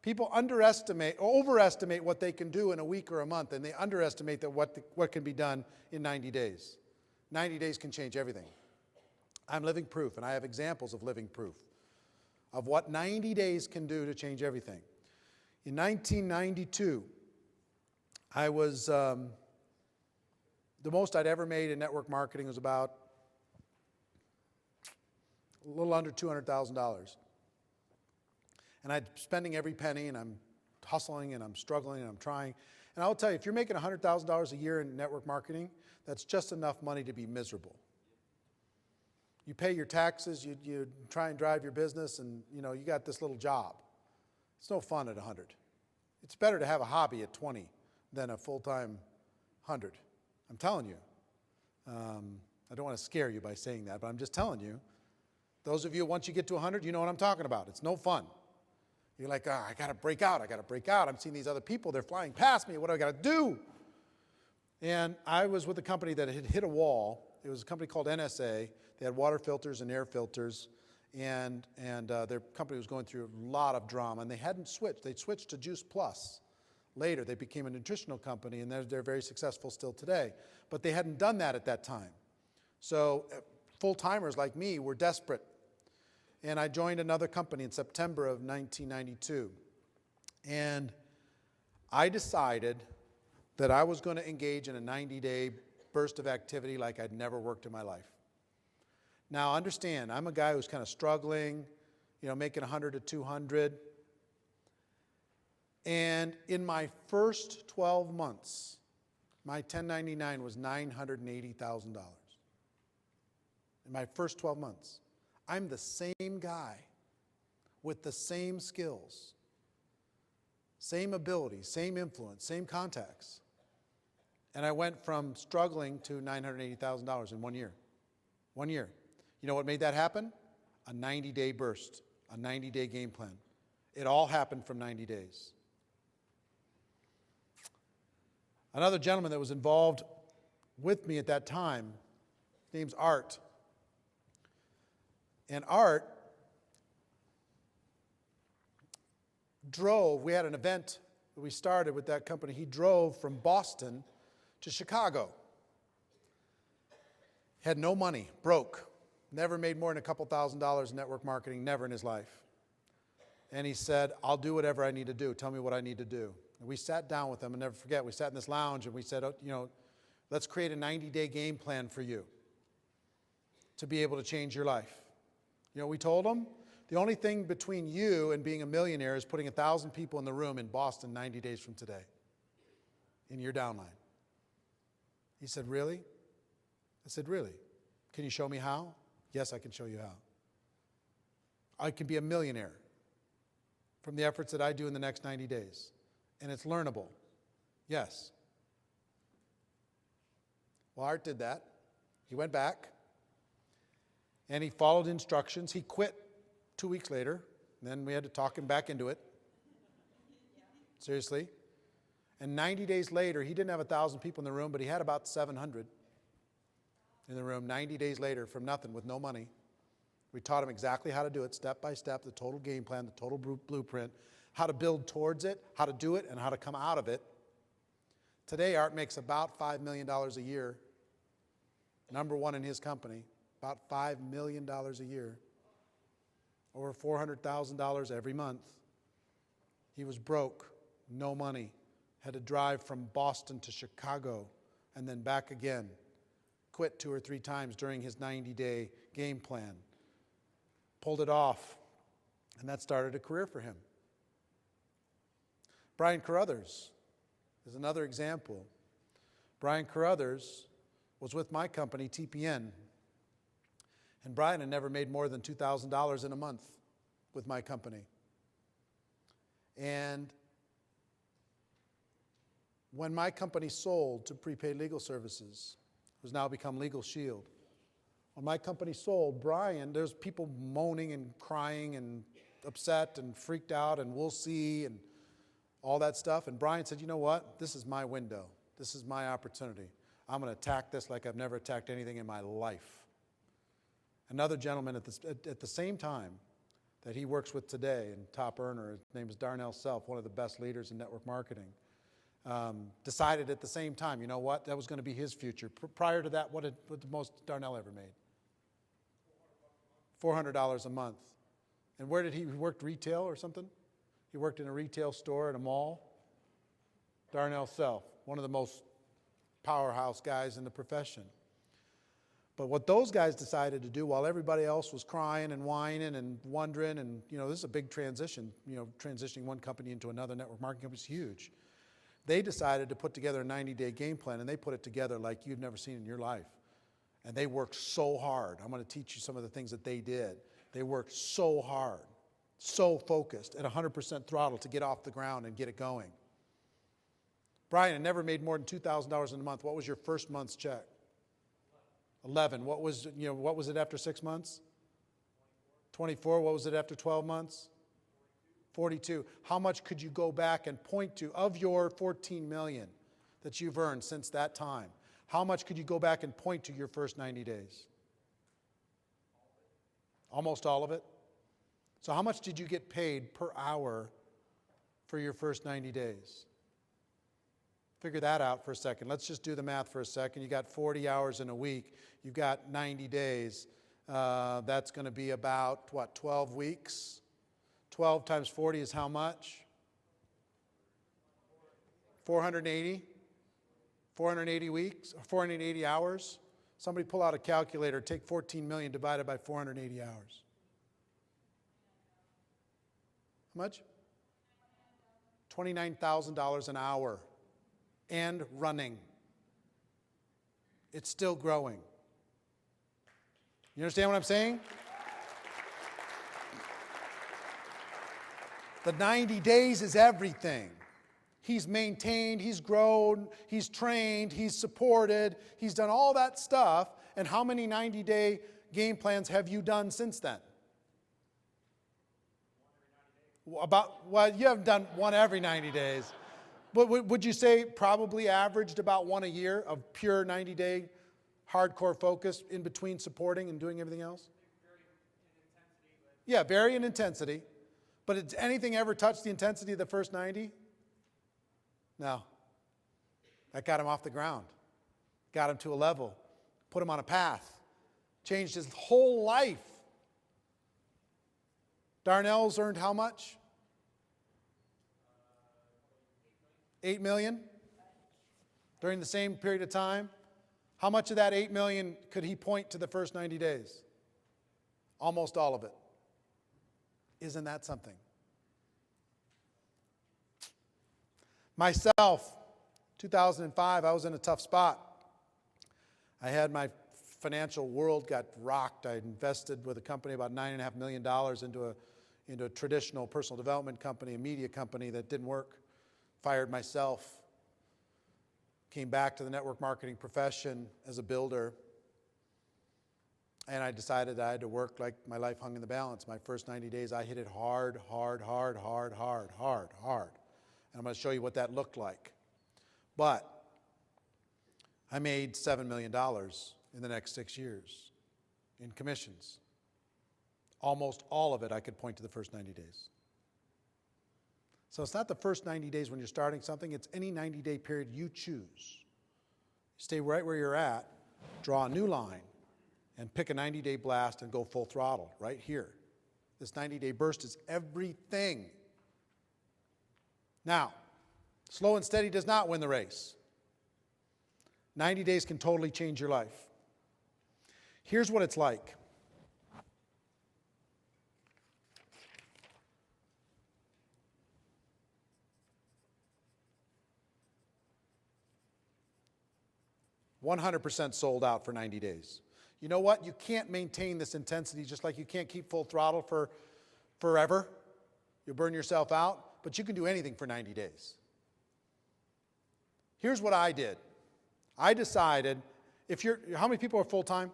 People underestimate or overestimate what they can do in a week or a month, and they underestimate that what can be done in 90 days. 90 days can change everything. I'm living proof, and I have examples of living proof of what 90 days can do to change everything. In 1992, I was, the most I'd ever made in network marketing was about a little under $200,000. And I'm spending every penny, and I'm hustling, and I'm struggling, and I'm trying. And I'll tell you, if you're making $100,000 a year in network marketing, that's just enough money to be miserable. You pay your taxes, you try and drive your business, and you got this little job. It's no fun at 100. It's better to have a hobby at 20 than a full-time 100. I'm telling you. I don't want to scare you by saying that, but I'm just telling you. Those of you, once you get to 100, you know what I'm talking about. It's no fun. You're like, I got to break out. I got to break out. I'm seeing these other people. They're flying past me. What do I got to do? And I was with a company that had hit a wall. It was a company called NSA. They had water filters and air filters. And their company was going through a lot of drama. And they hadn't switched. They'd switched to Juice Plus. Later, they became a nutritional company, and they're very successful still today. But they hadn't done that at that time. So full-timers like me were desperate. And I joined another company in September of 1992. And I decided that I was going to engage in a 90-day burst of activity like I'd never worked in my life. Now, understand, I'm a guy who's kind of struggling, making 100 to 200. And in my first 12 months, my 1099 was $980,000. In my first 12 months. I'm the same guy with the same skills, same abilities, same influence, same contacts. And I went from struggling to $980,000 in 1 year. 1 year. You know what made that happen? A 90-day burst, a 90-day game plan. It all happened from 90 days. Another gentleman that was involved with me at that time, his name's Art. And Art drove, we had an event that we started with that company. He drove from Boston to Chicago. Had no money, broke, never made more than a couple $1,000s in network marketing, never in his life. And he said, I'll do whatever I need to do. Tell me what I need to do. And we sat down with him, and never forget, we sat in this lounge and we said, let's create a 90-day game plan for you to be able to change your life. You know what we told him? The only thing between you and being a millionaire is putting 1,000 people in the room in Boston 90 days from today in your downline. He said, really? I said, really? Can you show me how? Yes, I can show you how. I can be a millionaire from the efforts that I do in the next 90 days. And it's learnable. Yes. Well, Art did that. He went back. And he followed instructions. He quit 2 weeks later. And then we had to talk him back into it. Seriously. And 90 days later, he didn't have 1,000 people in the room, but he had about 700 in the room 90 days later from nothing, with no money. We taught him exactly how to do it, step by step, the total game plan, the total blueprint, how to build towards it, how to do it, and how to come out of it. Today, Art makes about $5 million a year. Number one in his company. About $5 million a year, over $400,000 every month. He was broke, no money, had to drive from Boston to Chicago and then back again. Quit 2 or 3 times during his 90-day game plan. Pulled it off, and that started a career for him. Brian Carruthers is another example. Brian Carruthers was with my company, TPN. And Brian had never made more than $2,000 in a month with my company. And when my company sold to Prepaid Legal Services, who's now become Legal Shield, when my company sold, Brian, there's people moaning and crying and upset and freaked out and we'll see and all that stuff. And Brian said, you know what? This is my window. This is my opportunity. I'm going to attack this like I've never attacked anything in my life. Another gentleman at the same time that he works with today, and top earner, his name is Darnell Self, one of the best leaders in network marketing, decided at the same time, you know what, that was going to be his future. Prior to that, what the most Darnell ever made? $400 a month. And where did he work? Retail or something? He worked in a retail store at a mall. Darnell Self, one of the most powerhouse guys in the profession. But what those guys decided to do while everybody else was crying and whining and wondering, and this is a big transition, transitioning one company into another network marketing company is huge. They decided to put together a 90-day game plan, and they put it together like you've never seen in your life. And they worked so hard. I'm going to teach you some of the things that they did. They worked so hard, so focused, at 100% throttle to get off the ground and get it going. Brian had never made more than $2,000 in a month. What was your first month's check? 11. What was it after 6 months? 24. What was it after 12 months? 42. How much could you go back and point to of your 14 million that you've earned since that time? How much could you go back and point to your first 90 days? Almost all of it? So how much did you get paid per hour for your first 90 days? Figure that out for a second. Let's just do the math for a second. You got 40 hours in a week. You've got 90 days. That's going to be about, what, 12 weeks? 12 times 40 is how much? 480? 480 weeks? 480 hours? Somebody pull out a calculator. Take 14 million divided by 480 hours. How much? $29,000 an hour. And running. It's still growing. You understand what I'm saying? The 90 days is everything. He's maintained, he's grown, he's trained, he's supported, he's done all that stuff. And how many 90-day game plans have you done since then? Well, you haven't done one every 90 days. But would you say probably averaged about one a year of pure 90-day hardcore focus in between supporting and doing everything else? Yeah, vary in intensity. But did anything ever touch the intensity of the first 90? No. That got him off the ground. Got him to a level. Put him on a path. Changed his whole life. Darnell's earned how much? 8 million during the same period of time. How much of that 8 million could he point to the first 90 days? Almost all of it. Isn't that something? Myself, 2005, I was in a tough spot. I had my financial world got rocked. I invested with a company about $9.5 million into a traditional personal development company, a media company that didn't work. Fired myself, came back to the network marketing profession as a builder, and I decided I had to work like my life hung in the balance. My first 90 days, I hit it hard. And I'm going to show you what that looked like. But I made $7 million in the next 6 years in commissions. Almost all of it I could point to the first 90 days. So it's not the first 90 days when you're starting something, it's any 90-day period you choose. Stay right where you're at, draw a new line, and pick a 90-day blast and go full throttle right here. This 90-day burst is everything. Now, slow and steady does not win the race. 90 days can totally change your life. Here's what it's like. $100% sold out for 90 days. You know what? You can't maintain this intensity just like you can't keep full throttle for forever. You'll burn yourself out, but you can do anything for 90 days. Here's what I did. I decided, how many people are full-time?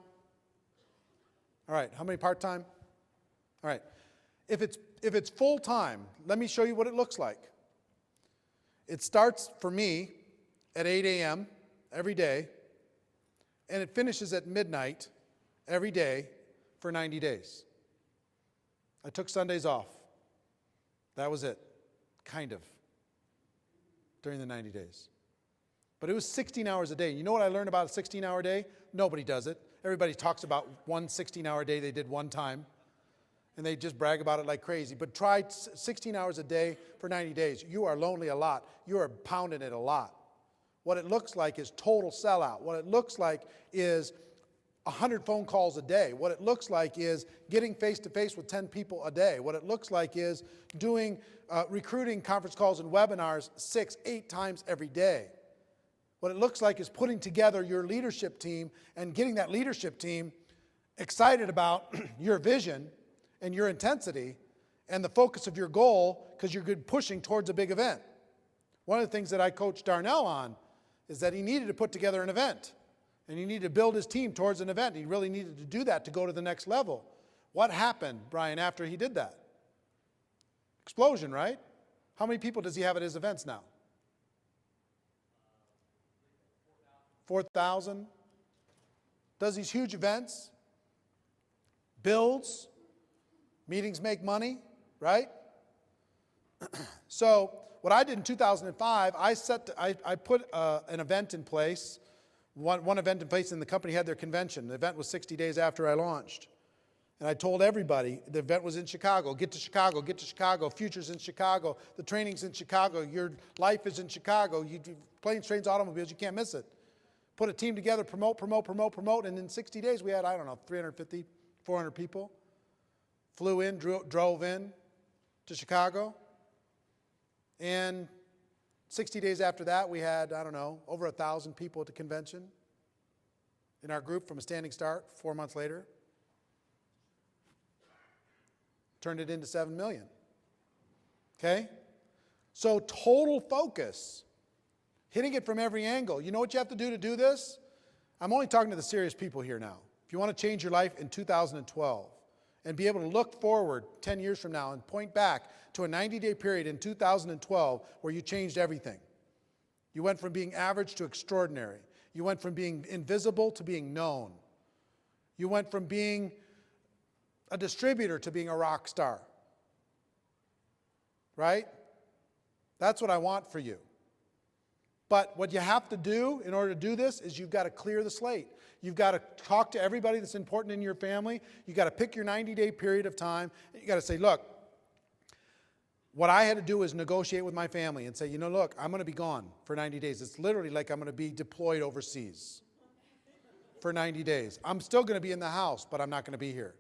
All right, how many part-time? All right. If it's full-time, let me show you what it looks like. It starts for me at 8 a.m. every day, and it finishes at midnight every day for 90 days. I took Sundays off. That was it, kind of, during the 90 days. But it was 16 hours a day. You know what I learned about a 16-hour day? Nobody does it. Everybody talks about one 16-hour day they did one time, and they just brag about it like crazy. But try 16 hours a day for 90 days. You are lonely a lot. You are pounding it a lot. What it looks like is total sellout. What it looks like is 100 phone calls a day. What it looks like is getting face-to-face with 10 people a day. What it looks like is doing recruiting conference calls and webinars 6-8 times every day. What it looks like is putting together your leadership team and getting that leadership team excited about your vision and your intensity and the focus of your goal because you're good pushing towards a big event. One of the things that I coached Darnell on is that he needed to put together an event. And he needed to build his team towards an event. He really needed to do that to go to the next level. What happened, Brian, after he did that? Explosion, right? How many people does he have at his events now? 4,000. Does these huge events, builds, meetings make money, right? So what I did in 2005, I put an event in place, one event in place, and the company had their convention. The event was 60 days after I launched. And I told everybody, the event was in Chicago, get to Chicago, get to Chicago, future's in Chicago, the training's in Chicago, your life is in Chicago, you do planes, trains, automobiles, you can't miss it. Put a team together, promote, and in 60 days we had, I don't know, 350, 400 people. Flew in, drove in to Chicago. And 60 days after that, we had, I don't know, over 1,000 people at the convention in our group from a standing start 4 months later. Turned it into 7 million. Okay? So total focus. Hitting it from every angle. You know what you have to do this? I'm only talking to the serious people here now. If you want to change your life in 2012 and be able to look forward 10 years from now and point back to a 90-day period in 2012 where you changed everything. You went from being average to extraordinary. You went from being invisible to being known. You went from being a distributor to being a rock star. Right? That's what I want for you. But what you have to do in order to do this is you've got to clear the slate. You've got to talk to everybody that's important in your family. You've got to pick your 90-day period of time. You've got to say, look, what I had to do is negotiate with my family and say, you know, look, I'm going to be gone for 90 days. It's literally like I'm going to be deployed overseas for 90 days. I'm still going to be in the house, but I'm not going to be here.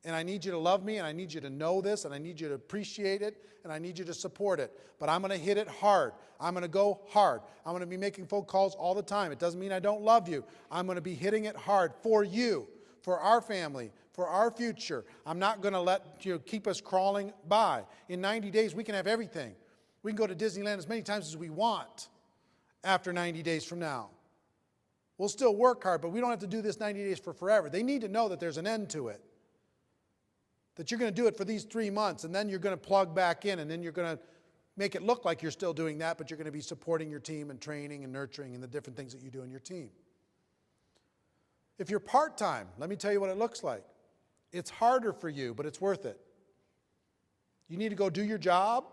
And I need you to love me, and I need you to know this, and I need you to appreciate it, and I need you to support it. But I'm going to hit it hard. I'm going to go hard. I'm going to be making phone calls all the time. It doesn't mean I don't love you. I'm going to be hitting it hard for you, for our family, for our future. I'm not going to let you keep us crawling by. In 90 days, we can have everything. We can go to Disneyland as many times as we want after 90 days from now. We'll still work hard, but we don't have to do this 90 days for forever. They need to know that there's an end to it. That you're going to do it for these 3 months, and then you're going to plug back in, and then you're going to make it look like you're still doing that, but you're going to be supporting your team and training and nurturing and the different things that you do in your team. If you're part-time, let me tell you what it looks like. It's harder for you, but it's worth it. You need to go do your job,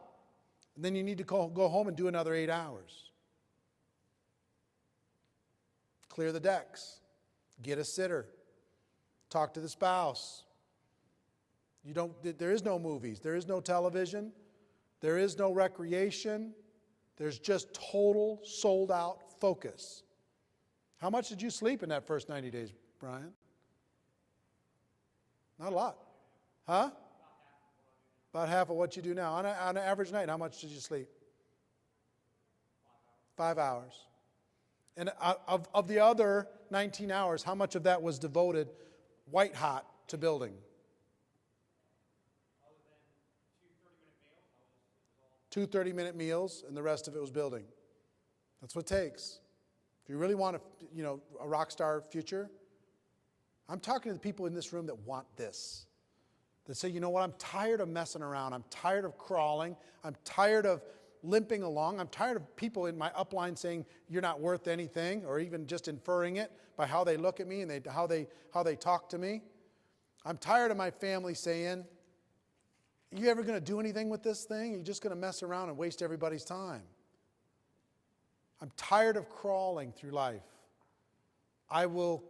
and then you need to go home and do another 8 hours. Clear the decks. Get a sitter. Talk to the spouse. There is no movies. There is no television. There is no recreation. There's just total sold-out focus. How much did you sleep in that first 90 days, Brian? Not a lot. Huh? About half of what you do now. On an average night, how much did you sleep? 5 hours. And of the other 19 hours, how much of that was devoted white hot to building? 2 30-minute meals, and the rest of it was building. That's what it takes. If you really want a rock star future, I'm talking to the people in this room that want this. That say, you know what, I'm tired of messing around. I'm tired of crawling. I'm tired of limping along. I'm tired of people in my upline saying you're not worth anything, or even just inferring it by how they look at me and how they talk to me. I'm tired of my family saying, are you ever going to do anything with this thing? You're just going to mess around and waste everybody's time. I'm tired of crawling through life. I will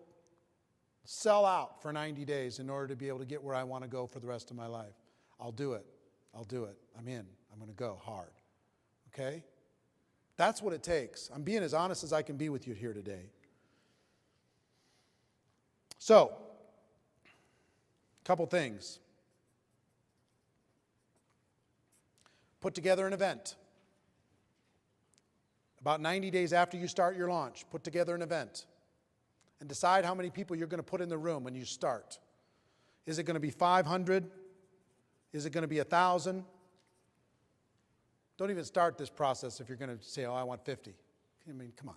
sell out for 90 days in order to be able to get where I want to go for the rest of my life. I'll do it. I'll do it. I'm in. I'm going to go hard. Okay? That's what it takes. I'm being as honest as I can be with you here today. So, a couple things. Put together an event. About 90 days after you start your launch, put together an event. And decide how many people you're going to put in the room when you start. Is it going to be 500? Is it going to be 1,000? Don't even start this process if you're going to say, oh, I want 50. I mean, come on.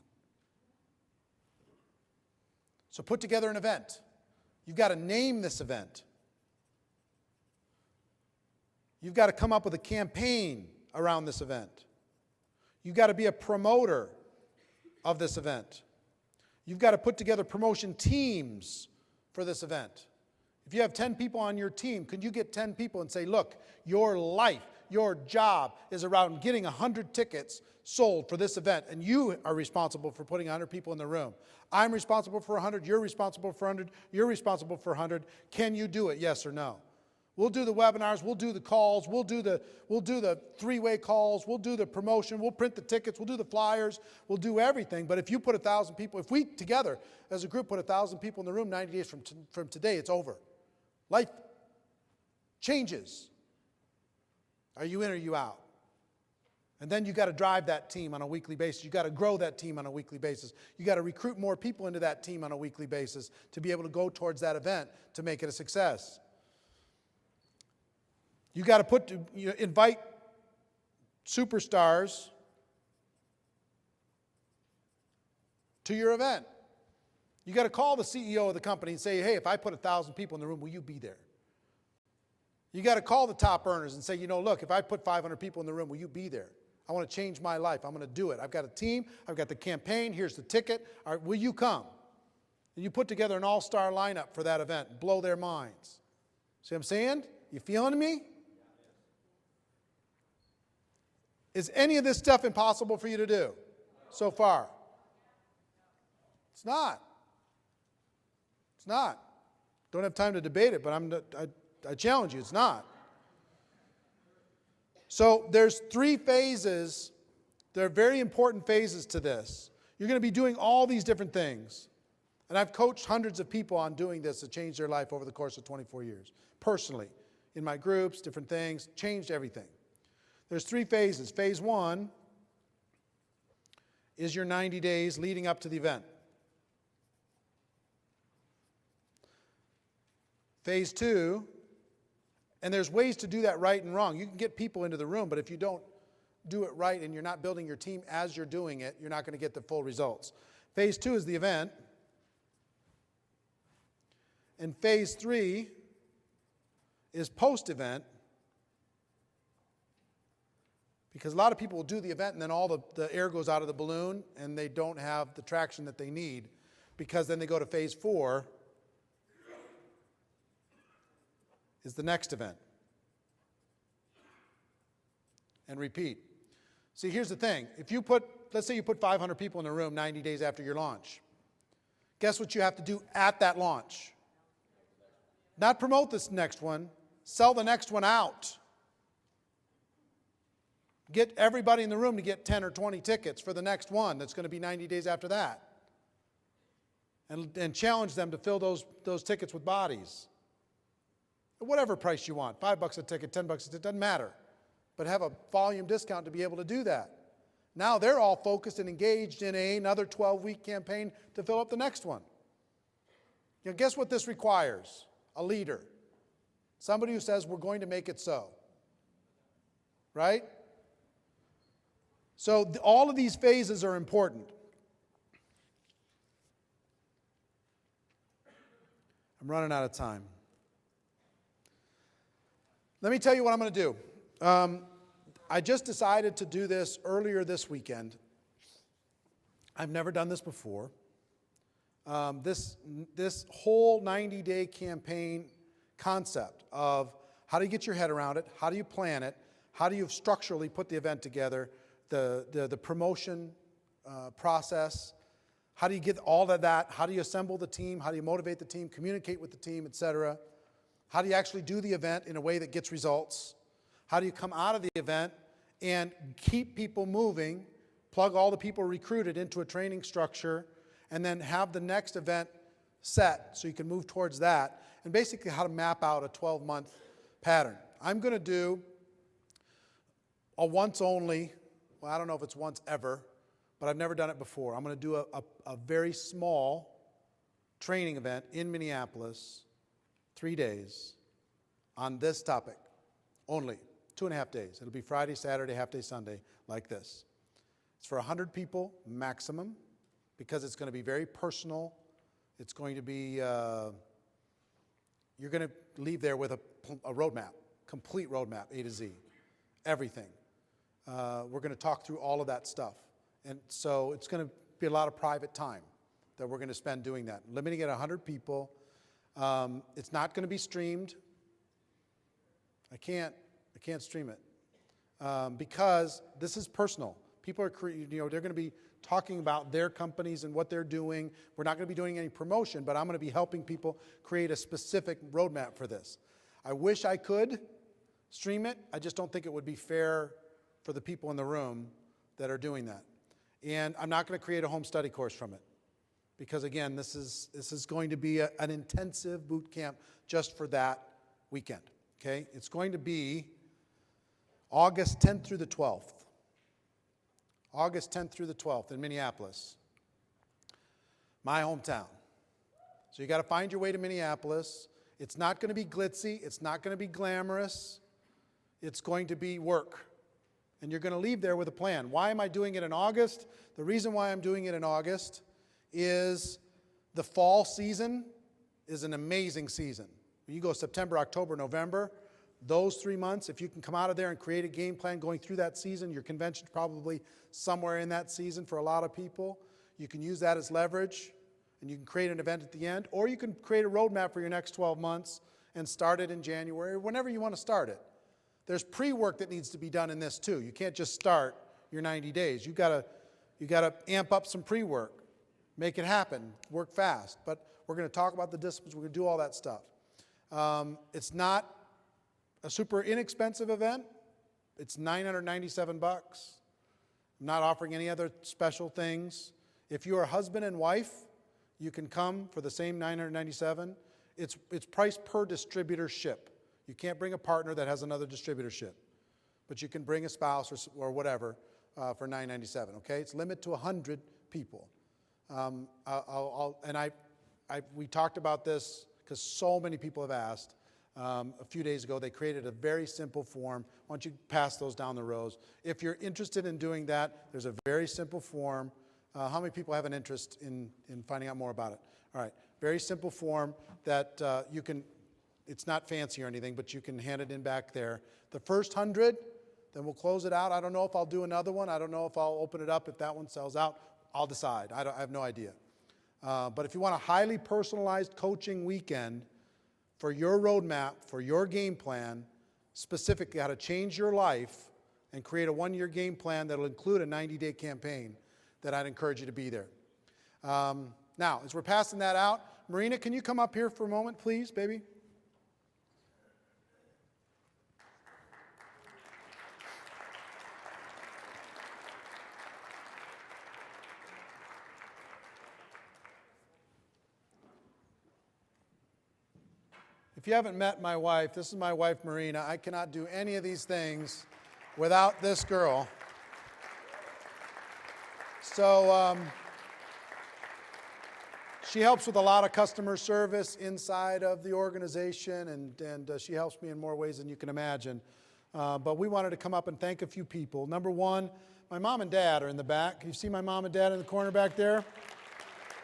So put together an event. You've got to name this event. You've got to come up with a campaign around this event. You've got to be a promoter of this event. You've got to put together promotion teams for this event. If you have 10 people on your team, could you get 10 people and say, look, your life, your job is around getting 100 tickets sold for this event, and you are responsible for putting 100 people in the room. I'm responsible for 100, you're responsible for 100, you're responsible for 100. Can you do it, yes or no? We'll do the webinars, we'll do the calls, we'll do the three-way calls, we'll do the promotion, we'll print the tickets, we'll do the flyers, we'll do everything. But if you put 1,000 people, if we together as a group put 1,000 people in the room 90 days from today, it's over. Life changes. Are you in or are you out? And then you got to drive that team on a weekly basis. You got to grow that team on a weekly basis. You got to recruit more people into that team on a weekly basis to be able to go towards that event to make it a success. You got to invite superstars to your event. You got to call the CEO of the company and say, hey, if I put 1,000 people in the room, will you be there? You got to call the top earners and say, look, if I put 500 people in the room, will you be there? I want to change my life. I'm going to do it. I've got a team. I've got the campaign. Here's the ticket. All right, will you come? And you put together an all-star lineup for that event. Blow their minds. See what I'm saying? You feeling me? Is any of this stuff impossible for you to do so far? It's not. It's not. Don't have time to debate it, but I challenge you, it's not. So there's 3 phases. There are very important phases to this. You're going to be doing all these different things. And I've coached hundreds of people on doing this to change their life over the course of 24 years. Personally, in my groups, different things, changed everything. There's 3 phases. Phase 1 is your 90 days leading up to the event. Phase 2, and there's ways to do that right and wrong. You can get people into the room, but if you don't do it right and you're not building your team as you're doing it, you're not going to get the full results. Phase 2 is the event. And phase 3 is post-event. Because a lot of people will do the event and then all the air goes out of the balloon and they don't have the traction that they need, because then they go to phase 4 is the next event. And repeat. See, here's the thing. If you let's say you put 500 people in a room 90 days after your launch. Guess what you have to do at that launch? Not promote this next one, sell the next one out. Get everybody in the room to get 10 or 20 tickets for the next one that's going to be 90 days after that. And challenge them to fill those tickets with bodies. Whatever price you want, $5 a ticket, $10 a ticket, doesn't matter. But have a volume discount to be able to do that. Now they're all focused and engaged in another 12-week campaign to fill up the next one. Guess what this requires? A leader. Somebody who says, we're going to make it so. Right? So all of these phases are important. I'm running out of time. Let me tell you what I'm going to do. I just decided to do this earlier this weekend. I've never done this before. This whole 90-day campaign concept of how do you get your head around it, how do you plan it, how do you structurally put the event together, the promotion process, how do you get all of that, how do you assemble the team, how do you motivate the team, communicate with the team, etc. How do you actually do the event in a way that gets results? How do you come out of the event and keep people moving, plug all the people recruited into a training structure, and then have the next event set so you can move towards that, and basically how to map out a 12-month pattern. I'm going to do a once only, well, I don't know if it's once ever, but I've never done it before. I'm going to do a very small training event in Minneapolis, 3 days, on this topic only, 2.5 days. It'll be Friday, Saturday, half day, Sunday, like this. It's for 100 people maximum, because it's going to be very personal. It's going to be, you're going to leave there with a roadmap. complete roadmap, A to Z, everything. We're going to talk through all of that stuff. And so it's going to be a lot of private time that we're going to spend doing that. Limiting it to 100 people. It's not going to be streamed. I can't stream it because this is personal. People are, they're going to be talking about their companies and what they're doing. We're not going to be doing any promotion, but I'm going to be helping people create a specific roadmap for this. I wish I could stream it. I just don't think it would be fair for the people in the room that are doing that. And I'm not going to create a home study course from it because, again, this is going to be an intensive boot camp just for that weekend. Okay? It's going to be August 10th through the 12th. August 10th through the 12th in Minneapolis, my hometown. So you got to find your way to Minneapolis. It's not going to be glitzy. It's not going to be glamorous. It's going to be work. And you're going to leave there with a plan. Why am I doing it in August? The reason why I'm doing it in August is the fall season is an amazing season. When you go September, October, November, those 3 months, if you can come out of there and create a game plan going through that season, your convention's probably somewhere in that season for a lot of people. You can use that as leverage, and you can create an event at the end, or you can create a roadmap for your next 12 months and start it in January, or whenever you want to start it. There's pre-work that needs to be done in this too. You can't just start your 90 days. You've got to amp up some pre-work, make it happen, work fast. But we're going to talk about the disciplines. We're going to do all that stuff. It's not a super inexpensive event. It's $997. I'm not offering any other special things. If you are husband and wife, you can come for the same $997. It's priced per distributorship. You can't bring a partner that has another distributorship, but you can bring a spouse or whatever for $997. Okay, it's limited to 100 people. We talked about this because so many people have asked. A few days ago, they created a very simple form. Why don't you pass those down the rows? If you're interested in doing that, there's a very simple form. How many people have an interest in finding out more about it? All right, very simple form that you can, it's not fancy or anything, but you can hand it in back there. The first 100, then we'll close it out. I don't know if I'll do another one. I don't know if I'll open it up. If that one sells out, I'll decide. I have no idea. But if you want a highly personalized coaching weekend for your roadmap, for your game plan, specifically how to change your life and create a one-year game plan that will include a 90-day campaign, that I'd encourage you to be there. Now, as we're passing that out, Marina, can you come up here for a moment, please, baby? If you haven't met my wife, this is my wife, Marina. I cannot do any of these things without this girl. So she helps with a lot of customer service inside of the organization, and she helps me in more ways than you can imagine. But we wanted to come up and thank a few people. Number one, my mom and dad are in the back. Can you see my mom and dad in the corner back there?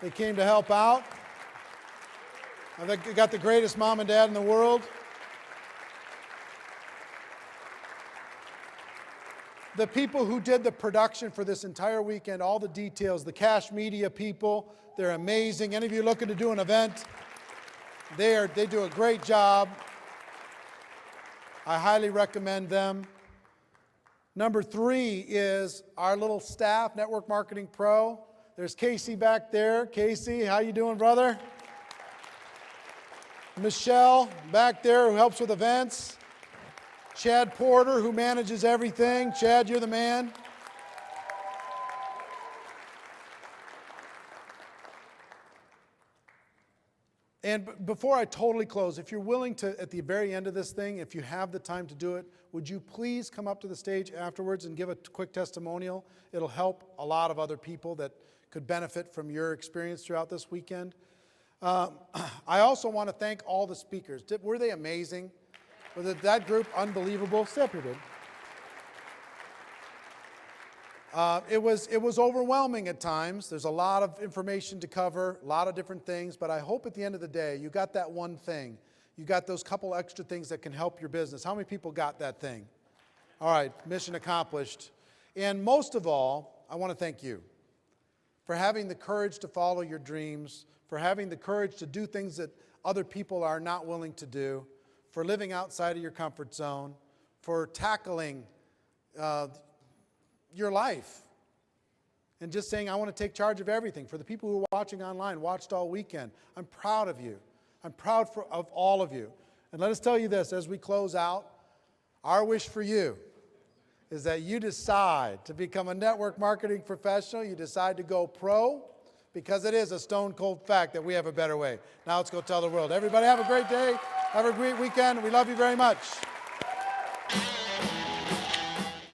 They came to help out. I think we got the greatest mom and dad in the world. The people who did the production for this entire weekend, all the details, the Cash Media people, they're amazing. Any of you looking to do an event, they do a great job. I highly recommend them. Number three is our little staff, Network Marketing Pro. There's Casey back there. Casey, how you doing, brother? Michelle back there, who helps with events. Chad Porter, who manages everything. Chad, you're the man. And before I totally close, if you're willing to, at the very end of this thing, if you have the time to do it, would you please come up to the stage afterwards and give a quick testimonial? It'll help a lot of other people that could benefit from your experience throughout this weekend. I also want to thank all the speakers. Were they amazing? Was that group unbelievable? Stay up here, dude. It was overwhelming at times. There's a lot of information to cover, a lot of different things, but I hope at the end of the day you got that one thing. you got those couple extra things that can help your business. How many people got that thing? All right, mission accomplished. And most of all, I want to thank you for having the courage to follow your dreams, for having the courage to do things that other people are not willing to do, for living outside of your comfort zone, for tackling your life, and just saying, I want to take charge of everything. For the people who are watching online, watched all weekend, I'm proud of you. I'm proud of all of you. And let us tell you this as we close out, our wish for you is that you decide to become a network marketing professional. You decide to go pro, because it is a stone cold fact that we have a better way. Now let's go tell the world. Everybody have a great day. Have a great weekend. We love you very much.